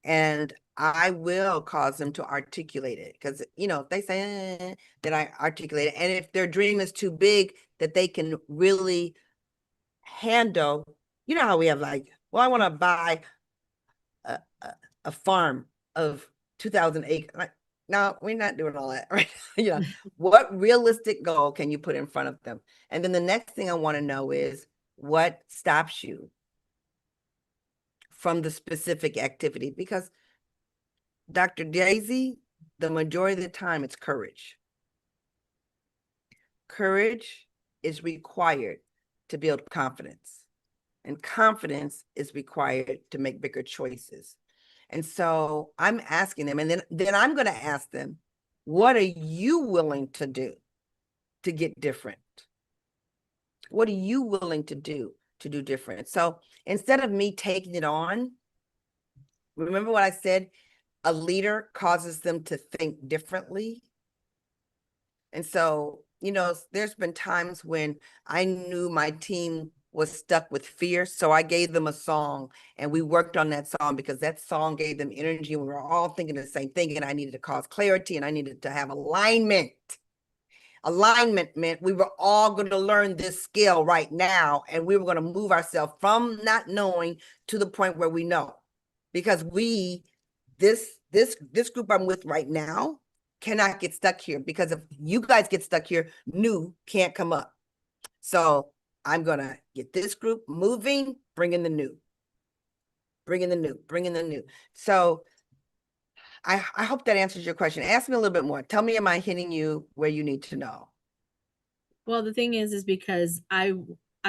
And I will cause them to articulate it because, if they say that I articulate it. And if their dream is too big that they can really handle, how we have like, well, I want to buy a farm of 2,000 acres. Like, no, we're not doing all that, right? What realistic goal can you put in front of them? And then the next thing I want to know is what stops you from the specific activity? Because Dr. Daisy, the majority of the time, it's courage. Courage is required to build confidence, and confidence is required to make bigger choices. And so I'm asking them, and then I'm going to ask them, what are you willing to do to get different? What are you willing to do different? So instead of me taking it on, remember what I said? A leader causes them to think differently. And so, there's been times when I knew my team was stuck with fear. So I gave them a song and we worked on that song because that song gave them energy. We were all thinking the same thing, and I needed to cause clarity and I needed to have alignment. Alignment meant we were all going to learn this skill right now, and we were going to move ourselves from not knowing to the point where we know. Because this group I'm with right now cannot get stuck here, because if you guys get stuck here, new can't come up. So I'm going to get this group moving, bring in the new. So I hope that answers your question. Ask me a little bit more. Tell me, am I hitting you where you need to know?
Well, the thing is because I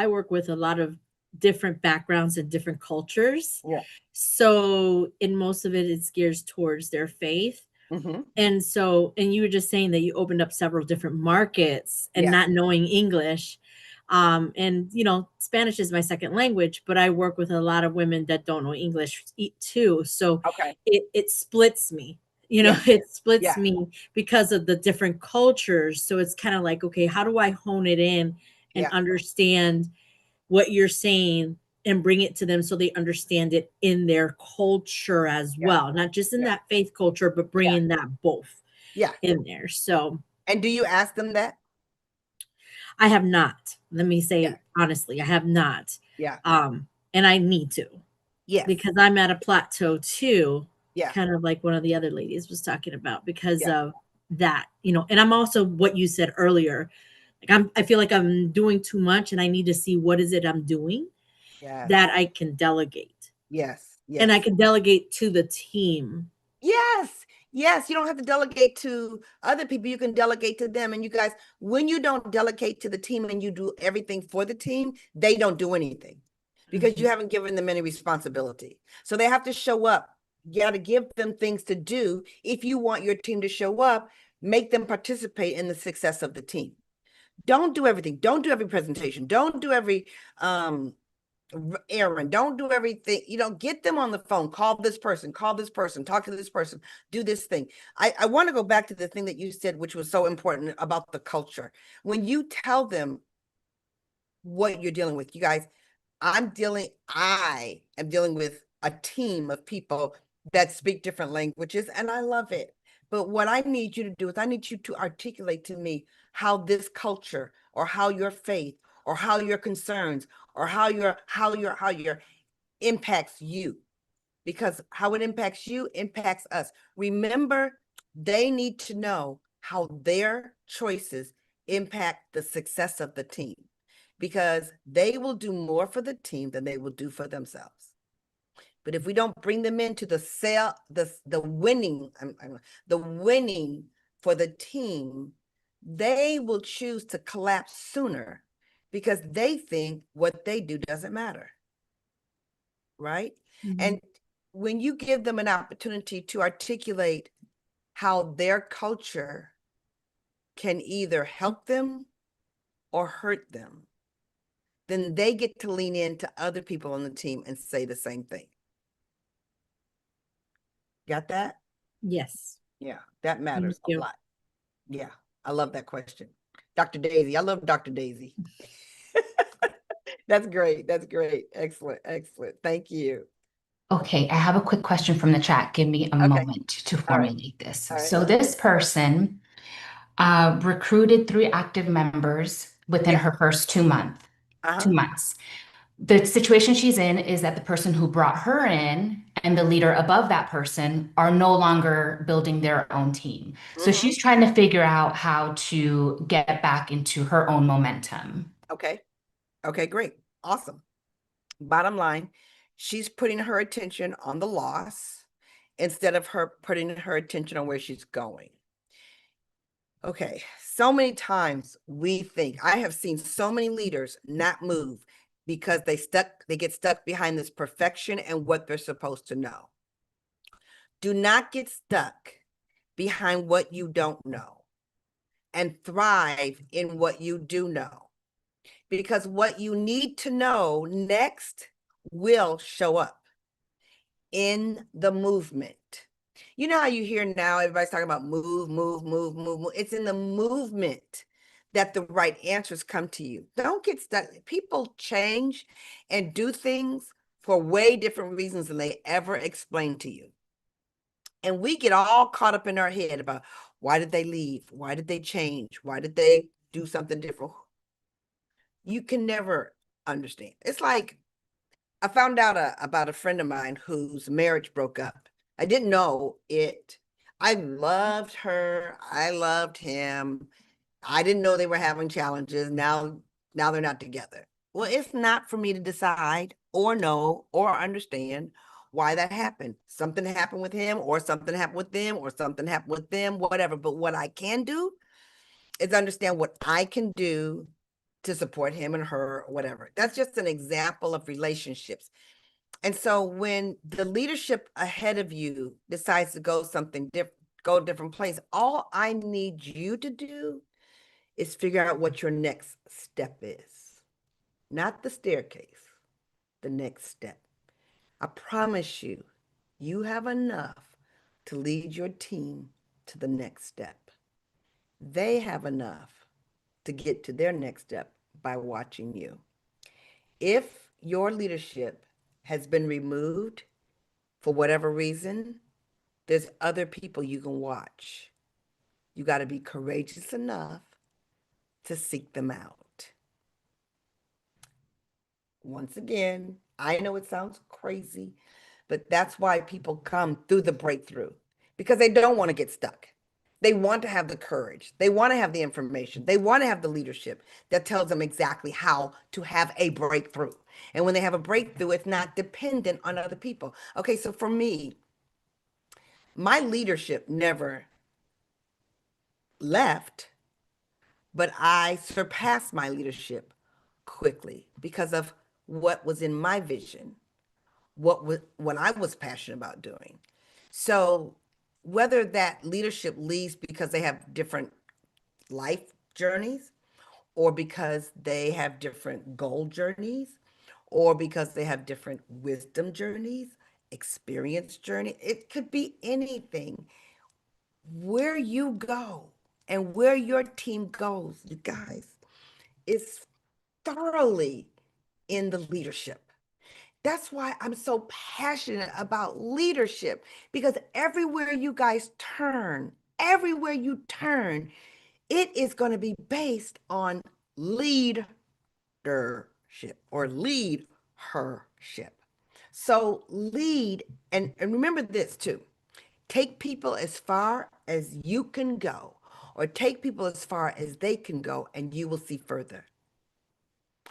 work with a lot of different backgrounds and different cultures.
Yeah.
So in most of it, it's geared towards their faith.
Mm-hmm.
And so, and you were just saying that you opened up several different markets and
Yeah.
not knowing English. And Spanish is my second language, but I work with a lot of women that don't know English too. So
Okay.
it splits me,
Yeah.
it splits
Yeah.
me because of the different cultures. So it's kind of like, okay, how do I hone it in and
Yeah.
understand what you're saying and bring it to them so they understand it in their culture as
Yeah.
well, not just in
Yeah.
that faith culture, but bringing that both
Yeah.
in there. So,
And do you ask them that?
I have not. Let me say
Yeah.
honestly, I have not.
Yeah.
And I need to.
Yes.
Because I'm at a plateau too.
Yeah.
Kind of like one of the other ladies was talking about because
Yeah.
of that, and I'm also what you said earlier. Like I feel like I'm doing too much and I need to see what is it I'm doing
Yes.
that I can delegate.
Yes. Yes.
And I can delegate to the team.
Yes. Yes. You don't have to delegate to other people. You can delegate to them. And you guys, when you don't delegate to the team and you do everything for the team, they don't do anything because you haven't given them any responsibility. So they have to show up. You got to give them things to do. If you want your team to show up, make them participate in the success of the team. Don't do everything. Don't do every presentation. Don't do every errand. Don't do everything. Get them on the phone. Call this person. Talk to this person. Do this thing. I want to go back to the thing that you said, which was so important about the culture. When you tell them what you're dealing with, you guys, I am dealing with a team of people that speak different languages, and I love it. But what I need you to do is I need you to articulate to me how this culture or how your faith or how your concerns or how your impacts you, because how it impacts you impacts us. Remember, they need to know how their choices impact the success of the team, because they will do more for the team than they will do for themselves. But if we don't bring them into the winning, the winning for the team, they will choose to collapse sooner because they think what they do doesn't matter. Right?
Mm-hmm.
And when you give them an opportunity to articulate how their culture can either help them or hurt them, then they get to lean into other people on the team and say the same thing. Got that?
Yes.
Yeah, that matters
Thank you.
a lot. Yeah, I love that question. Dr. Daisy, I love Dr. Daisy. That's great. Excellent. Thank you.
Okay, I have a quick question from the chat. Give me a
Okay.
moment to
All right.
formulate this.
All right.
So this person recruited 3 active members within
Yeah.
her first 2 months.
Uh-huh.
2 months. The situation she's in is that the person who brought her in and the leader above that person are no longer building their own team. So
Mm-hmm.
she's trying to figure out how to get back into her own momentum.
Okay. Okay, great. Awesome. Bottom line, she's putting her attention on the loss instead of her putting her attention on where she's going. Okay, so many times we think, I have seen so many leaders not move because they get stuck behind this perfection and what they're supposed to know. Do not get stuck behind what you don't know and thrive in what you do know. Because what you need to know next will show up in the movement. You know how you hear now everybody's talking about move, move, move, move, move. It's in the movement that the right answers come to you. Don't get stuck. People change and do things for way different reasons than they ever explain to you. And we get all caught up in our head about why did they leave? Why did they change? Why did they do something different? You can never understand. It's like I found out about a friend of mine whose marriage broke up. I didn't know it. I loved her. I loved him. I didn't know they were having challenges. Now they're not together. Well, it's not for me to decide or know or understand why that happened. Something happened with him, or something happened with them, or something happened with them, whatever. But what I can do is understand what I can do to support him and her, or whatever. That's just an example of relationships. And so when the leadership ahead of you decides to go something different, go a different place, all I need you to do is figure out what your next step is. Not the staircase, the next step. I promise you, you have enough to lead your team to the next step. They have enough to get to their next step by watching you. If your leadership has been removed for whatever reason, there's other people you can watch. You got to be courageous enough to seek them out. Once again, I know it sounds crazy, but that's why people come through the breakthrough, because they don't want to get stuck. They want to have the courage. They want to have the information. They want to have the leadership that tells them exactly how to have a breakthrough. And when they have a breakthrough, it's not dependent on other people. Okay, so for me, my leadership never left, but I surpassed my leadership quickly because of what was in my vision, what I was passionate about doing. So whether that leadership leaves because they have different life journeys, or because they have different goal journeys, or because they have different wisdom journeys, experience journey, it could be anything. Where you go and where your team goes, you guys, is thoroughly in the leadership. That's why I'm so passionate about leadership, because everywhere you turn, it is going to be based on leadership or lead hership. So lead, and remember this too. Take people as far as you can go, or take people as far as they can go, and you will see further.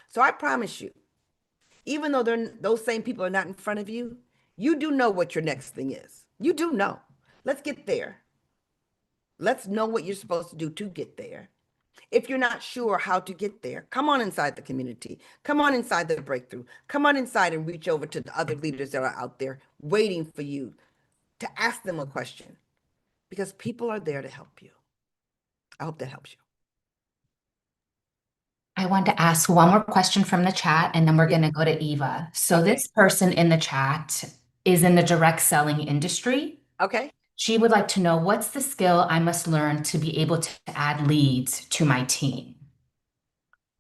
So I promise you, even though those same people are not in front of you, you do know what your next thing is. You do know. Let's get there. Let's know what you're supposed to do to get there. If you're not sure how to get there, come on inside the community. Come on inside the breakthrough. Come on inside and reach over to the other leaders that are out there waiting for you to ask them a question, because people are there to help you. I hope that helps you.
I want to ask one more question from the chat, and then we're going to go to Eva. So
Okay.
this person in the chat is in the direct selling industry.
Okay.
She would like to know, what's the skill I must learn to be able to add leads to my team?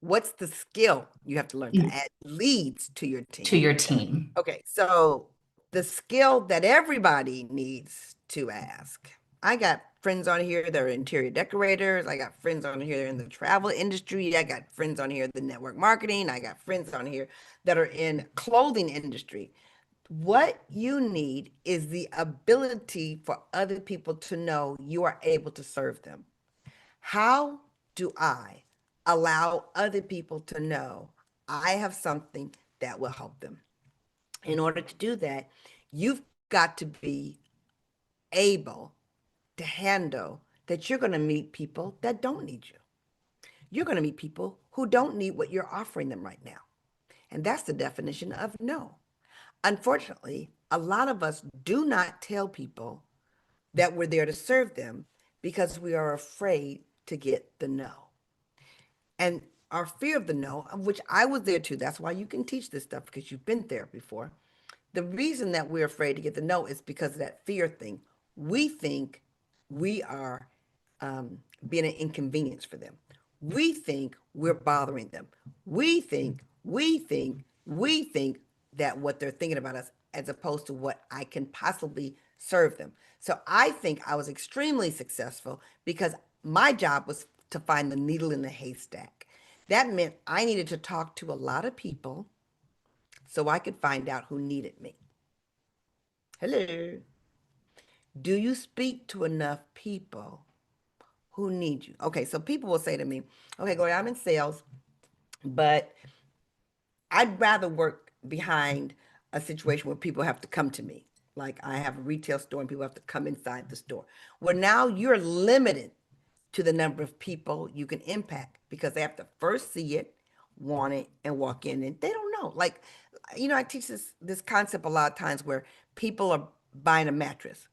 What's the skill you have to learn to add leads to your
To
team?
your team.
Okay, so the skill that everybody needs to ask. I got friends on here that are interior decorators. I got friends on here in the travel industry. I got friends on here the network marketing. I got friends on here that are in clothing industry. What you need is the ability for other people to know you are able to serve them. How do I allow other people to know I have something that will help them? In order to do that, you've got to be able to handle that you're going to meet people that don't need you. You're going to meet people who don't need what you're offering them right now. And that's the definition of no. Unfortunately, a lot of us do not tell people that we're there to serve them because we are afraid to get the no. And our fear of the no, of which I was there too, that's why you can teach this stuff because you've been there before. The reason that we're afraid to get the no is because of that fear thing. We think we are being an inconvenience for them. We think we're bothering them. We think that what they're thinking about us as opposed to what I can possibly serve them. So I think I was extremely successful because my job was to find the needle in the haystack. That meant I needed to talk to a lot of people so I could find out who needed me. Hello. Do you speak to enough people who need you? Okay, so people will say to me, okay, Gloria, I'm in sales, but I'd rather work behind a situation where people have to come to me. Like I have a retail store and people have to come inside the store. Well, now you're limited to the number of people you can impact because they have to first see it, want it, and walk in. And they don't know. Like, I teach this concept a lot of times where people are buying a mattress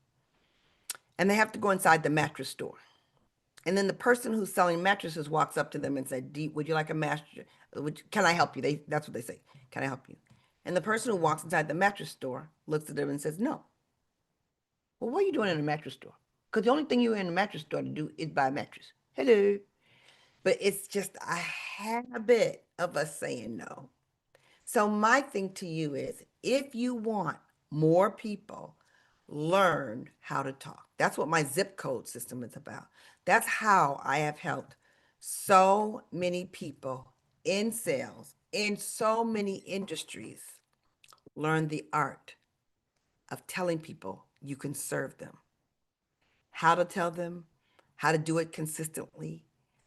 and they have to go inside the mattress store. And then the person who's selling mattresses walks up to them and said, would you like a mattress? Can I help you? That's what they say. Can I help you? And the person who walks inside the mattress store looks at them and says, no. Well, what are you doing in a mattress store? Because the only thing you're in a mattress store to do is buy a mattress. Hello. But it's just a habit of us saying no. So my thing to you is, if you want more people, learn how to talk. That's what my zip code system is about. That's how I have helped so many people in sales, in so many industries, learn the art of telling people you can serve them. How to tell them, how to do it consistently,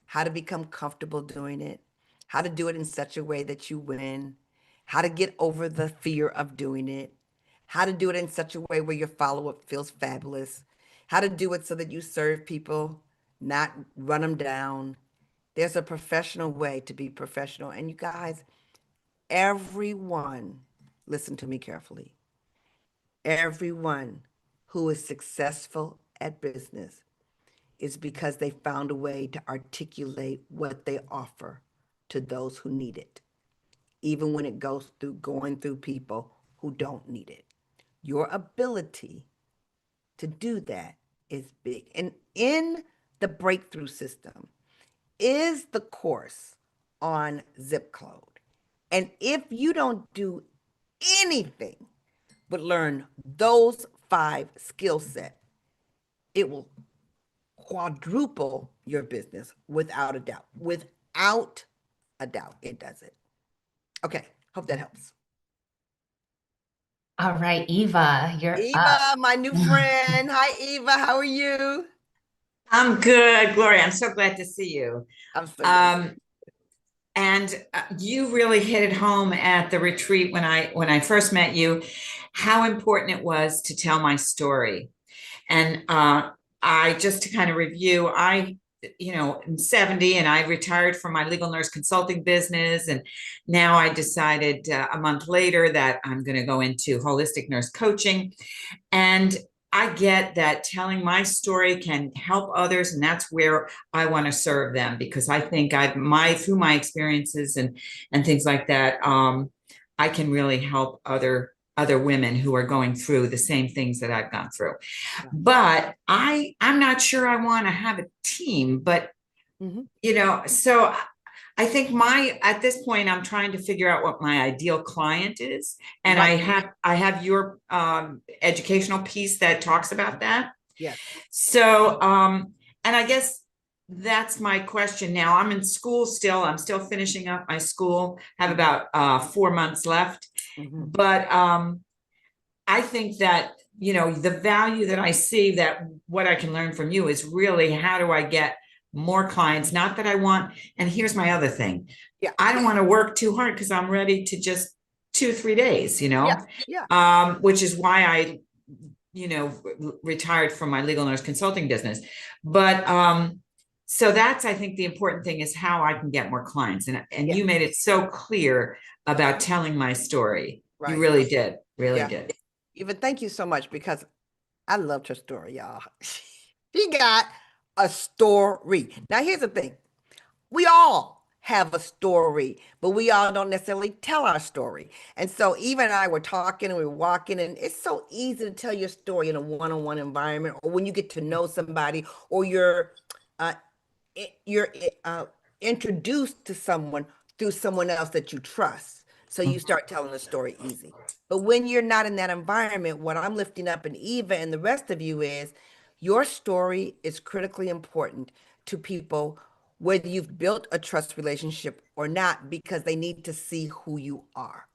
how to become comfortable doing it, how to do it in such a way that you win, how to get over the fear of doing it, how to do it in such a way where your follow-up feels fabulous, how to do it so that you serve people, not run them down. There's a professional way to be professional. And you guys, everyone, listen to me carefully. Everyone who is successful at business is because they found a way to articulate what they offer to those who need it, even when it goes through going through people who don't need it. Your ability to do that is big. And in the breakthrough system is the course on zip code. And if you don't do anything but learn those 5 skill sets, it will quadruple your business without a doubt. Without a doubt, it does it. Okay, hope that helps.
All right, Eva, you're
Eva,
up.
my new friend. Hi, Eva. How are you?
I'm good, Gloria. I'm so glad to see you.
I'm so good.
And you really hit it home at the retreat when I first met you, how important it was to tell my story. And I just to kind of review, I'm 70 and I retired from my legal nurse consulting business. And now I decided a month later that I'm going to go into holistic nurse coaching. And I get that telling my story can help others, and that's where I want to serve them because I think through my experiences and things like that, I can really help other women who are going through the same things that I've gone through. But I'm not sure I want to have a team, but
Mhm.
so I think at this point, I'm trying to figure out what my ideal client is. And
Right.
I have your educational piece that talks about that.
Yes.
So, and I guess that's my question now. I'm in school still. I'm still finishing up my school, have about 4 months left.
Mhm.
But I think that, the value that I see, that what I can learn from you is really, how do I get more clients? Not that I want, and here's my other thing.
Yeah.
I don't want to work too hard because I'm ready to just 2-3 days,
Yeah. Yeah.
which is why I, retired from my legal nurse consulting business. But so that's, I think the important thing is how I can get more clients. And
Yeah.
you made it so clear about telling my story.
Right.
You really did. Really
Yeah.
did.
Even thank you so much, because I loved her story, y'all. She got a story. Now, here's the thing. We all have a story, but we all don't necessarily tell our story. And so Eva and I were talking and we were walking, and it's so easy to tell your story in a one-on-one environment, or when you get to know somebody, or uh, you're introduced to someone through someone else that you trust. So you start telling the story easy. But when you're not in that environment, what I'm lifting up in Eva and the rest of you is your story is critically important to people, whether you've built a trust relationship or not, because they need to see who you are.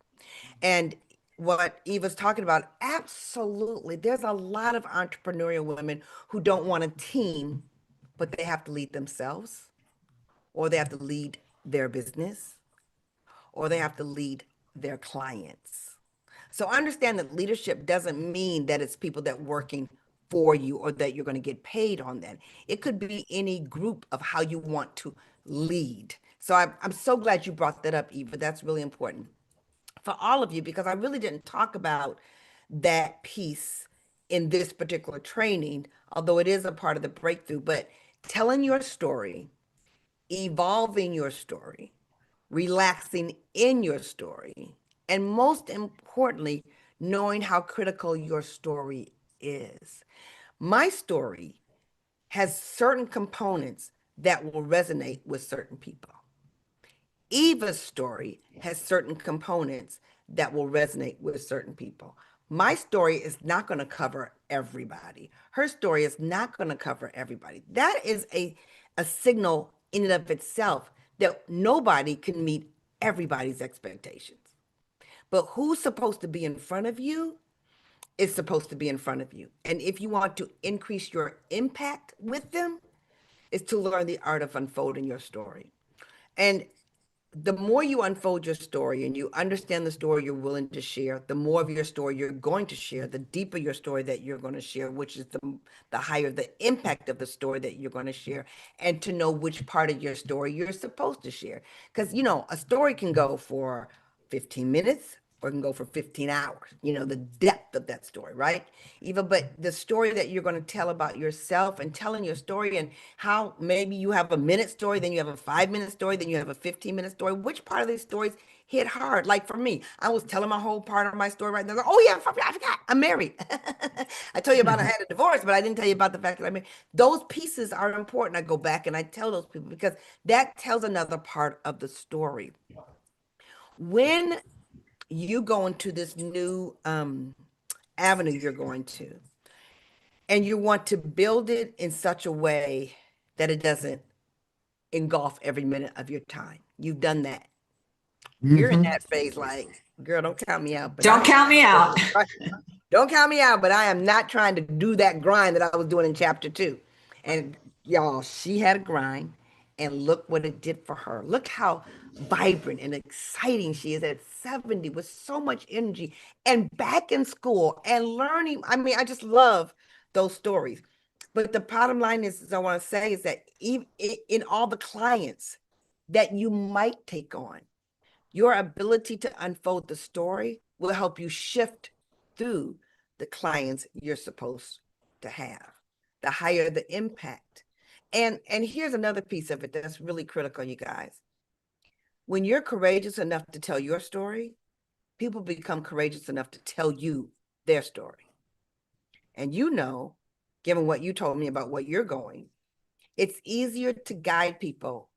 And what Eva's talking about, absolutely. There's a lot of entrepreneurial women who don't want a team, but they have to lead themselves, or they have to lead their business, or they have to lead their clients. So understand that leadership doesn't mean that it's people that working for you or that you're going to get paid on that. It could be any group of how you want to lead. So I'm so glad you brought that up, Eva. That's really important for all of you, because I really didn't talk about that piece in this particular training, although it is a part of the breakthrough. But telling your story, evolving your story, relaxing in your story, and most importantly, knowing how critical your story is. My story has certain components that will resonate with certain people. Eva's story has certain components that will resonate with certain people. My story is not going to cover everybody. Her story is not going to cover everybody. That is a signal in and of itself that nobody can meet everybody's expectations. But who's supposed to be in front of you is supposed to be in front of you. And if you want to increase your impact with them, is to learn the art of unfolding your story. And the more you unfold your story and you understand the story you're willing to share, the more of your story you're going to share, the deeper your story that you're going to share, which is the higher the impact of the story that you're going to share, and to know which part of your story you're supposed to share. Because, a story can go for 15 minutes or it can go for 15 hours, the depth of that story, right? Even, but the story that you're going to tell about yourself, and telling your story, and how maybe you have a minute story, then you have a 5-minute story, then you have a 15-minute story. Which part of these stories hit hard? Like for me, I was telling my whole part of my story right now. Like, oh yeah, I forgot, I'm married. I tell you about I had a divorce, but I didn't tell you about the fact that I'm married. Those pieces are important. I go back and I tell those people, because that tells another part of the story. When you go into this new avenue you're going to, and you want to build it in such a way that it doesn't engulf every minute of your time. You've done that. You're in that phase like, girl, don't count me out. But
Don't count me out.
Don't count me out, but I am not trying to do that grind that I was doing in chapter 2. And y'all, she had a grind, and look what it did for her. Look how vibrant and exciting she is at 70, with so much energy and back in school and learning. I mean, I just love those stories. But the bottom line is I want to say is that even in all the clients that you might take on, your ability to unfold the story will help you shift through the clients you're supposed to have, the higher the impact. And here's another piece of it that's really critical, you guys. When you're courageous enough to tell your story, people become courageous enough to tell you their story. And given what you told me about what you're going, it's easier to guide people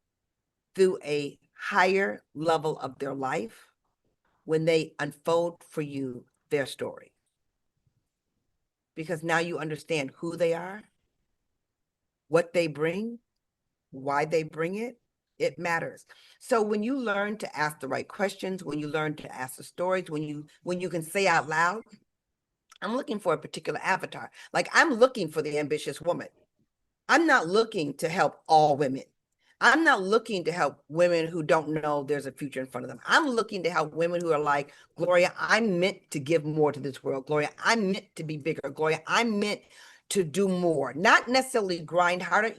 through a higher level of their life when they unfold for you their story. Because now you understand who they are, what they bring, why they bring it. It matters. So when you learn to ask the right questions, when you learn to ask the stories, when you can say out loud, I'm looking for a particular avatar. Like I'm looking for the ambitious woman. I'm not looking to help all women. I'm not looking to help women who don't know there's a future in front of them. I'm looking to help women who are like, Gloria, I'm meant to give more to this world. Gloria, I'm meant to be bigger. Gloria, I'm meant to do more. Not necessarily grind harder.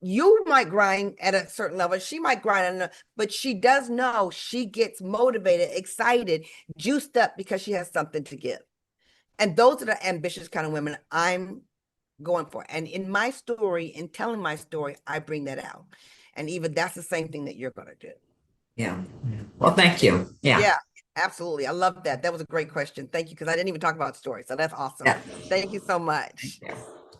You might grind at a certain level. She might grind, but she does know she gets motivated, excited, juiced up because she has something to give. And those are the ambitious kind of women I'm going for. And in my story, in telling my story, I bring that out. And even that's the same thing that you're going to do.
Yeah. Well, thank you. Yeah.
Yeah, absolutely. I love that. That was a great question. Thank you. Because I didn't even talk about stories. So that's awesome.
Yeah.
Thank you so much.
Yeah.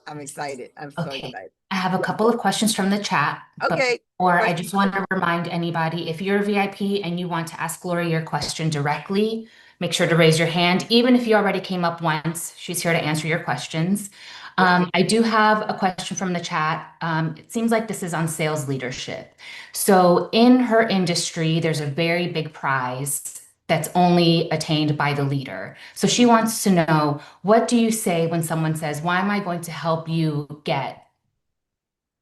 I'm excited. I'm so
Okay.
excited.
I have a couple of questions from the chat.
Okay.
Or I just want to remind anybody, if you're a VIP and you want to ask Gloria your question directly, make sure to raise your hand. Even if you already came up once, she's here to answer your questions. I do have a question from the chat. It seems like this is on sales leadership. So in her industry, there's a very big prize that's only attained by the leader. So she wants to know, what do you say when someone says, why am I going to help you get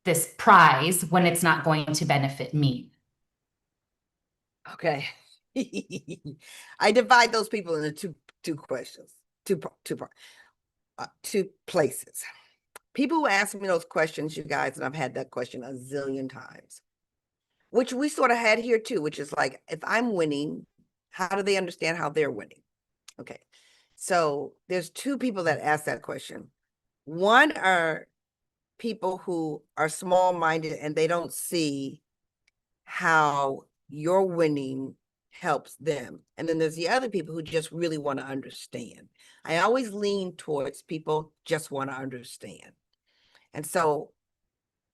this prize when it's not going to benefit me?
Okay. I divide those people into two questions, two places. People who ask me those questions, you guys, and I've had that question a zillion times, which we sort of had here too, which is like, if I'm winning, how do they understand how they're winning? Okay. So there's two people that ask that question. One are people who are small-minded and they don't see how your winning helps them. And then there's the other people who just really want to understand. I always lean towards people just want to understand. And so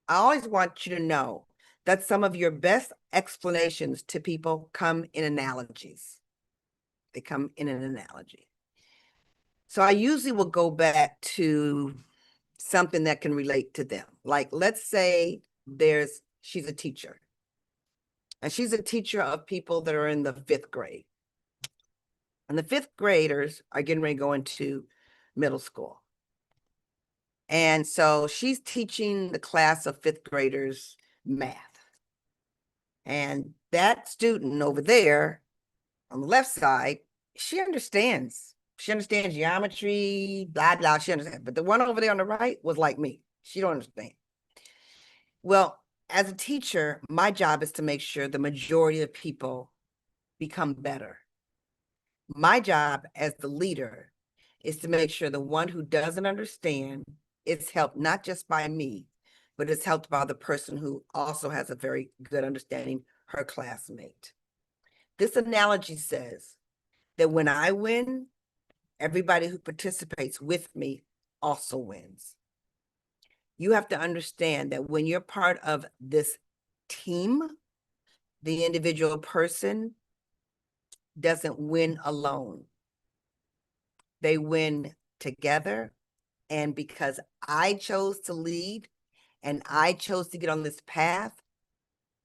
I always want you to know that some of your best explanations to people come in analogies. They come in an analogy. So I usually will go back to something that can relate to them. Like, let's say she's a teacher. And she's a teacher of people that are in the 5th grade. And the 5th graders are getting ready to go into middle school. And so she's teaching the class of 5th graders math. And that student over there on the left side, she understands. She understands geometry, blah, blah, she understands. But the one over there on the right was like me. She don't understand. Well, as a teacher, my job is to make sure the majority of people become better. My job as the leader is to make sure the one who doesn't understand is helped not just by me, but it's helped by the person who also has a very good understanding, her classmate. This analogy says that when I win, everybody who participates with me also wins. You have to understand that when you're part of this team, the individual person doesn't win alone. They win together. And because I chose to lead and I chose to get on this path,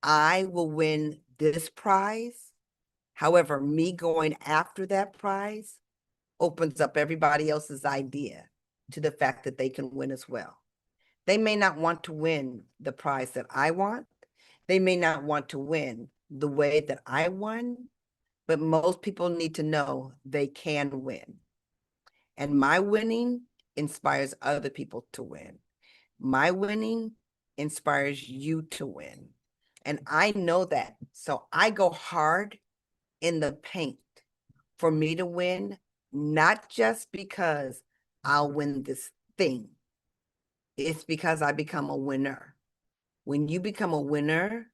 I will win this prize. However, me going after that prize opens up everybody else's idea to the fact that they can win as well. They may not want to win the prize that I want. They may not want to win the way that I won, but most people need to know they can win. And my winning inspires other people to win. My winning inspires you to win. And I know that. So I go hard in the paint for me to win, not just because I'll win this thing. It's because I become a winner. When you become a winner,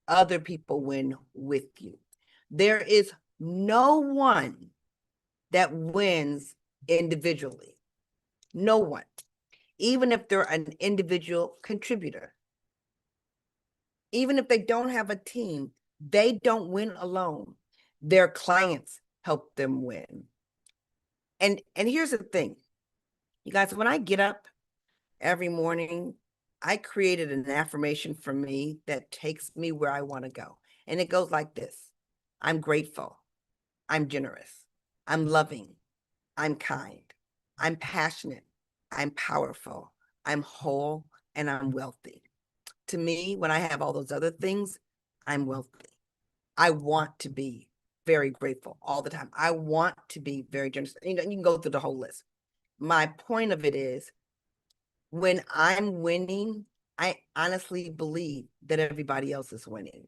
other people win with you. There is no one that wins individually. No one, even if they're an individual contributor. Even if they don't have a team, They don't win alone. Their clients help them win. And here's the thing, you guys, when I get up every morning, I created an affirmation for me that takes me where I want to go. And it goes like this: I'm grateful. I'm generous. I'm loving. I'm kind. I'm passionate. I'm powerful. I'm whole, and I'm wealthy. To me, when I have all those other things, I'm wealthy. I want to be very grateful all the time. I want to be very generous. You can go through the whole list. My point of it is, when I'm winning, I honestly believe that everybody else is winning.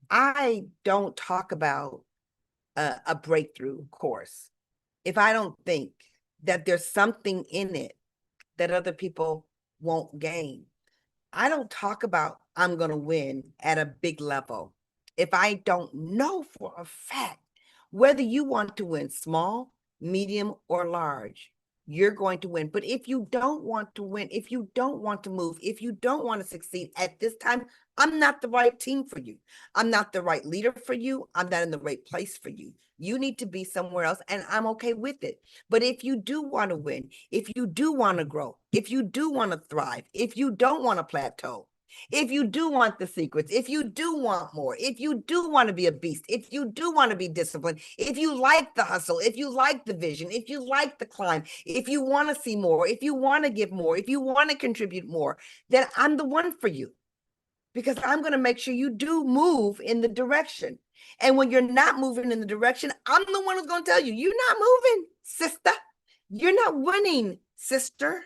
I don't talk about a breakthrough course if I don't think that there's something in it that other people won't gain. I don't talk about I'm going to win at a big level if I don't know for a fact whether you want to win small, medium, or large. You're going to win. But if you don't want to win, if you don't want to move, if you don't want to succeed at this time, I'm not the right team for you. I'm not the right leader for you. I'm not in the right place for you. You need to be somewhere else, and I'm okay with it. But if you do want to win, if you do want to grow, if you do want to thrive, if you don't want to plateau, if you do want the secrets, if you do want more, if you do want to be a beast, if you do want to be disciplined, if you like the hustle, if you like the vision, if you like the climb, if you want to see more, if you want to give more, if you want to contribute more, then I'm the one for you, because I'm going to make sure you do move in the direction. And when you're not moving in the direction, I'm the one who's going to tell you, you're not moving, sister. You're not winning, sister.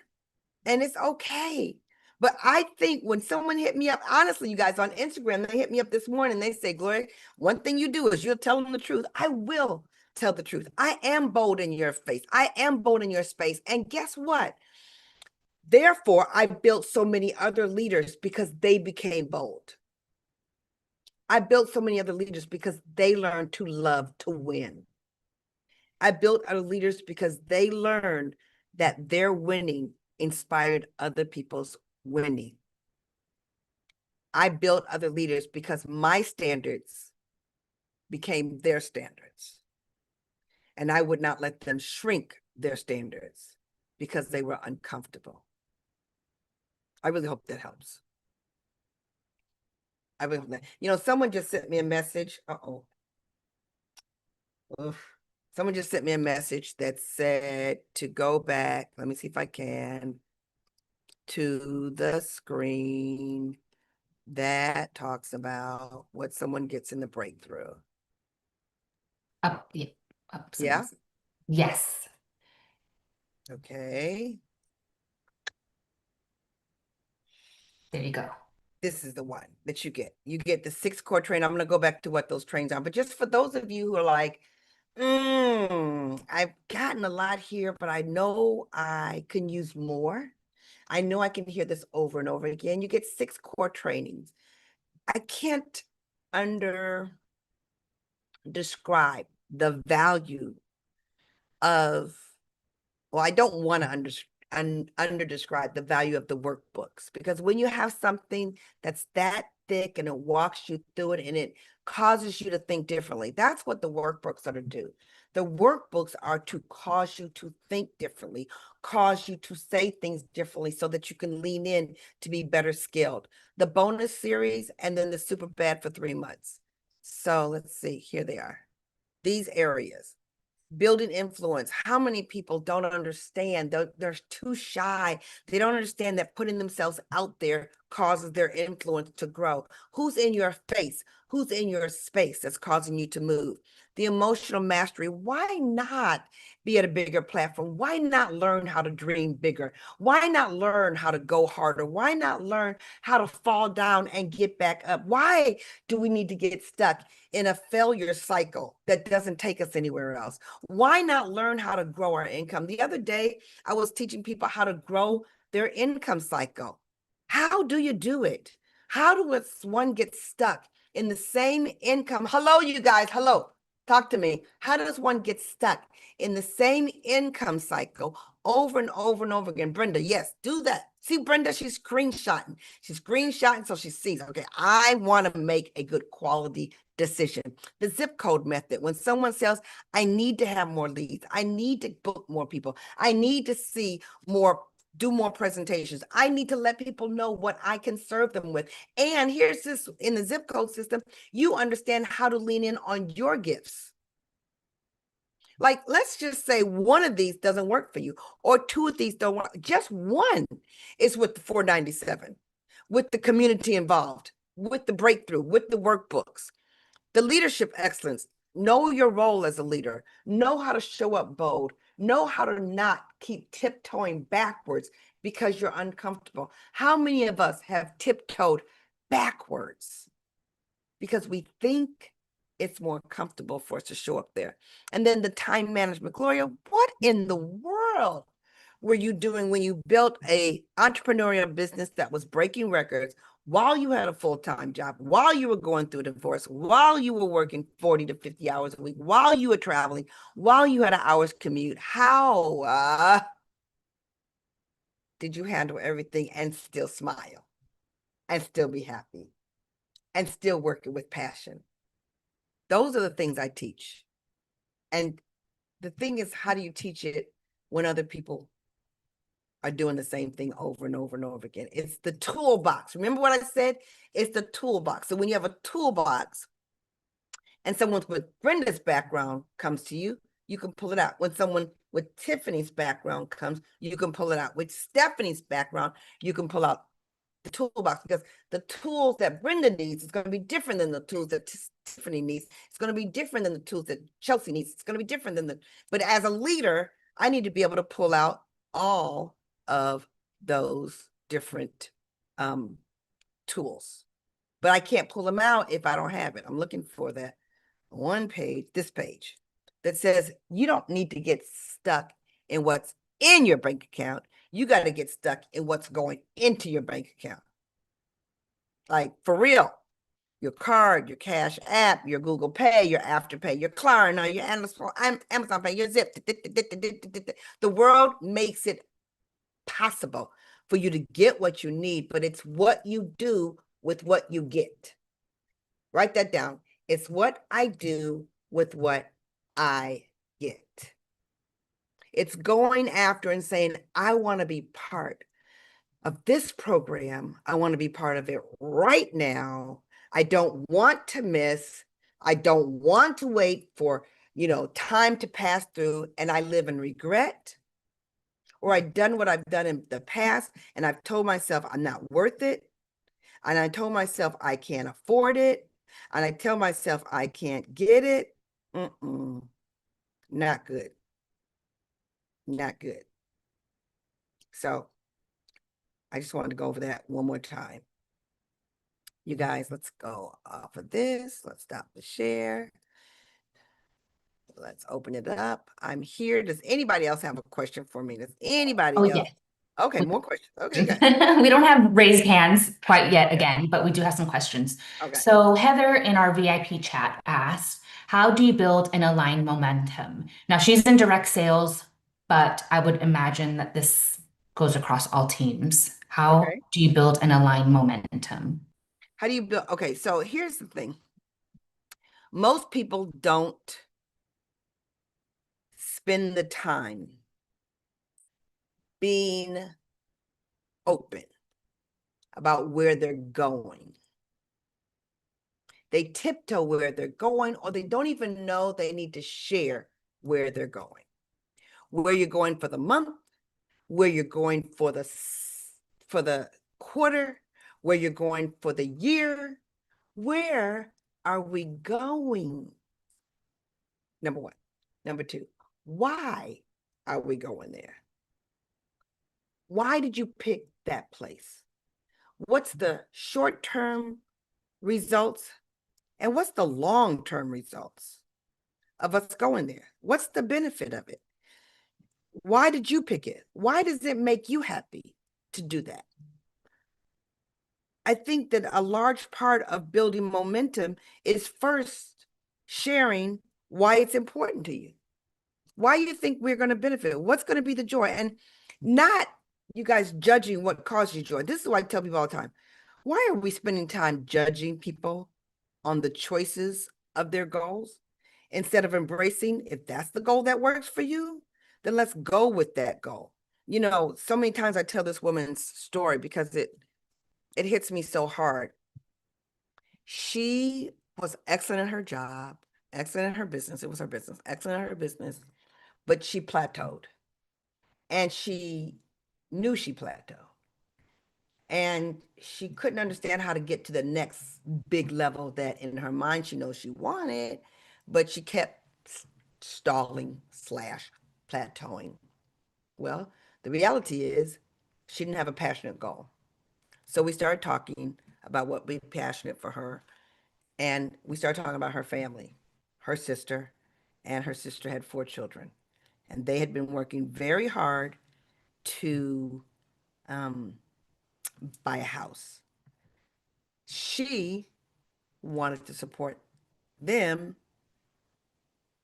And it's okay. But I think when someone hit me up, honestly, you guys, on Instagram, they hit me up this morning. They say, Gloria, one thing you do is you'll tell them the truth. I will tell the truth. I am bold in your face. I am bold in your space. And guess what? Therefore, I built so many other leaders because they became bold. I built so many other leaders because they learned to love to win. I built other leaders because they learned that their winning inspired other people's winning. I built other leaders because my standards became their standards. And I would not let them shrink their standards because they were uncomfortable. I really hope that helps. I really hope that, someone just sent me a message. Oof. Someone just sent me a message that said to go back. Let me see if I can. To the screen that talks about what someone gets in the breakthrough.
Up, yeah, up.
Yeah.
Yes.
Okay.
There you go.
This is the one that you get. You get the 6 core train. I'm going to go back to what those trains are. But just for those of you who are like, I've gotten a lot here, but I know I can use more. I know I can hear this over and over again. You get 6 core trainings. I can't describe the value of, well, I don't want to under describe the value of the workbooks, because when you have something that's that thick and it walks you through it and it causes you to think differently, that's what the workbooks are to do. The workbooks are to cause you to think differently, cause you to say things differently so that you can lean in to be better skilled. The bonus series and then the super bad for 3 months. So let's see, here they are. These areas. Building influence. How many people don't understand? They're too shy. They don't understand that putting themselves out there causes their influence to grow. Who's in your face? Who's in your space that's causing you to move? The emotional mastery. Why not be at a bigger platform? Why not learn how to dream bigger? Why not learn how to go harder? Why not learn how to fall down and get back up? Why do we need to get stuck in a failure cycle that doesn't take us anywhere else? Why not learn how to grow our income? The other day, I was teaching people how to grow their income cycle. How do you do it? How does one get stuck in the same income? Hello, you guys. Hello. Talk to me. How does one get stuck in the same income cycle over and over and over again? Brenda, yes, do that. See, Brenda, she's screenshotting. She's screenshotting so she sees, okay, I want to make a good quality decision. The zip code method, when someone says, I need to have more leads, I need to book more people, I need to see more, do more presentations, I need to let people know what I can serve them with. And here's this, in the zip code system, you understand how to lean in on your gifts. Like, let's just say one of these doesn't work for you, or two of these don't work. Just one is with the 497, with the community involved, with the breakthrough, with the workbooks, the leadership excellence. Know your role as a leader, know how to show up bold, know how to not keep tiptoeing backwards because you're uncomfortable. How many of us have tiptoed backwards because we think it's more comfortable for us to show up there? And then the time management. Gloria, what in the world were you doing when you built a entrepreneurial business that was breaking records while you had a full-time job, while you were going through a divorce, while you were working 40 to 50 hours a week, while you were traveling, while you had an hour's commute? How did you handle everything and still smile and still be happy and still working with passion? Those are the things I teach. And the thing is, how do you teach it when other people are doing the same thing over and over and over again? It's the toolbox. Remember what I said? It's the toolbox. So when you have a toolbox and someone with Brenda's background comes to you, you can pull it out. When someone with Tiffany's background comes, you can pull it out. With Stephanie's background, you can pull out the toolbox, because the tools that Brenda needs is going to be different than the tools that Tiffany needs. It's going to be different than the tools that Chelsea needs. It's going to be different than but as a leader, I need to be able to pull out all of those different tools, but I can't pull them out if I don't have it. I'm looking for that one page, this page, that says you don't need to get stuck in what's in your bank account. You got to get stuck in what's going into your bank account. Like, for real, your card, your Cash App, your Google Pay, your Afterpay, your Klarna, your Amazon Pay, your Zip. The world makes it possible for you to get what you need, but it's what you do with what you get. Write that down. It's what I do with what I get. It's going after and saying, I want to be part of this program. I want to be part of it right now. I don't want to miss. I don't want to wait for, time to pass through and I live in regret, or I've done what I've done in the past and I've told myself I'm not worth it. And I told myself I can't afford it. And I tell myself I can't get it. Not good. Not good. So I just wanted to go over that one more time. You guys, let's go off of this. Let's stop the share. Let's open it up. I'm here. Does anybody else have a question for me? Does anybody else?
yes.
Okay, more questions. Okay, good.
We don't have raised hands quite yet again, but we do have some questions.
Okay.
So Heather in our VIP chat asked, how do you build and align momentum? Now she's in direct sales, but I would imagine that this goes across all teams. How
Okay.
do you build and align momentum?
How do you build? Okay, so here's the thing. Most people don't spend the time being open about where they're going. They tiptoe where they're going, or they don't even know they need to share where they're going, where you're going for the month, where you're going for the quarter, where you're going for the year. Where are we going? Number one. Number two, why are we going there? Why did you pick that place? What's the short-term results and what's the long-term results of us going there? What's the benefit of it? Why did you pick it? Why does it make you happy to do that? I think that a large part of building momentum is first sharing why it's important to you. Why you think we're going to benefit? What's going to be the joy? And not you guys judging what causes you joy. This is what I tell people all the time. Why are we spending time judging people on the choices of their goals instead of embracing if that's the goal that works for you, then let's go with that goal. You know, so many times I tell this woman's story because it hits me so hard. She was excellent in her job, excellent in her business. It was her business, excellent in her business, but she plateaued. And she knew she plateaued. And she couldn't understand how to get to the next big level that in her mind she knows she wanted, but she kept stalling slash plateauing. Well, the reality is she didn't have a passionate goal. So we started talking about what would be passionate for her. And we started talking about her family, her sister, and her sister had 4 children. And they had been working very hard to um, buy a house. She wanted to support them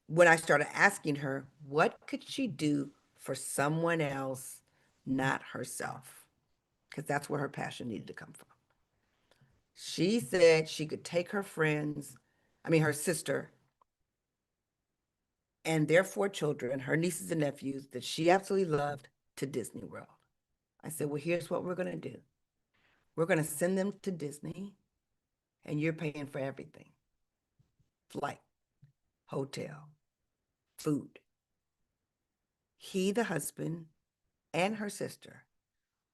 when I started asking her, what could she do for someone else, not herself? Because that's where her passion needed to come from. She said she could take her friends, I mean, her sister, and their 4 children, her nieces and nephews that she absolutely loved, to Disney World. I said, well, here's what we're going to do. We're going to send them to Disney, and you're paying for everything: flight, hotel, food. He, the husband, and her sister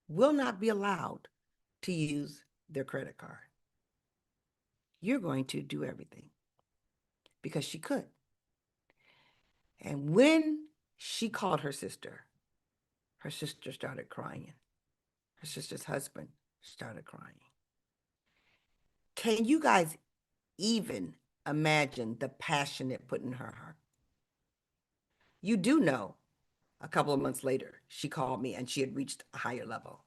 will not be allowed to use their credit card. You're going to do everything because she could. And when she called her sister started crying. Her sister's husband started crying. Can you guys even imagine the passion it put in her heart? You do know a couple of months later, she called me and she had reached a higher level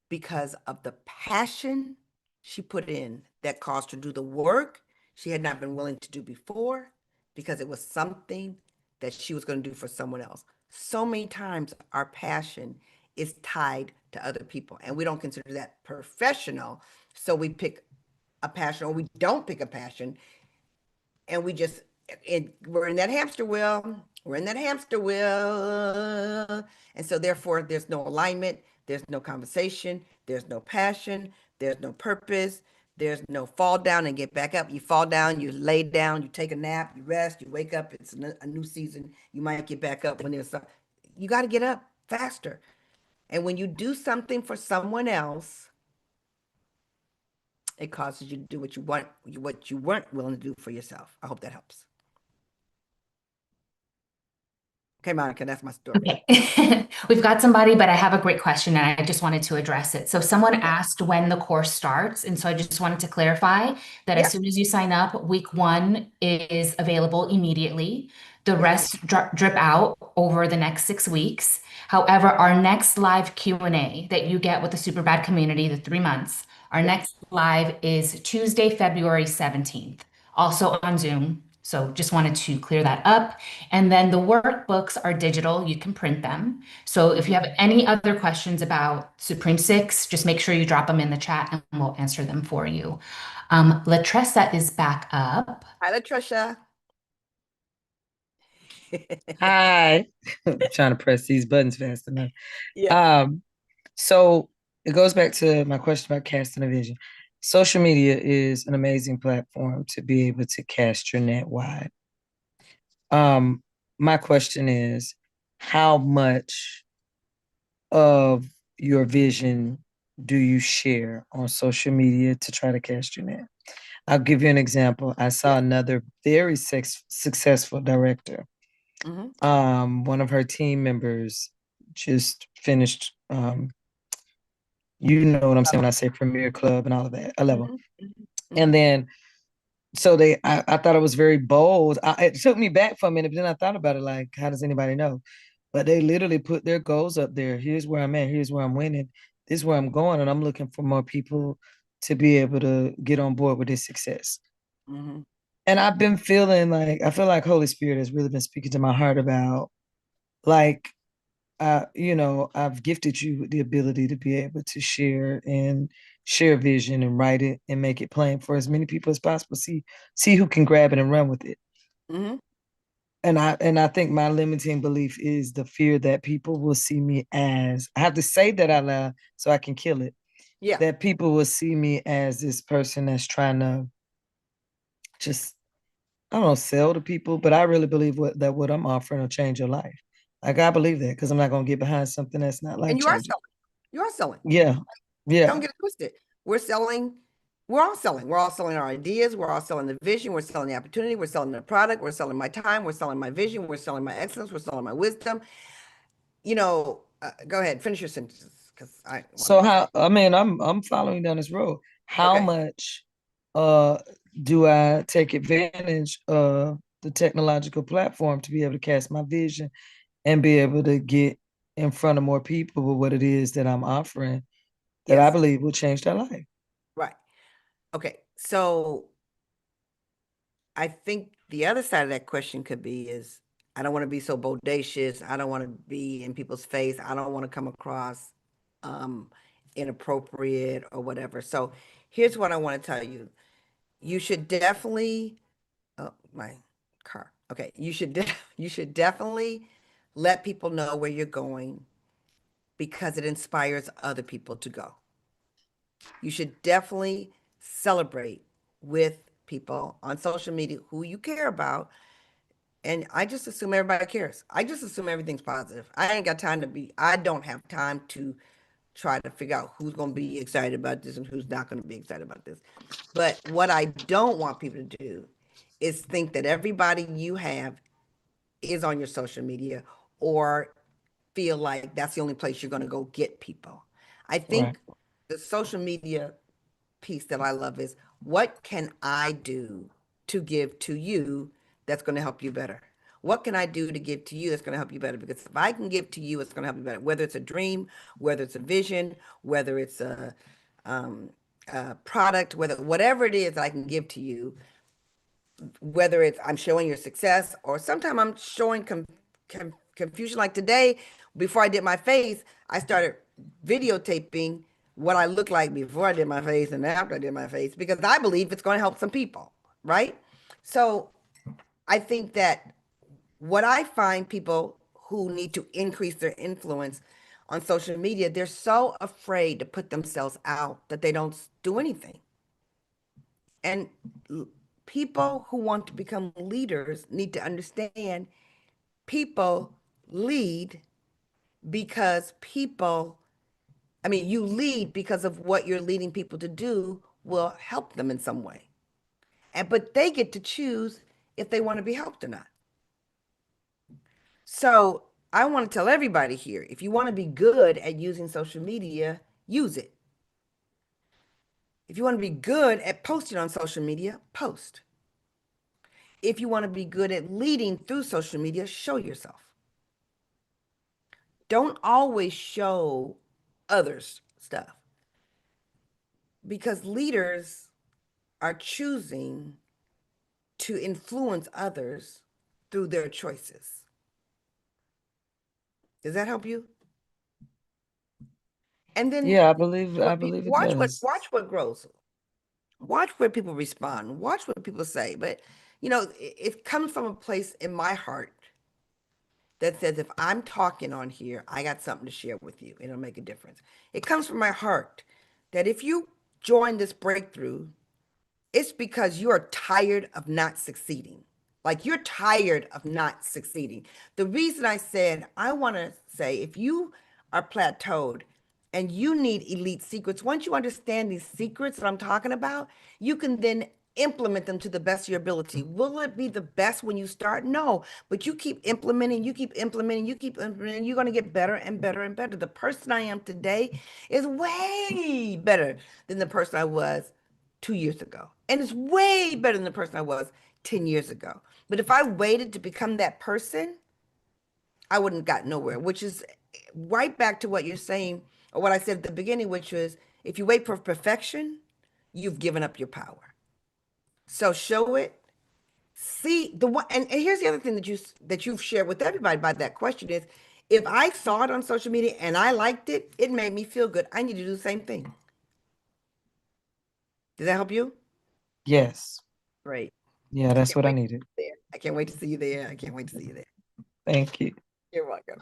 because of the passion she put in that caused her to do the work she had not been willing to do before because it was something that she was going to do for someone else. So many times our passion is tied to other people and we don't consider that professional. So we pick a passion or we don't pick a passion and we just we're in that hamster wheel. We're in that hamster wheel. And so therefore there's no alignment, there's no conversation, there's no passion, there's no purpose, there's no fall down and get back up. You fall down, you lay down, you take a nap, you rest, you wake up, it's a new season. You might get back up when there's you got to get up faster. And when you do something for someone else, it causes you to do what you want, what you weren't willing to do for yourself. I hope that helps. Okay, Monica, that's my story.
Okay. We've got somebody, but I have a great question and I just wanted to address it. So someone asked when the course starts. And so I just wanted to clarify that as soon as you sign up, week 1 is available immediately. The rest drip out over the next 6 weeks. However, our next live Q&A that you get with the Superbad community, the 3 months, our next live is Tuesday, February 17th, also on Zoom. So just wanted to clear that up. And then the workbooks are digital. You can print them. So if you have any other questions about Supreme 6, just make sure you drop them in the chat and we'll answer them for you. Latressa is back up.
Hi, Latricia.
Hi. I'm trying to press these buttons fast enough.
Yeah.
So it goes back to my question about casting a vision. Social media is an amazing platform to be able to cast your net wide. My question is, how much of your vision do you share on social media to try to cast your net? I'll give you an example. I saw another very successful director. One of her team members just finished, you know what I'm saying when I say Premier Club and all of that, a level. And then, so I thought it was very bold. It took me back for a minute, but then I thought about it like, how does anybody know? But they literally put their goals up there. Here's where I'm at. Here's where I'm winning. This is where I'm going. And I'm looking for more people to be able to get on board with this success. And I've been feeling like, I feel like Holy Spirit has really been speaking to my heart about like I've gifted you with the ability to be able to share vision and write it and make it plain for as many people as possible. See who can grab it and run with it.
Mm-hmm.
And I think my limiting belief is the fear that people will see me as, I have to say that out loud so I can kill it.
Yeah.
That people will see me as this person that's trying to just, I don't know, sell to people, but I really believe what I'm offering will change your life. Like I believe that because I'm not gonna get behind something that's not life
And you are
changing.
selling. You are selling.
Yeah, yeah.
Don't get it twisted. We're selling. We're all selling. We're all selling our ideas. We're all selling the vision. We're selling the opportunity. We're selling the product. We're selling my time. We're selling my vision. We're selling my excellence. We're selling my wisdom. Go ahead, finish your sentences because I want to
So
make sure.
how, I mean, I'm following down this road. How
Okay.
much uh do I take advantage of the technological platform to be able to cast my vision and be able to get in front of more people with what it is that I'm offering that I
Yes.
believe will change their life?
Right. Okay. So I think the other side of that question could be is I don't want to be so bodacious. I don't want to be in people's face. I don't want to come across um, inappropriate or whatever. So here's what I want to tell you. You should definitely, oh, my car. Okay. You should definitely let people know where you're going because it inspires other people to go. You should definitely celebrate with people on social media who you care about. And I just assume everybody cares. I just assume everything's positive. I don't have time to try to figure out who's going to be excited about this and who's not going to be excited about this. But what I don't want people to do is think that everybody you have is on your social media or feel like that's the only place you're going to go get people. I
Right,
think the social media piece that I love is what can I do to give to you that's going to help you better? What can I do to give to you that's going to help you better? Because if I can give to you, it's going to help you better. Whether it's a dream, whether it's a vision, whether it's a product, whatever it is that I can give to you, whether it's I'm showing your success or sometimes I'm showing confusion. Like today, before I did my face, I started videotaping what I look like before I did my face and after I did my face because I believe it's going to help some people, right? So I think that what I find people who need to increase their influence on social media, they're so afraid to put themselves out that they don't do anything. And people who want to become leaders need to understand people lead because you lead because of what you're leading people to do will help them in some way. But they get to choose if they want to be helped or not. So I want to tell everybody here, if you want to be good at using social media, use it. If you want to be good at posting on social media, post. If you want to be good at leading through social media, show yourself. Don't always show others stuff because leaders are choosing to influence others through their choices. Does that help you? And then
yeah, I believe it does.
watch what grows. Watch where people respond. Watch what people say. But it comes from a place in my heart that says if I'm talking on here, I got something to share with you. It'll make a difference. It comes from my heart that if you join this breakthrough, it's because you are tired of not succeeding. Like you're tired of not succeeding. The reason I said, I want to say, if you are plateaued and you need elite secrets, once you understand these secrets that I'm talking about, you can then implement them to the best of your ability. Will it be the best when you start? No, but you keep implementing, you keep implementing, you keep implementing, you're going to get better and better and better. The person I am today is way better than the person I was 2 years ago. And it's way better than the person I was 10 years ago. But if I waited to become that person, I wouldn't have got nowhere, which is right back to what you're saying, or what I said at the beginning, which was if you wait for perfection, you've given up your power. So show it. See the one, and here's the other thing that you've shared with everybody by that question is If I saw it on social media and I liked it, it made me feel good. I need to do the same thing. Does that help you?
Yes.
Great.
Yeah, that's what I needed.
There. I can't wait to see you there. I can't wait to see you there.
Thank you.
You're welcome.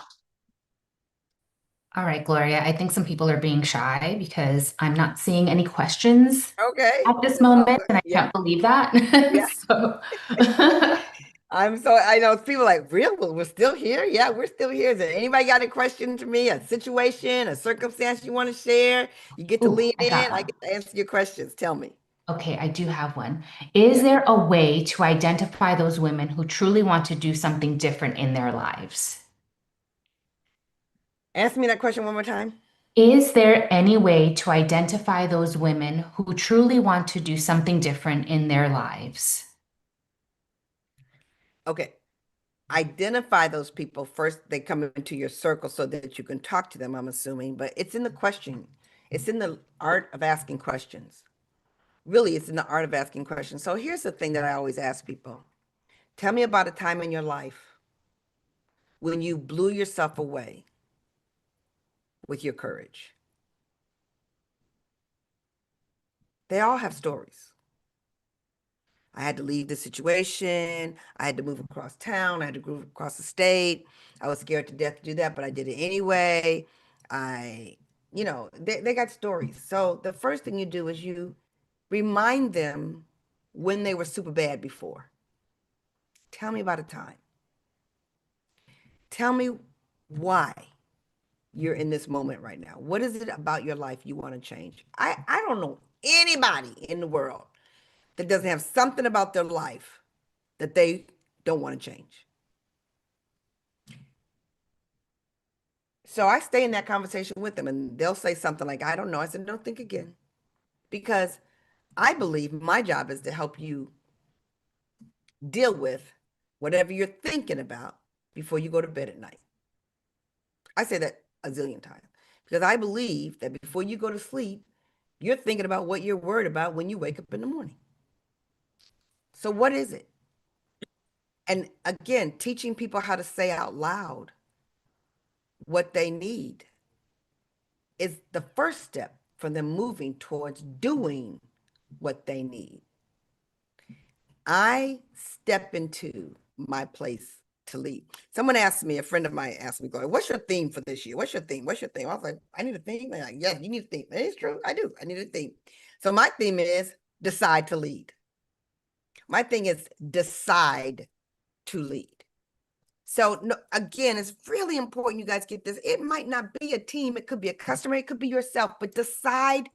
All right, Gloria, I think some people are being shy because I'm not seeing any questions
Okay.
at this moment, and I
Yeah.
can't believe that.
Yeah.
So
I know people like, real, we're still here. Yeah, we're still here. Is there anybody got a question to me, a situation, a circumstance you want to share? You get to
Ooh,
lean
I
in.
got
I
one.
get to answer your questions. Tell me.
Okay, I do have one. Is
Yeah.
there a way to identify those women who truly want to do something different in their lives?
Ask me that question one more time.
Is there any way to identify those women who truly want to do something different in their lives?
Okay. Identify those people first. They come into your circle so that you can talk to them, I'm assuming, but it's in the question. It's in the art of asking questions. Really, it's in the art of asking questions. So here's the thing that I always ask people. Tell me about a time in your life when you blew yourself away with your courage. They all have stories. I had to leave the situation. I had to move across town. I had to move across the state. I was scared to death to do that, but I did it anyway. They got stories. So the first thing you do is you remind them when they were super bad before. Tell me about a time. Tell me why you're in this moment right now. What is it about your life you want to change? I don't know anybody in the world that doesn't have something about their life that they don't want to change. So I stay in that conversation with them and they'll say something like, I don't know. I said, don't think again. Because I believe my job is to help you deal with whatever you're thinking about before you go to bed at night. I say that a zillion times because I believe that before you go to sleep, you're thinking about what you're worried about when you wake up in the morning. So what is it? And again, teaching people how to say out loud what they need is the first step for them moving towards doing what they need. I step into my place to lead. Someone asked me, a friend of mine asked me, going, what's your theme for this year? What's your theme? What's your theme? I was like, I need a theme. They're like, yeah, you need a theme. It is true. I do. I need a theme. So my theme is decide to lead. My thing is decide to lead. So no, again, it's really important you guys get this. It might not be a team. It could be a customer. It could be yourself, but decide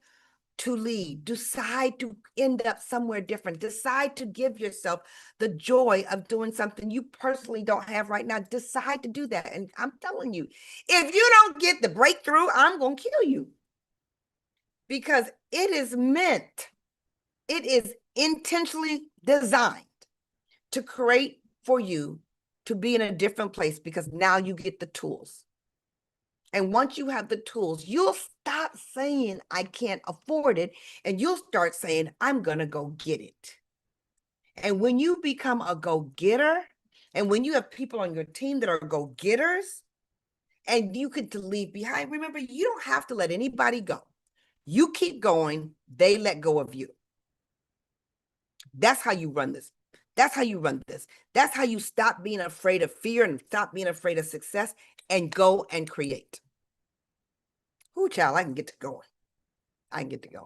to lead, decide to end up somewhere different, decide to give yourself the joy of doing something you personally don't have right now. Decide to do that. And I'm telling you, if you don't get the breakthrough, I'm going to kill you because it is meant, it is intentionally designed to create for you to be in a different place because now you get the tools. And once you have the tools, you'll stop saying, I can't afford it. And you'll start saying, I'm going to go get it. And when you become a go-getter, and when you have people on your team that are go-getters, and you could leave behind, remember, you don't have to let anybody go. You keep going, they let go of you. That's how you run this. That's how you run this. That's how you stop being afraid of fear and stop being afraid of success and go and create. Ooh, child, I can get to going. I can get to going.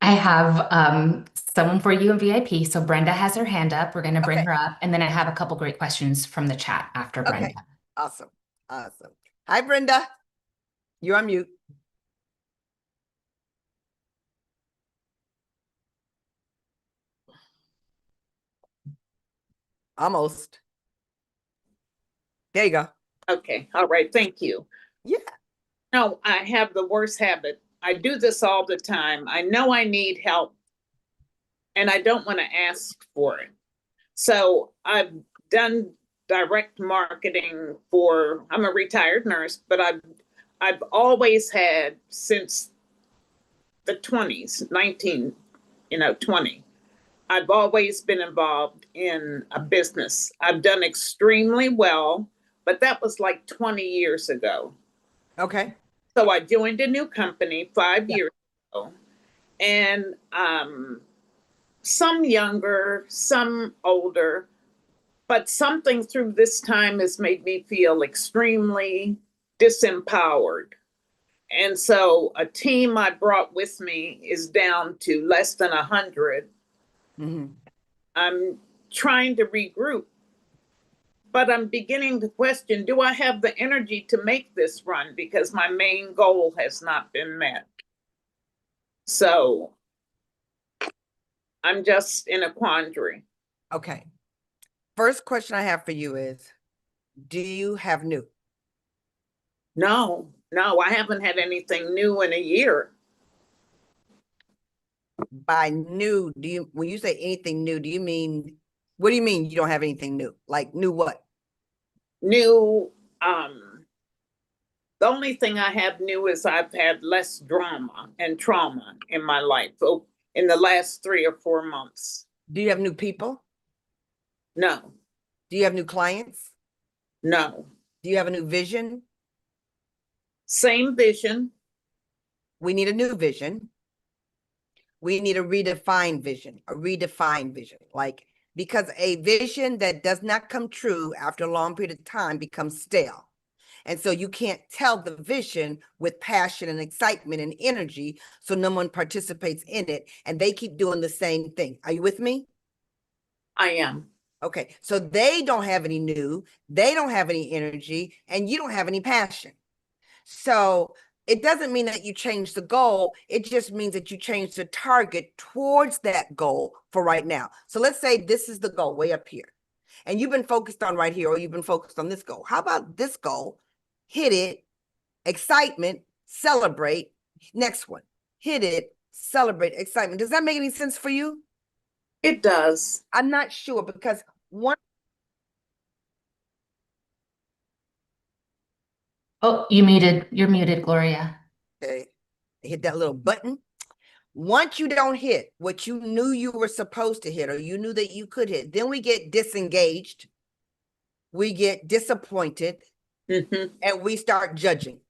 I have someone for you in VIP. So Brenda has her hand up. We're going to bring
Okay.
her up. And then I have a couple great questions from the chat after Brenda.
Okay. Awesome. Awesome. Hi, Brenda. You're on mute. Almost. There you go.
Okay. All right. Thank you.
Yeah.
No, I have the worst habit. I do this all the time. I know I need help and I don't want to ask for it. So I've done direct marketing for, I'm a retired nurse, but I've always had since the 20s, 20. I've always been involved in a business. I've done extremely well but that was like 20 years ago.
Okay.
So I joined a new company 5
Yeah.
years ago, and some younger, some older, but something through this time has made me feel extremely disempowered. And so a team I brought with me is down to less than 100.
Mm-hmm.
I'm trying to regroup, but I'm beginning to question, do I have the energy to make this run? Because my main goal has not been met. So I'm just in a quandary.
Okay. First question I have for you is, do you have new?
No, I haven't had anything new in a year.
By new, when you say anything new, what do you mean you don't have anything new? Like new what?
New, the only thing I have new is I've had less drama and trauma in my life in the last 3 or 4 months.
Do you have new people?
No,
Do you have new clients?
no.
Do you have a new vision?
Same vision.
We need a new vision. We need a redefined vision, Like, because a vision that does not come true after a long period of time becomes stale. And so you can't tell the vision with passion and excitement and energy. So no one participates in it and they keep doing the same thing. Are you with me?
I am.
Okay. So they don't have any new, they don't have any energy, and you don't have any passion. So it doesn't mean that you change the goal. It just means that you change the target towards that goal for right now. So let's say this is the goal way up here, and you've been focused on right here, or you've been focused on this goal. How about this goal? Hit it, excitement, celebrate. Next one, hit it, celebrate, excitement. Does that make any sense for you?
It does.
I'm not sure because one.
Oh, you're muted, Gloria.
Okay, hit that little button. Once you don't hit what you knew you were supposed to hit or you knew that you could hit, then we get disengaged, we get disappointed, and we start judging.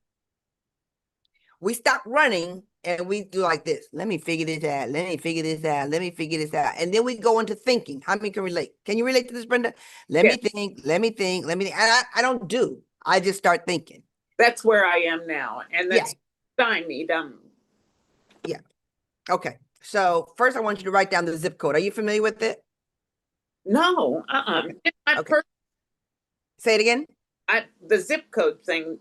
We stop running and we do like this. Let me figure this out. Let me figure this out. Let me figure this out. And then we go into thinking. How many can relate? Can you relate to this, Brenda? Let me think. Let me think. Let me think. And I don't do. I just start thinking.
That's where I am now. And that's stymied.
Yeah. Okay. So first I want you to write down the zip code. Are you familiar with it?
No.
Okay. Say it again.
The zip code thing.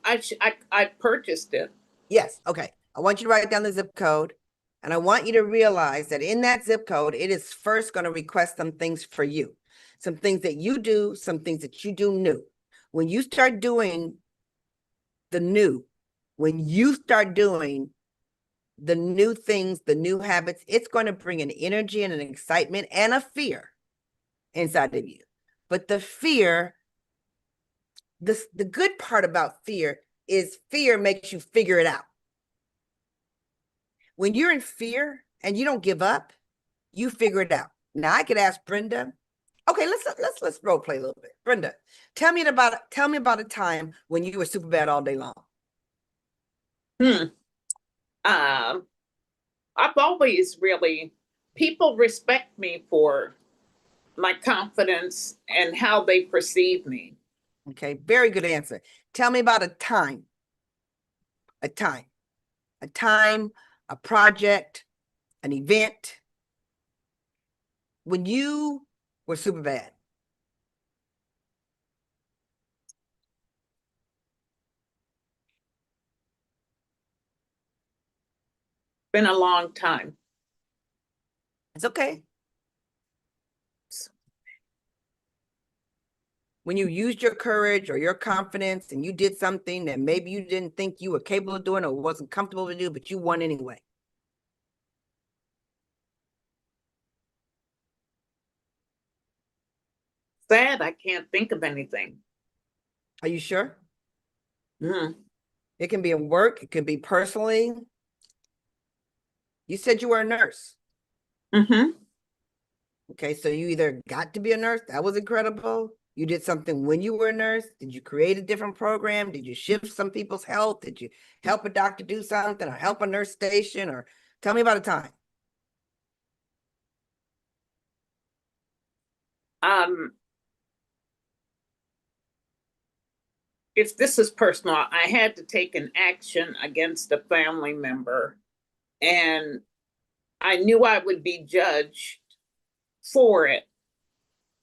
I purchased it.
Yes. Okay. I want you to write down the zip code, and I want you to realize that in that zip code, it is first going to request some things for you, some things that you do, some things that you do new. When you start doing the new, when you start doing the new things, the new habits, it's going to bring an energy and an excitement and a fear inside of you. But the fear, the good part about fear is fear makes you figure it out. When you're in fear and you don't give up, you figure it out. Now I could ask Brenda. Okay, let's role play a little bit. Brenda, tell me about a time when you were super bad all day long.
I've always really, people respect me for my confidence and how they perceive me.
Okay, very good answer. Tell me about a time, a project, an event when you were super bad.
Been a long time.
It's okay. When you used your courage or your confidence and you did something that maybe you didn't think you were capable of doing or wasn't comfortable to do, but you won anyway.
Sad, I can't think of anything.
Are you sure?
Mm.
It can be in work, it can be personally. You said you were a nurse.
Mm-hmm.
Okay, so you either got to be a nurse, that was incredible. You did something when you were a nurse? Did you create a different program? Did you shift some people's health? Did you help a doctor do something or help a nurse station? Or tell me about a time.
If this is personal, I had to take an action against a family member, and I knew I would be judged for it.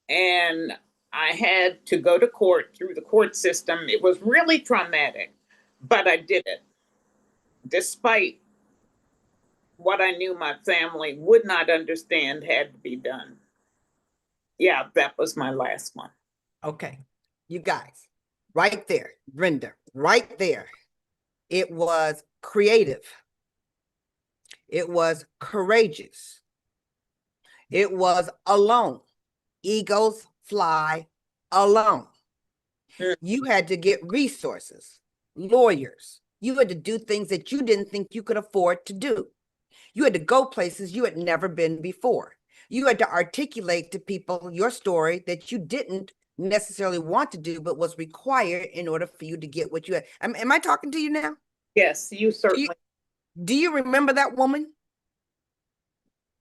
And I had to go to court through the court system. It was really traumatic, but I did it despite what I knew my family would not understand had to be done. Yeah, that was my last one.
Okay, you guys, right there, Brenda, right there. It was creative. It was courageous. It was alone. Eagles fly alone. You had to get resources, lawyers. You had to do things that you didn't think you could afford to do. You had to go places you had never been before. You had to articulate to people your story that you didn't necessarily want to do, but was required in order for you to get what you had. Am I talking to you now?
Yes, you certainly.
Do you remember that woman?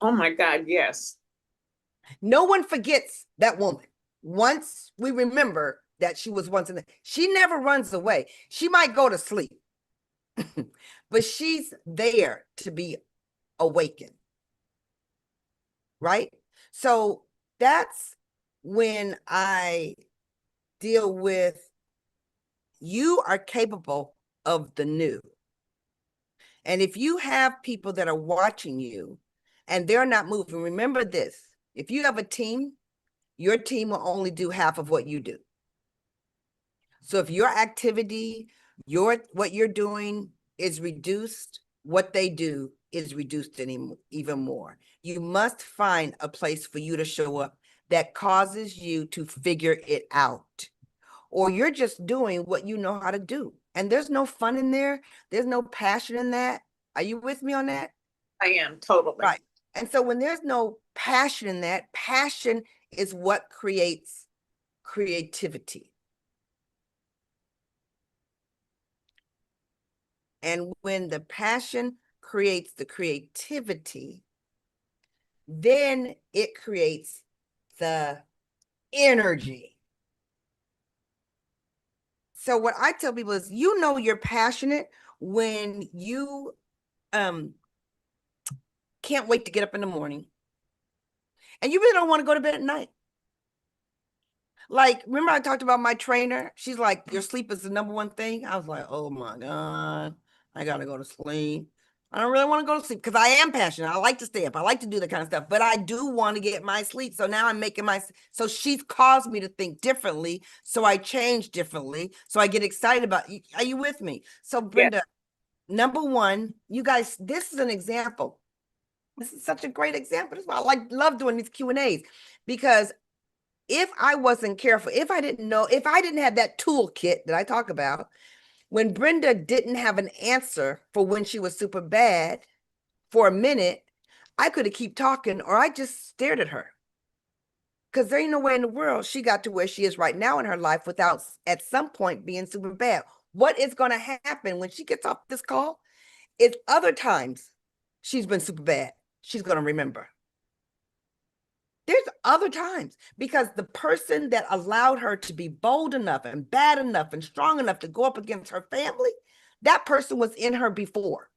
Oh my God, yes.
No one forgets that woman. Once we remember that she was once in the, she never runs away. She might go to sleep, but she's there to be awakened. Right? So that's when I deal with you are capable of the new. And if you have people that are watching you and they're not moving, remember this. If you have a team, your team will only do half of what you do. So if your activity, what you're doing is reduced, what they do is reduced even more. You must find a place for you to show up that causes you to figure it out. Or you're just doing what you know how to do. And there's no fun in there. There's no passion in that. Are you with me on that?
I am totally.
Right. And so when there's no passion in that, passion is what creates creativity. And when the passion creates the creativity, then it creates the energy. So what I tell people is, you know, you're passionate when you can't wait to get up in the morning and you really don't want to go to bed at night. Like, remember I talked about my trainer? She's like, your sleep is the number one thing. I was like, oh my God, I gotta go to sleep. I don't really want to go to sleep because I am passionate. I like to stay up. I like to do that kind of stuff, but I do want to get my sleep. So now I'm making so she's caused me to think differently. So I change differently. So I get excited about, are you with me? So Brenda, number one, you guys, this is an example. This is such a great example. That's why I love doing these Q&As, because if I wasn't careful, if I didn't know, if I didn't have that toolkit that I talk about, when Brenda didn't have an answer for when she was super bad for a minute, I could have keep talking, or I just stared at her. Because there ain't no way in the world she got to where she is right now in her life without at some point being super bad. What is going to happen when she gets off this call is other times she's been super bad. She's going to remember. There's other times, because the person that allowed her to be bold enough and bad enough and strong enough to go up against her family, that person was in her before.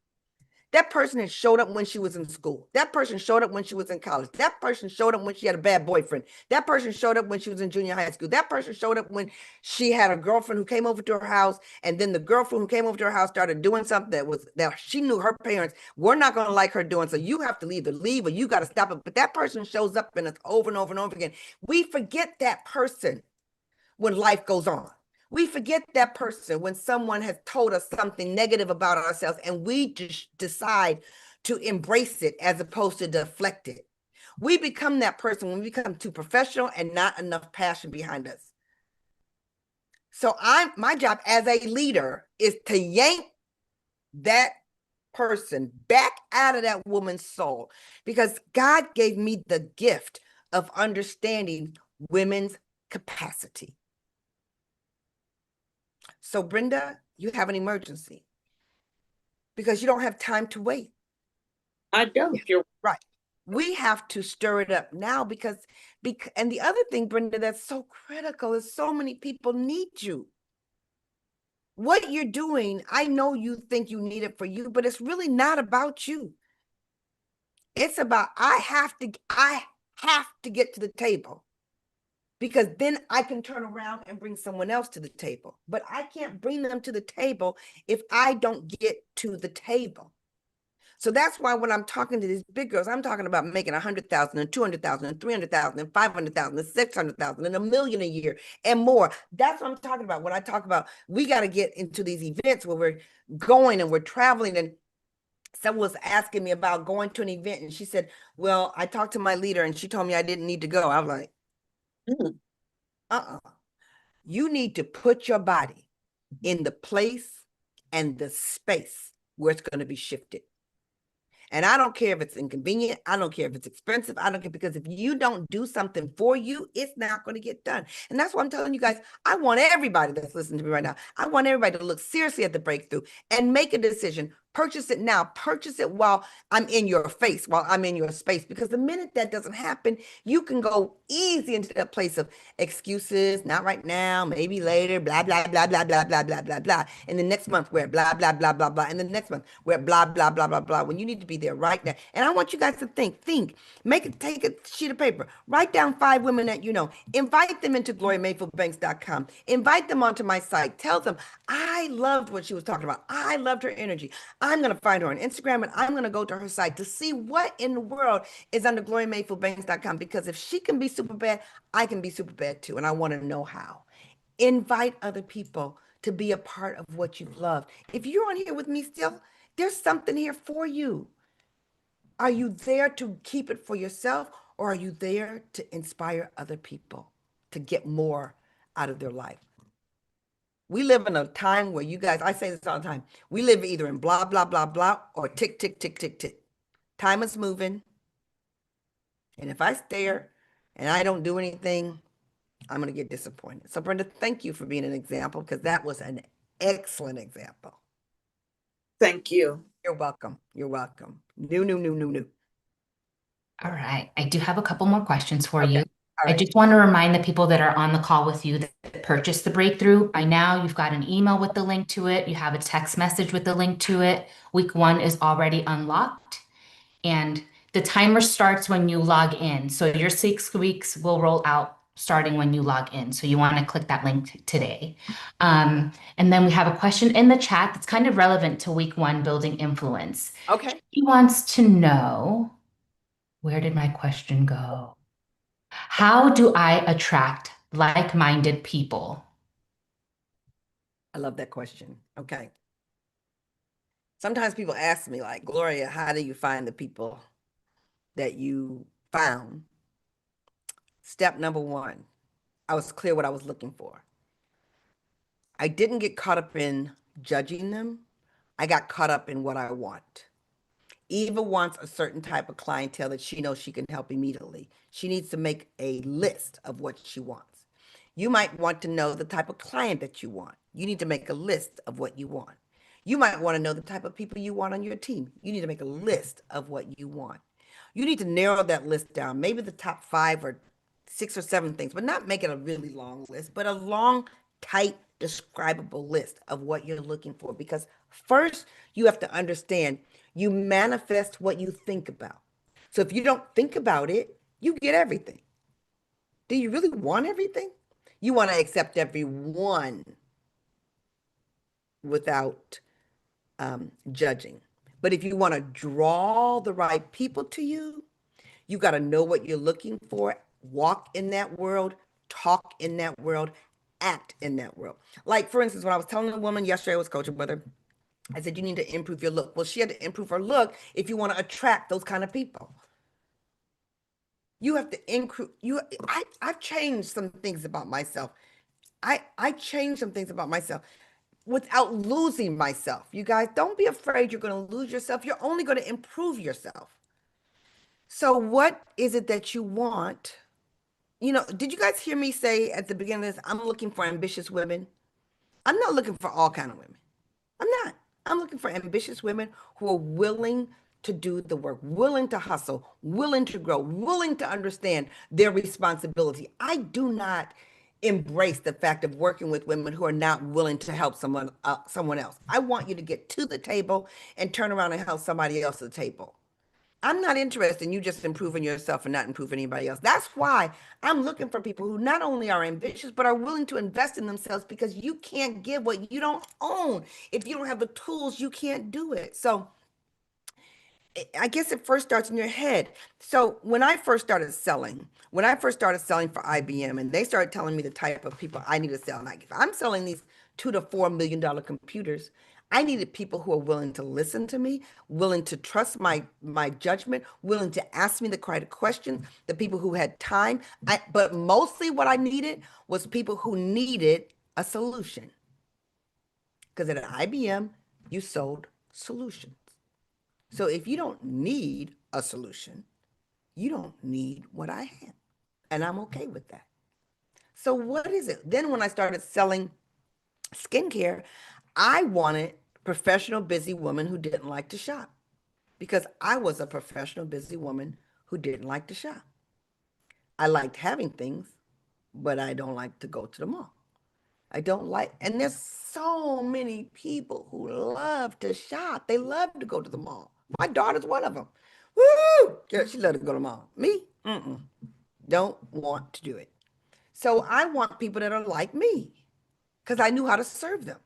That person had showed up when she was in school. That person showed up when she was in college. That person showed up when she had a bad boyfriend. That person showed up when she was in junior high school. That person showed up when she had a girlfriend who came over to her house, and then the girlfriend who came over to her house started doing something that she knew her parents were not going to like her doing. So you have to either leave or you got to stop it. But that person shows up, and it's over and over and over again. We forget that person when life goes on. We forget that person when someone has told us something negative about ourselves, and we just decide to embrace it as opposed to deflect it. We become that person when we become too professional and not enough passion behind us. So my job as a leader is to yank that person back out of that woman's soul, because God gave me the gift of understanding women's capacity. So Brenda, you have an emergency because you don't have time to wait.
I don't. You're
right. We have to stir it up now because and the other thing, Brenda, that's so critical is so many people need you. What you're doing, I know you think you need it for you, but it's really not about you. It's about I have to get to the table because then I can turn around and bring someone else to the table. But I can't bring them to the table if I don't get to the table. So that's why when I'm talking to these big girls, I'm talking about making 100,000 and 200,000 and 300,000 and 500,000 and 600,000 and $1 million a year and more. That's what I'm talking about. When I talk about, we got to get into these events where we're going and we're traveling. And someone was asking me about going to an event. And she said, well, I talked to my leader and she told me I didn't need to go. I was like, you need to put your body in the place and the space where it's going to be shifted. And I don't care if it's inconvenient. I don't care if it's expensive. I don't care, because if you don't do something for you, it's not going to get done. And that's why I'm telling you guys, I want everybody that's listening to me right now, I want everybody to look seriously at the breakthrough and make a decision. Purchase it now. Purchase it while I'm in your face, while I'm in your space. Because the minute that doesn't happen, you can go easy into that place of excuses, not right now, maybe later, blah, blah, blah, blah, blah, blah, blah, blah, blah. And the next month, we're blah, blah, blah, blah, blah. And the next month, we're blah, blah, blah, blah, blah. When you need to be there right now. And I want you guys to think, take a sheet of paper, write down 5 women that you know, invite them into glorymayfieldbanks.com, invite them onto my site, tell them, I loved what she was talking about. I loved her energy. I'm going to find her on Instagram and I'm going to go to her site to see what in the world is under glorymayfieldbanks.com, because if she can be super bad, I can be super bad too. And I want to know how. Invite other people to be a part of what you've loved. If you're on here with me still, there's something here for you. Are you there to keep it for yourself, or are you there to inspire other people to get more out of their life? We live in a time where you guys, I say this all the time, we live either in blah, blah, blah, blah, or tick, tick, tick, tick, tick. Time is moving. And if I stare and I don't do anything, I'm going to get disappointed. So Brenda, thank you for being an example, because that was an excellent example.
Thank you.
You're welcome. You're welcome. New.
All right. I do have a couple more questions for
Okay.
you.
All
I
right.
just want to remind the people that are on the call with you that purchased the breakthrough. By now, you've got an email with the link to it. You have a text message with the link to it. Week 1 is already unlocked. And the timer starts when you log in. So your 6 weeks will roll out starting when you log in. So you want to click that link today. And then we have a question in the chat that's kind of relevant to week 1, building influence.
Okay.
He wants to know, where did my question go? How do I attract like-minded people?
I love that question. Okay. Sometimes people ask me, like, Gloria, how do you find the people that you found? Step number 1, I was clear what I was looking for. I didn't get caught up in judging them. I got caught up in what I want. Eva wants a certain type of clientele that she knows she can help immediately. She needs to make a list of what she wants. You might want to know the type of client that you want. You need to make a list of what you want. You might want to know the type of people you want on your team. You need to make a list of what you want. You need to narrow that list down, maybe the top 5 or 6 or 7 things, but not make it a really long list, but a long, tight, describable list of what you're looking for. Because first, you have to understand you manifest what you think about. So if you don't think about it, you get everything. Do you really want everything? You want to accept everyone without judging. But if you want to draw the right people to you, you got to know what you're looking for, walk in that world, talk in that world, act in that world. Like, for instance, when I was telling a woman yesterday, I was coaching with her, I said, you need to improve your look. Well, she had to improve her look if you want to attract those kind of people. You have to increase, I've changed some things about myself. I changed some things about myself without losing myself. You guys, don't be afraid you're going to lose yourself. You're only going to improve yourself. So what is it that you want did you guys hear me say at the beginning of this, I'm looking for ambitious women? I'm not looking for all kind of women. I'm not. I'm looking for ambitious women who are willing to do the work, willing to hustle, willing to grow, willing to understand their responsibility. I do not embrace the fact of working with women who are not willing to help someone else. I want you to get to the table and turn around and help somebody else at the table. I'm not interested in you just improving yourself and not improving anybody else. That's why I'm looking for people who not only are ambitious, but are willing to invest in themselves because you can't give what you don't own. If you don't have the tools, you can't do it. So I guess it first starts in your head. So when I first started selling for IBM and they started telling me the type of people I need to sell, like if I'm selling these $2 to $4 million computers, I needed people who are willing to listen to me, willing to trust my judgment, willing to ask me the correct questions, the people who had time. But mostly what I needed was people who needed a solution. Because at IBM, you sold solutions. So if you don't need a solution, you don't need what I have. And I'm okay with that. So what is it? Then when I started selling skincare, I wanted professional busy women who didn't like to shop because I was a professional busy woman who didn't like to shop. I liked having things, but I don't like to go to the mall. I don't like, and there's so many people who love to shop. They love to go to the mall. My daughter's one of them. Woo! Yeah, she loves to go to the mall. Me? Mm-mm. Don't want to do it. So I want people that are like me because I knew how to serve them.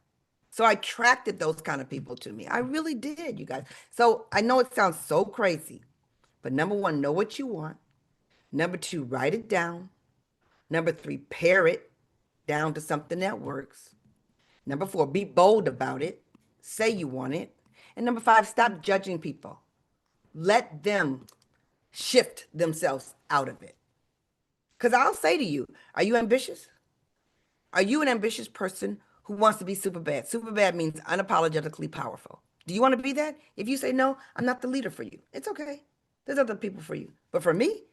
So I attracted those kind of people to me. I really did, you guys. So I know it sounds so crazy, but number one, know what you want. Number two, write it down. Number three, pare it down to something that works. Number four, be bold about it. Say you want it. And number five, stop judging people. Let them shift themselves out of it. Because I'll say to you, are you ambitious? Are you an ambitious person who wants to be super bad? Super bad means unapologetically powerful. Do you want to be that? If you say no, I'm not the leader for you. It's okay. There's other people for you. But for me,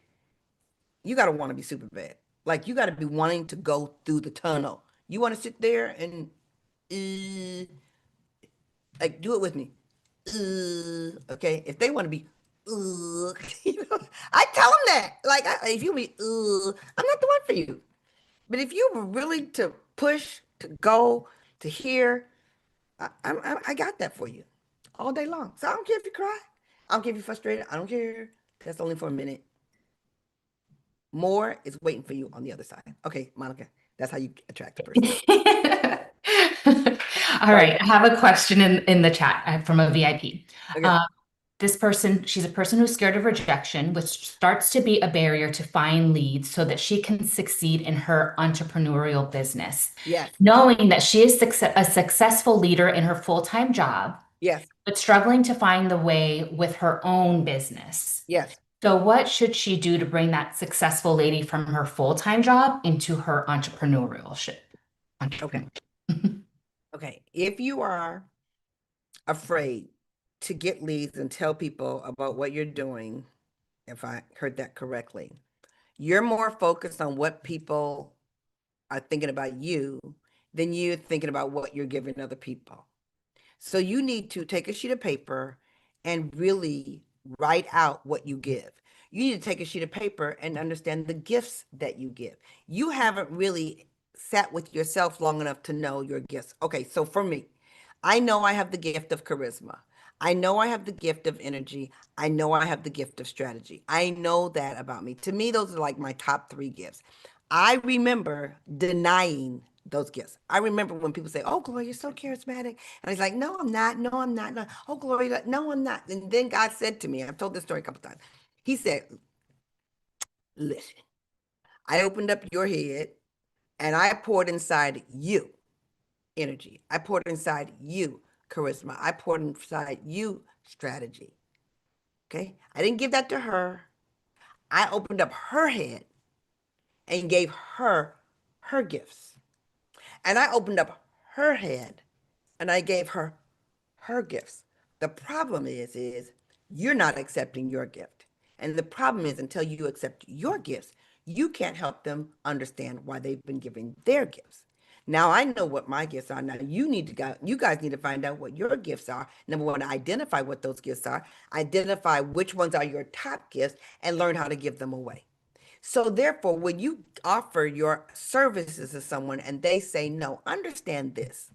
you got to want to be super bad. Like you got to be wanting to go through the tunnel. You want to sit there and like do it with me. Okay. If they want to be, I tell them that. Like if you be, I'm not the one for you. But if you were willing to push, to go, to hear, I got that for you all day long. So I don't care if you cry. I don't care if you're frustrated. I don't care. That's only for a minute. More is waiting for you on the other side. Okay, Monica, that's how you attract a person.
All right, I have a question in the chat from a VIP.
Okay.
This person, she's a person who's scared of rejection, which starts to be a barrier to find leads so that she can succeed in her entrepreneurial business.
Yes.
Knowing that she is a successful leader in her full-time job,
Yes.
but struggling to find the way with her own business.
Yes.
So what should she do to bring that successful lady from her full-time job into her entrepreneurship?
Okay. Okay. If you are afraid to get leads and tell people about what you're doing, if I heard that correctly, you're more focused on what people are thinking about you than you're thinking about what you're giving other people. So you need to take a sheet of paper and really write out what you give. You need to take a sheet of paper and understand the gifts that you give. You haven't really sat with yourself long enough to know your gifts. Okay, so for me, I know I have the gift of charisma. I know I have the gift of energy. I know I have the gift of strategy. I know that about me. To me, those are like my top three gifts. I remember denying those gifts. I remember when people say, "Oh, Gloria, you're so charismatic," and I was like, "No, I'm not. No, I'm not. No. Oh, Gloria, no, I'm not." And then God said to me, I've told this story a couple times. He said, "Listen, I opened up your head and I poured inside you energy. I poured inside you charisma. I poured inside you strategy." Okay. I didn't give that to her. I opened up her head and gave her her gifts. And I opened up her head and I gave her her gifts. The problem is you're not accepting your gift. And the problem is until you accept your gifts, You can't help them understand why they've been giving their gifts. Now I know what my gifts are. Now you guys need to find out what your gifts are. Number one, identify what those gifts are, identify which ones are your top gifts, and learn how to give them away. So therefore, when you offer your services to someone and they say no, understand this.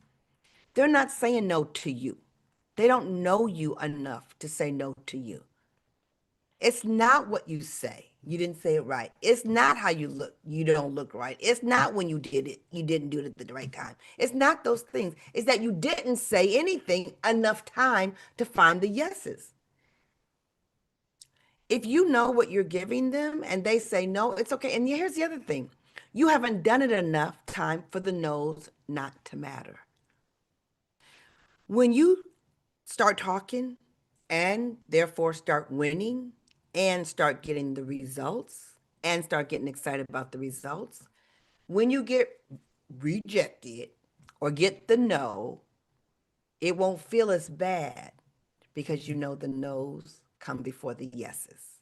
They're not saying no to you. They don't know you enough to say no to you. It's not what you say. You didn't say it right. It's not how you look. You don't look right. It's not when you did it. You didn't do it at the right time. It's not those things. It's that you didn't say anything enough time to find the yeses. If you know what you're giving them and they say no, it's okay. And here's the other thing. You haven't done it enough time for the no's not to matter. When you start talking and therefore start winning and start getting the results and start getting excited about the results, when you get rejected or get the no, it won't feel as bad because you know the no's come before the yeses.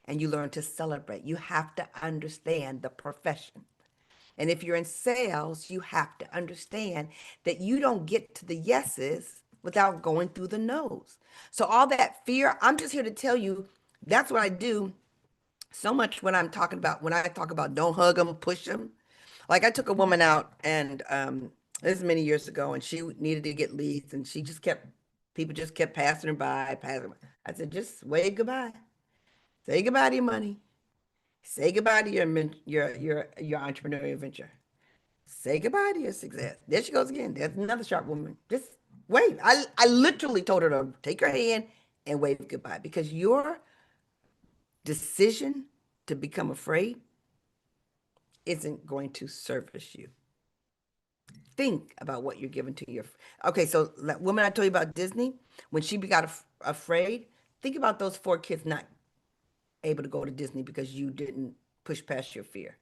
And you learn to celebrate. You have to understand the profession. And if you're in sales, you have to understand that you don't get to the yeses without going through the no's. So all that fear, I'm just here to tell you, that's what I do so much when I talk about don't hug them, push them. Like I took a woman out and this is many years ago and she needed to get leads and people just kept passing her by, passing her by. I said, just wave goodbye. Say goodbye to your money. Say goodbye to your entrepreneurial venture. Say goodbye to your success. There she goes again. There's another sharp woman. Just wave. I literally told her to take her hand and wave goodbye because your decision to become afraid isn't going to service you. Think about what you're giving to your. Okay, so that woman I told you about Disney, when she got afraid, think about those 4 kids not able to go to Disney because you didn't push past your fear.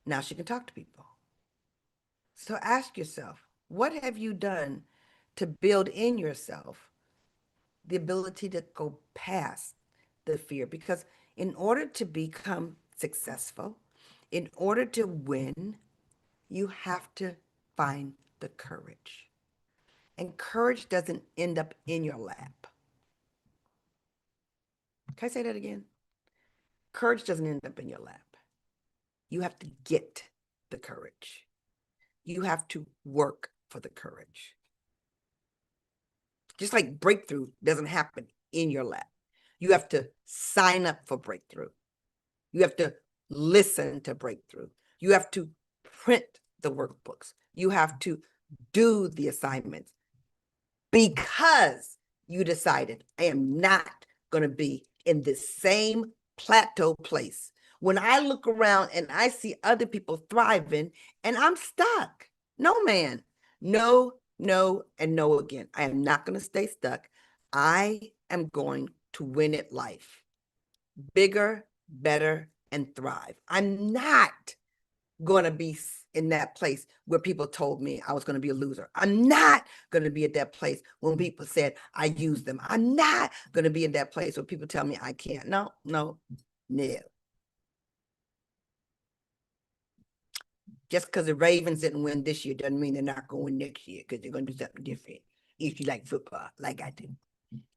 Now she can talk to people. So ask yourself, what have you done to build in yourself the ability to go past the fear? Because in order to become successful, in order to win, you have to find the courage. And courage doesn't end up in your lap. Can I say that again? Courage doesn't end up in your lap. You have to get the courage. You have to work for the courage. Just like breakthrough doesn't happen in your lap. You have to sign up for breakthrough. You have to listen to breakthrough. You have to print the workbooks. You have to do the assignments because you decided I am not going to be in this same plateau place. When I look around and I see other people thriving and I'm stuck. No, man. No, no, and no again. I am not going to stay stuck. I am going to win at life. Bigger, better, and thrive. I'm not going to be in that place where people told me I was going to be a loser. I'm not going to be at that place when people said I used them. I'm not going to be in that place where people tell me I can't. No, no, no. Just because the Ravens didn't win this year doesn't mean they're not going to win next year because they're going to do something different if you like football, like I do.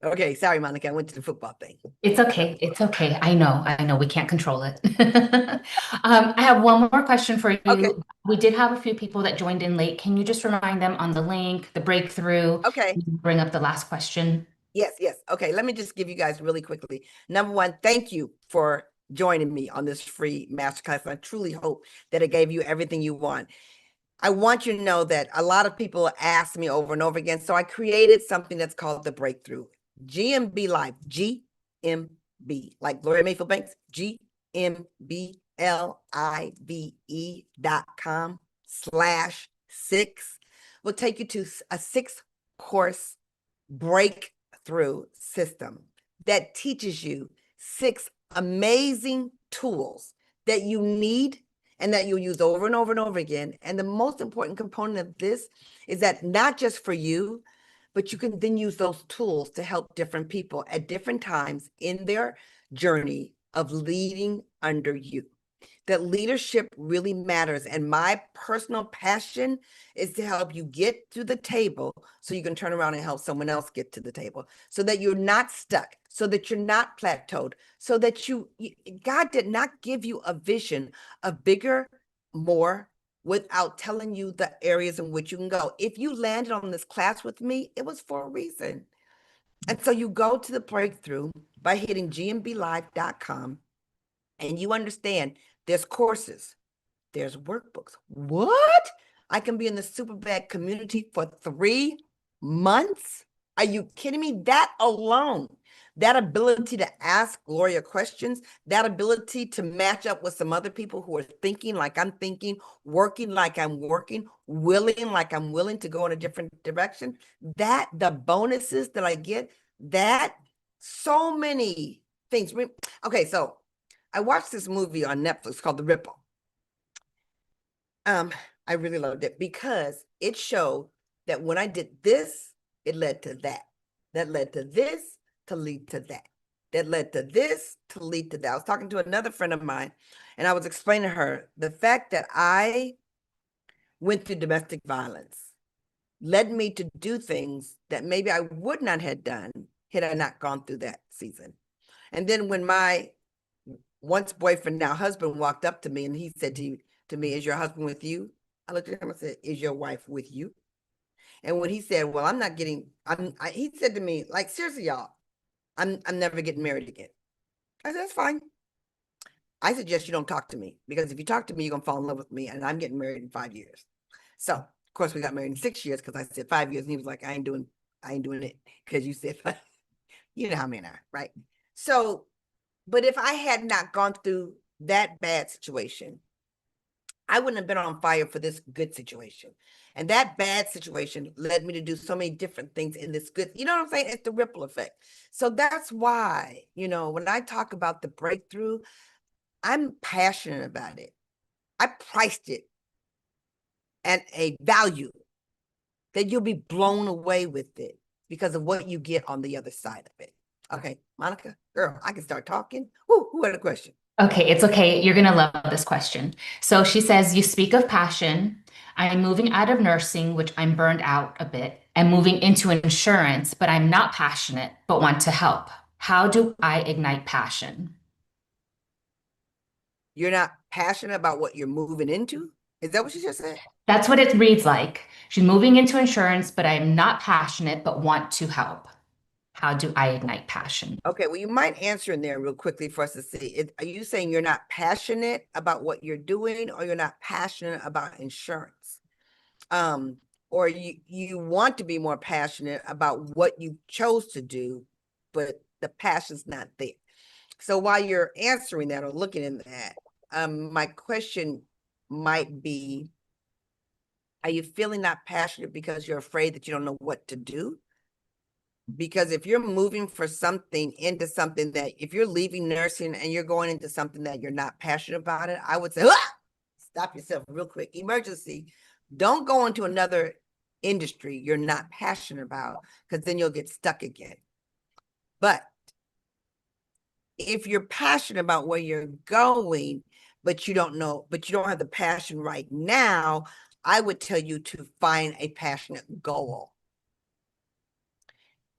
Okay, sorry, Monica, I went to the football thing.
It's okay. It's okay. I know. We can't control it. I have one more question for you.
Okay.
We did have a few people that joined in late. Can you just remind them on the link, the breakthrough?
Okay.
Bring up the last question.
Yes, yes. Okay, let me just give you guys really quickly. Number one, thank you for joining me on this free masterclass. I truly hope that it gave you everything you want. I want you to know that a lot of people ask me over and over again. So I created something that's called the Breakthrough. GMB Live, GMB, like Gloria Mayfield Banks, GMBLIVE.com/6 will take you to a 6-course breakthrough system that teaches you 6 amazing tools that you need and that you'll use over and over and over again. And the most important component of this is that not just for you, but you can then use those tools to help different people at different times in their journey of leading under you. that leadership really matters. And my personal passion is to help you get to the table so you can turn around and help someone else get to the table, so that you're not stuck, so that you're not plateaued, so that God did not give you a vision of bigger, more, without telling you the areas in which you can go. If you landed on this class with me, it was for a reason. And so you go to the breakthrough by hitting gmblive.com, and you understand there's courses, there's workbooks. What? I can be in the super bad community for 3 months? Are you kidding me? That alone, that ability to ask Gloria questions, that ability to match up with some other people who are thinking like I'm thinking, working like I'm working, willing like I'm willing to go in a different direction, that the bonuses that I get, that so many things. Okay, so I watched this movie on Netflix called The Ripple. I really loved it because it showed that when I did this, it led to that. That led to this to lead to that. That led to this to lead to that. I was talking to another friend of mine, and I was explaining to her the fact that I went through domestic violence led me to do things that maybe I would not have done had I not gone through that season. And then when my once boyfriend, now husband, walked up to me and he said to me, "Is your husband with you?" I looked at him and said, "Is your wife with you?" And when he said, "Well, I'm not getting," he said to me, like, seriously, y'all, I'm never getting married again. I said, "That's fine. I suggest you don't talk to me, because if you talk to me, you're gonna fall in love with me, and I'm getting married in 5 years." So of course we got married in 6 years because I said 5 years, and he was like, I ain't doing it because you said 5. You know how men are, right? So, but if I had not gone through that bad situation, I wouldn't have been on fire for this good situation. And that bad situation led me to do so many different things in this good, you know what I'm saying? It's the ripple effect. So that's why, when I talk about the breakthrough, I'm passionate about it. I priced it at a value that you'll be blown away with it because of what you get on the other side of it. Okay, Monica, girl, I can start talking. Who had a question?
Okay, it's okay. You're going to love this question. So she says, you speak of passion. I'm moving out of nursing, which I'm burned out a bit, and moving into insurance, but I'm not passionate, but want to help. How do I ignite passion?
You're not passionate about what you're moving into? Is that what she just said?
That's what it reads like. She's moving into insurance, but I'm not passionate, but want to help. How do I ignite passion?
Okay, well, you might answer in there real quickly for us to see. Are you saying you're not passionate about what you're doing, or you're not passionate about insurance? Or you want to be more passionate about what you chose to do, but the passion's not there. So while you're answering that or looking in that, my question might be, are you feeling not passionate because you're afraid that you don't know what to do? Because if you're moving for something into something that, if you're leaving nursing and you're going into something that you're not passionate about it, I would say, stop yourself real quick. Emergency. Don't go into another industry you're not passionate about, because then you'll get stuck again. But if you're passionate about where you're going, but you don't have the passion right now, I would tell you to find a passionate goal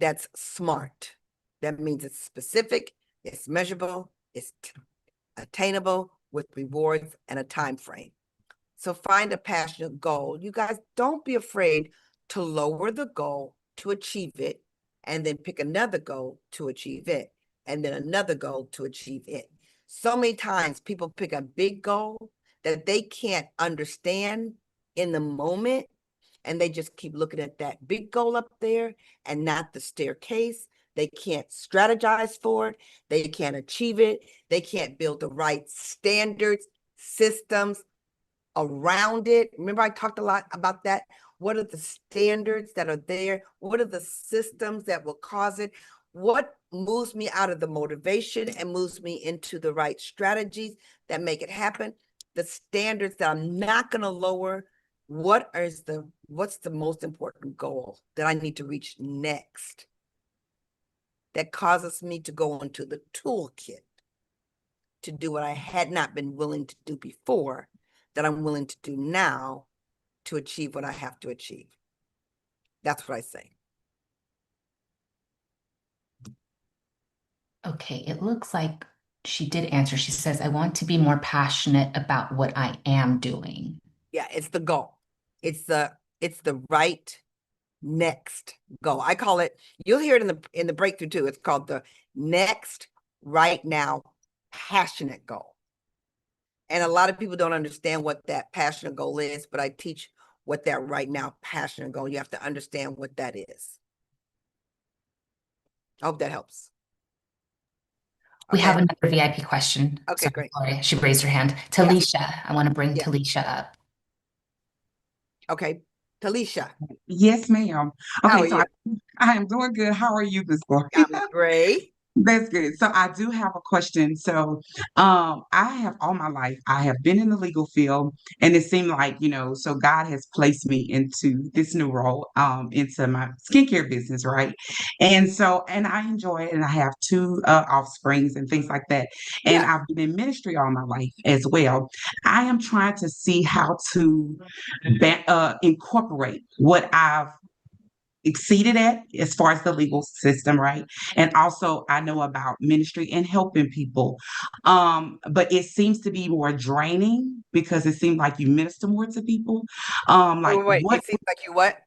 that's smart. That means it's specific, it's measurable, it's attainable with rewards and a time frame. So find a passionate goal. You guys, don't be afraid to lower the goal to achieve it, and then pick another goal to achieve it, and then another goal to achieve it. So many times people pick a big goal that they can't understand in the moment, and they just keep looking at that big goal up there and not the staircase. They can't strategize for it. They can't achieve it. They can't build the right standards, systems around it. Remember, I talked a lot about that. What are the standards that are there? What are the systems that will cause it? What moves me out of the motivation and moves me into the right strategies that make it happen? The standards that I'm not going to lower. What's the most important goal that I need to reach next that causes me to go into the toolkit? to do what I had not been willing to do before that I'm willing to do now to achieve what I have to achieve. That's what I say.
Okay, it looks like she did answer. She says, I want to be more passionate about what I am doing.
Yeah, it's the goal. It's the right next goal. I call it, you'll hear it in the breakthrough too. It's called the next right now passionate goal. And a lot of people don't understand what that passionate goal is, but I teach what that right now passionate goal. You have to understand what that is. I hope that helps.
We
Okay.
have another VIP question.
Okay,
Sorry,
great.
Gloria, she raised her hand.
Yeah.
Talisha, I want to bring
Yeah.
Talisha up.
Okay, Talisha,
Yes, ma'am.
how are
Okay, so
you?
I am doing good. How are you, Miss Gloria?
I'm great.
That's good. So I do have a question. So I have all my life, I have been in the legal field, and it seemed like, so God has placed me into this new role, into my skincare business, right? And so, and I enjoy it, and I have two offsprings and things like that. And
Yeah.
I've been in ministry all my life as well. I am trying to see how to incorporate what I've exceeded at as far as the legal system, right? And also I know about ministry and helping people. But it seems to be more draining because it seems like you minister more to people. Like
Wait.
what
It seems like you what?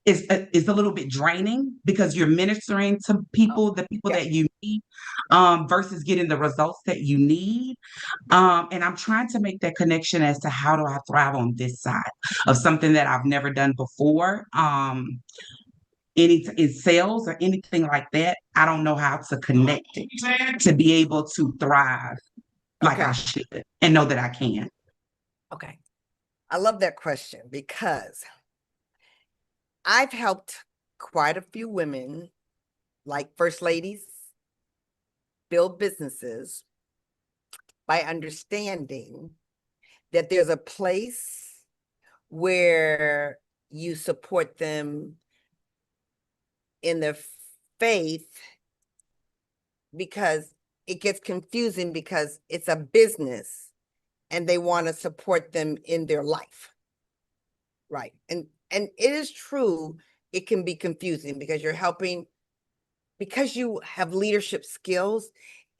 is a little bit draining because you're ministering to people, the people
Yeah.
that you need, versus getting the results that you need. And I'm trying to make that connection as to how do I thrive on this side of something that I've never done before. Any in sales or anything like that, I don't know how to connect it to be able to thrive like I
Okay.
should and know that I can.
Okay. I love that question because I've helped quite a few women, like first ladies, build businesses by understanding that there's a place where you support them in their faith, because it gets confusing because it's a business and they want to support them in their life. Right. And it is true, it can be confusing because you're helping, because you have leadership skills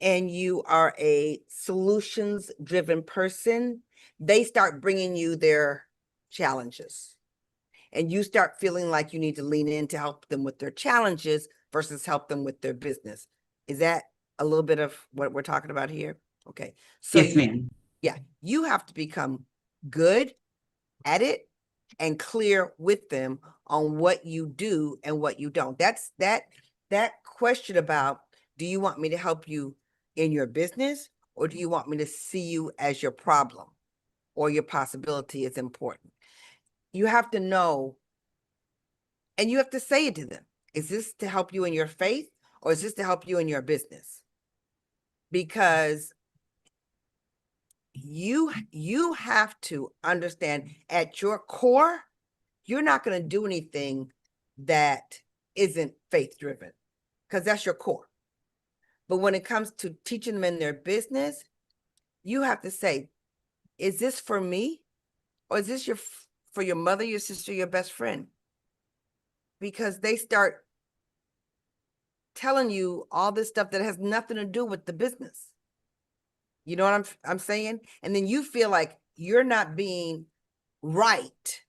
and you are a solutions driven person, they start bringing you their challenges. And you start feeling like you need to lean in to help them with their challenges versus help them with their business. Is that a little bit of what we're talking about here? Okay. So
Yes, ma'am.
yeah, you have to become good at it and clear with them on what you do and what you don't. That's that question about, do you want me to help you in your business, or do you want me to see you as your problem or your possibility, is important. You have to know, and you have to say it to them. Is this to help you in your faith, or is this to help you in your business? Because you have to understand at your core, you're not going to do anything that isn't faith driven, because that's your core. But when it comes to teaching them in their business, you have to say, is this for me, or is this for your mother, your sister, your best friend? Because they start telling you all this stuff that has nothing to do with the business. You know what I'm saying? And then you feel like you're not being right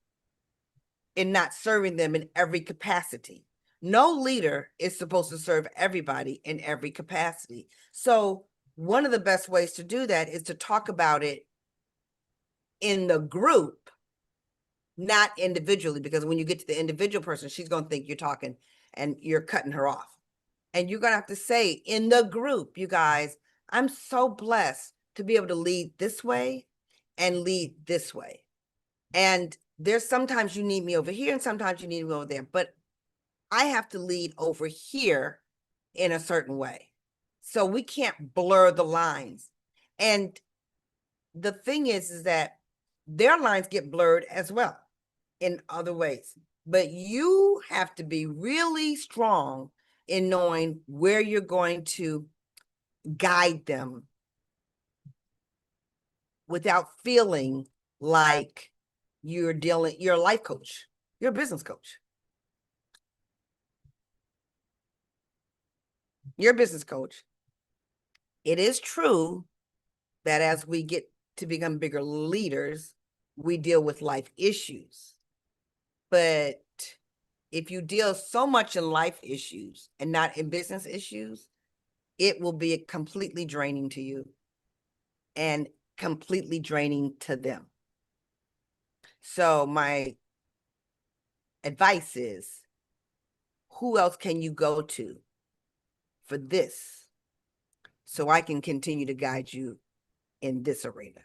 in not serving them in every capacity. No leader is supposed to serve everybody in every capacity. So one of the best ways to do that is to talk about it in the group, not individually, because when you get to the individual person, she's going to think you're talking and you're cutting her off. And you're going to have to say in the group, you guys, I'm so blessed to be able to lead this way and lead this way. And there's sometimes you need me over here and sometimes you need me over there, but I have to lead over here in a certain way. So we can't blur the lines. And the thing is that their lines get blurred as well in other ways. But you have to be really strong in knowing where you're going to guide them without feeling like you're a life coach, you're a business coach. You're a business coach. It is true that as we get to become bigger leaders, we deal with life issues. But if you deal so much in life issues and not in business issues, it will be completely draining to you and completely draining to them. So my advice is, who else can you go to for this so I can continue to guide you in this arena?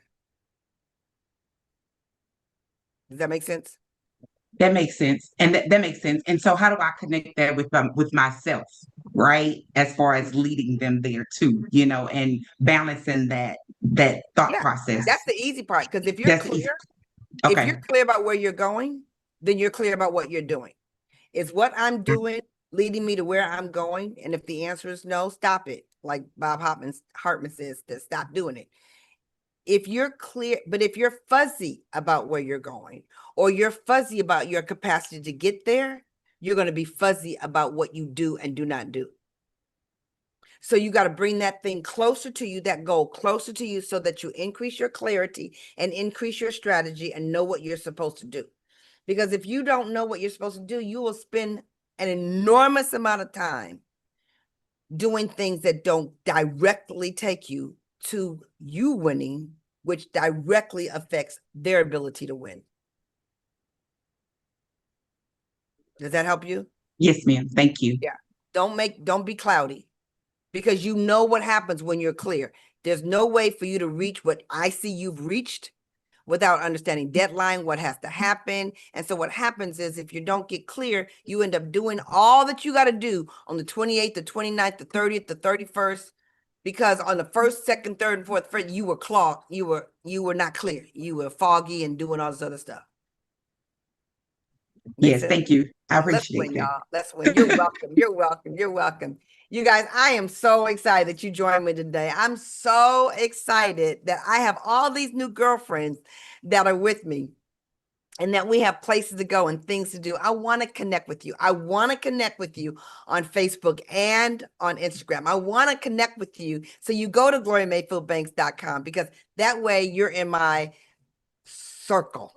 Does that make sense?
That makes sense. And that makes sense. And so how do I connect that with myself, right? As far as leading them there too, and balancing that thought
Yeah,
process.
that's the easy part. Because if you're
That's easy.
clear, if
Okay.
you're clear about where you're going, then you're clear about what you're doing. Is what I'm doing leading me to where I'm going? And if the answer is no, stop it. Like Bob Hartman says, to stop doing it. If you're clear, but if you're fuzzy about where you're going, or you're fuzzy about your capacity to get there, you're going to be fuzzy about what you do and do not do. So you got to bring that thing closer to you, that goal closer to you, so that you increase your clarity and increase your strategy and know what you're supposed to do. Because if you don't know what you're supposed to do, you will spend an enormous amount of time doing things that don't directly take you to you winning, which directly affects their ability to win. Does that help you?
Yes, ma'am. Thank you.
Yeah. Don't be cloudy, because you know what happens when you're clear. There's no way for you to reach what I see you've reached without understanding deadline, what has to happen. And so what happens is, if you don't get clear, you end up doing all that you got to do on the 28th, the 29th, the 30th, the 31st, because on the first, second, third, and fourth, you were clogged. You were not clear. You were foggy and doing all this other stuff.
Yes, thank you. I
Let's
appreciate
win,
that.
y'all. Let's win. You're welcome. You're welcome. You're welcome. You guys, I am so excited that you joined me today. I'm so excited that I have all these new girlfriends that are with me, and that we have places to go and things to do. I want to connect with you. I want to connect with you on Facebook and on Instagram. I want to connect with you. So you go to glorymayfieldbanks.com, because that way you're in my circle,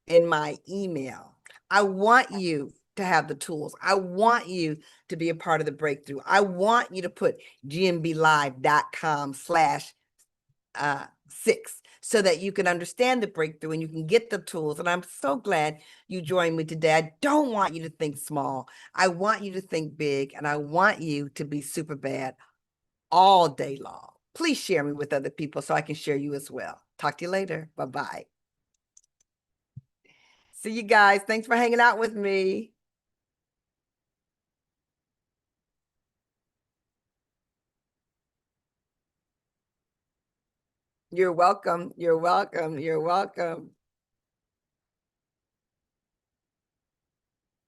in my email. I want you to have the tools. I want you to be a part of the breakthrough. I want you to put gmblive.com/6 so that you can understand the breakthrough and you can get the tools. And I'm so glad you joined me today. I don't want you to think small. I want you to think big, and I want you to be super bad all day long. Please share me with other people so I can share you as well. Talk to you later. Bye-bye. See you guys. Thanks for hanging out with me. You're welcome. You're welcome. You're welcome.